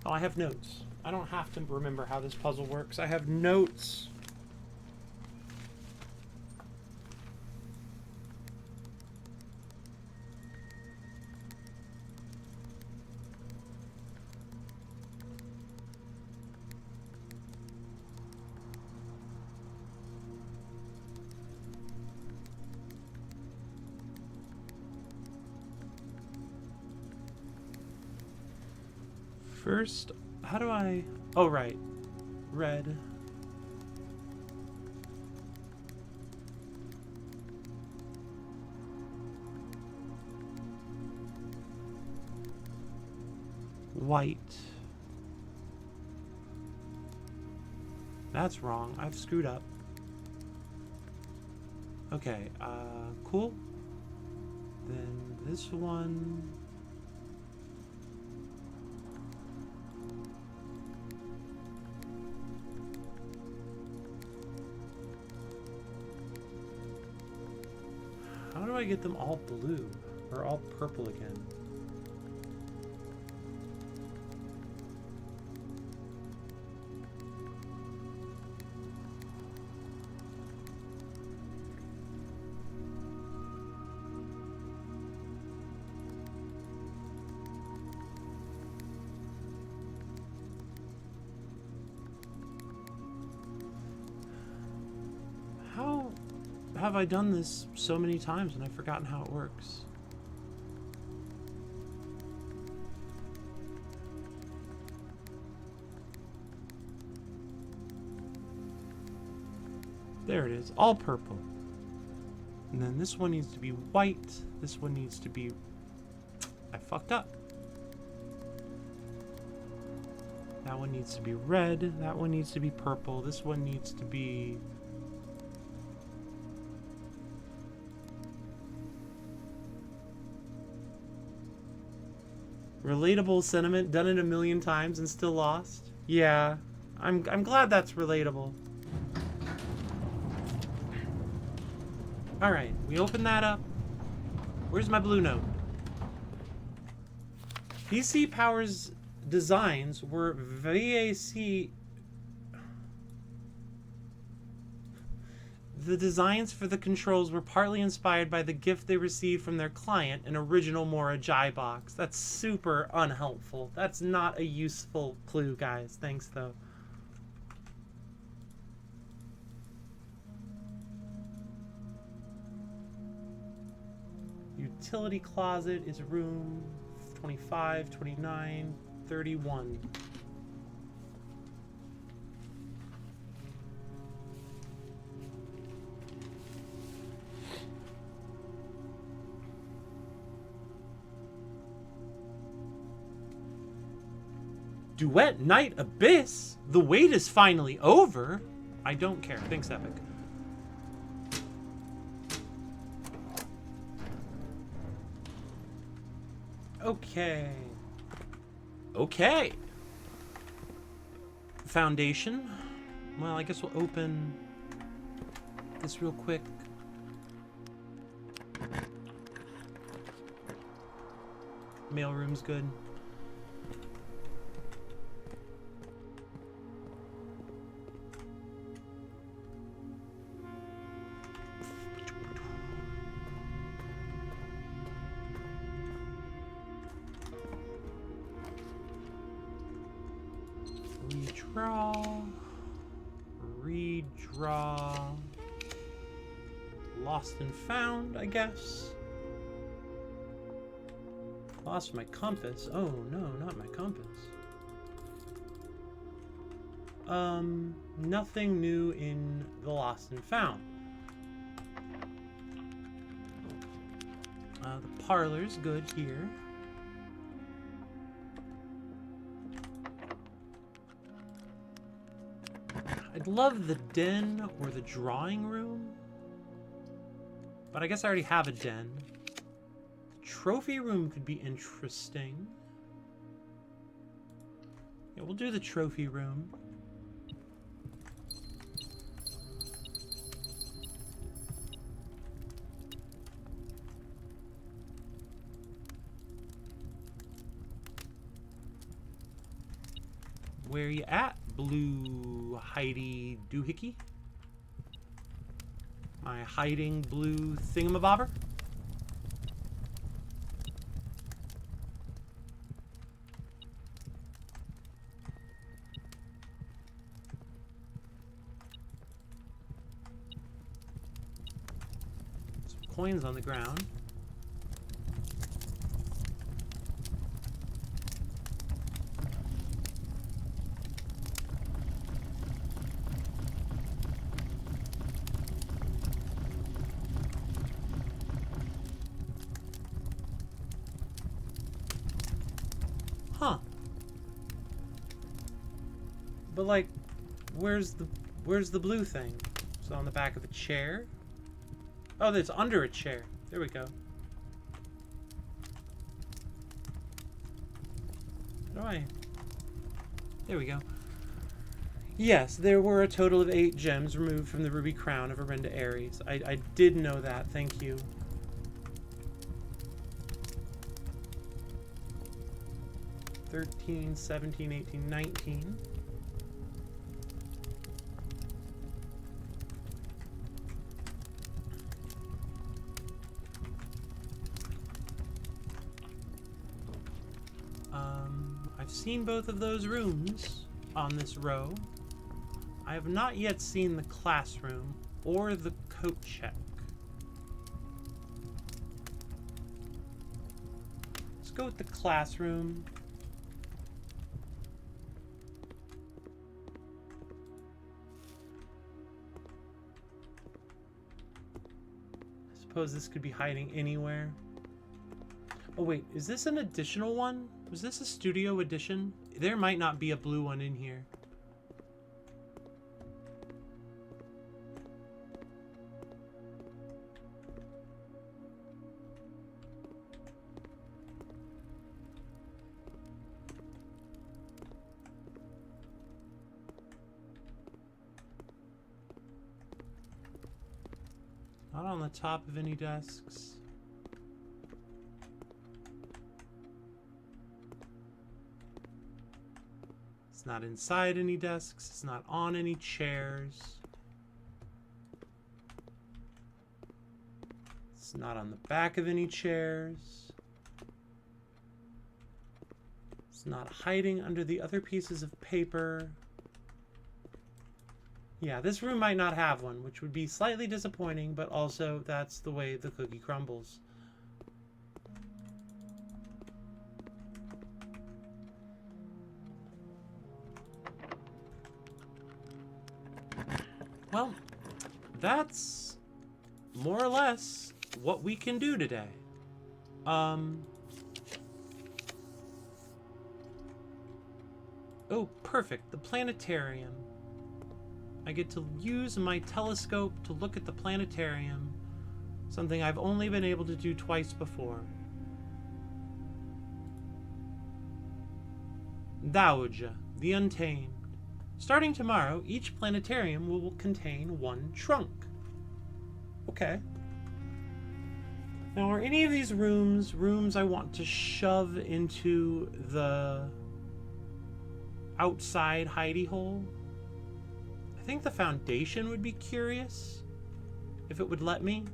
Oh, I have notes. I don't have to remember how this puzzle works. I have notes. First, how do I... Oh, right. Red. White. That's wrong. I've screwed up. Okay, cool. Then this one... How do I get them all blue? Or all purple again? How have I done this so many times and I've forgotten how it works? There it is, all purple. And then this one needs to be white. This one needs to be... I fucked up. That one needs to be red. That one needs to be purple. This one needs to be... Relatable sentiment, done it a million times and still lost. Yeah, I'm glad that's relatable. All right, we open that up. Where's my blue note? PC Power's designs were VAC. The designs for the controls were partly inspired by the gift they received from their client, an original Mora Jai box. That's super unhelpful. That's not a useful clue, guys. Thanks, though. Utility closet is room 25, 29, 31. Duet Night Abyss? The wait is finally over? I don't care. Thanks, Epic. Okay. Okay. Foundation. Well, I guess we'll open this real quick. Mailroom's good. Redraw. Redraw. Lost and found, I guess. Lost my compass. Oh no, not my compass. Nothing new in the lost and found. The parlor's good here. I'd love the den or the drawing room, but I guess I already have a den. The trophy room could be interesting. Yeah, we'll do the trophy room. Where you at, blue Heidi Doohickey? My hiding blue thingamabobber? Some coins on the ground. Huh. But like, where's the blue thing? Is it on the back of a chair? Oh, it's under a chair. There we go. How do I? There we go. Yes, there were a total of 8 gems removed from the ruby crown of Arinda Ares. I did know that. Thank you. $13, $17, $18, $19. I've seen both of those rooms on this row. I have not yet seen the classroom or the coat check. Let's go with the classroom. I suppose this could be hiding anywhere. Oh wait, is this an additional one? Was this a studio edition? There might not be a blue one in here. Not on the top of any desks. It's not inside any desks. It's not on any chairs. It's not on the back of any chairs. It's not hiding under the other pieces of paper. Yeah, this room might not have one, which would be slightly disappointing, but also that's the way the cookie crumbles. Well, that's more or less what we can do today. Oh, perfect. The planetarium. I get to use my telescope to look at the planetarium, something I've only been able to do twice before. Dowager, the Untamed. Starting tomorrow, each planetarium will contain 1 trunk. Okay. Now, are any of these rooms I want to shove into the outside hidey hole? I think the Foundation would be curious if it would let me.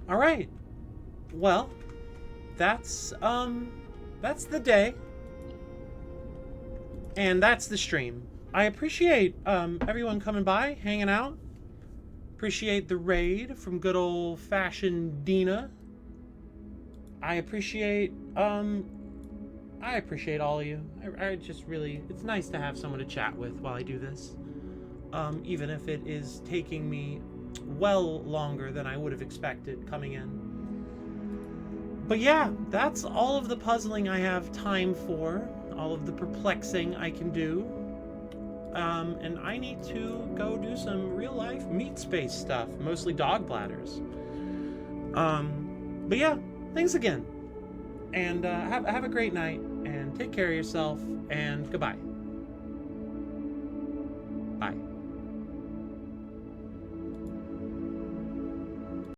All right. Well, that's the day. And that's the stream. I appreciate everyone coming by, hanging out. Appreciate the raid from good old-fashioned Dina. I appreciate all of you. I just really, it's nice to have someone to chat with while I do this. Even if it is taking me well longer than I would have expected coming in. But yeah, that's all of the puzzling I have time for, all of the perplexing I can do. And I need to go do some real-life meat space stuff, mostly dog bladders. But yeah, thanks again. And have a great night, and take care of yourself, and goodbye.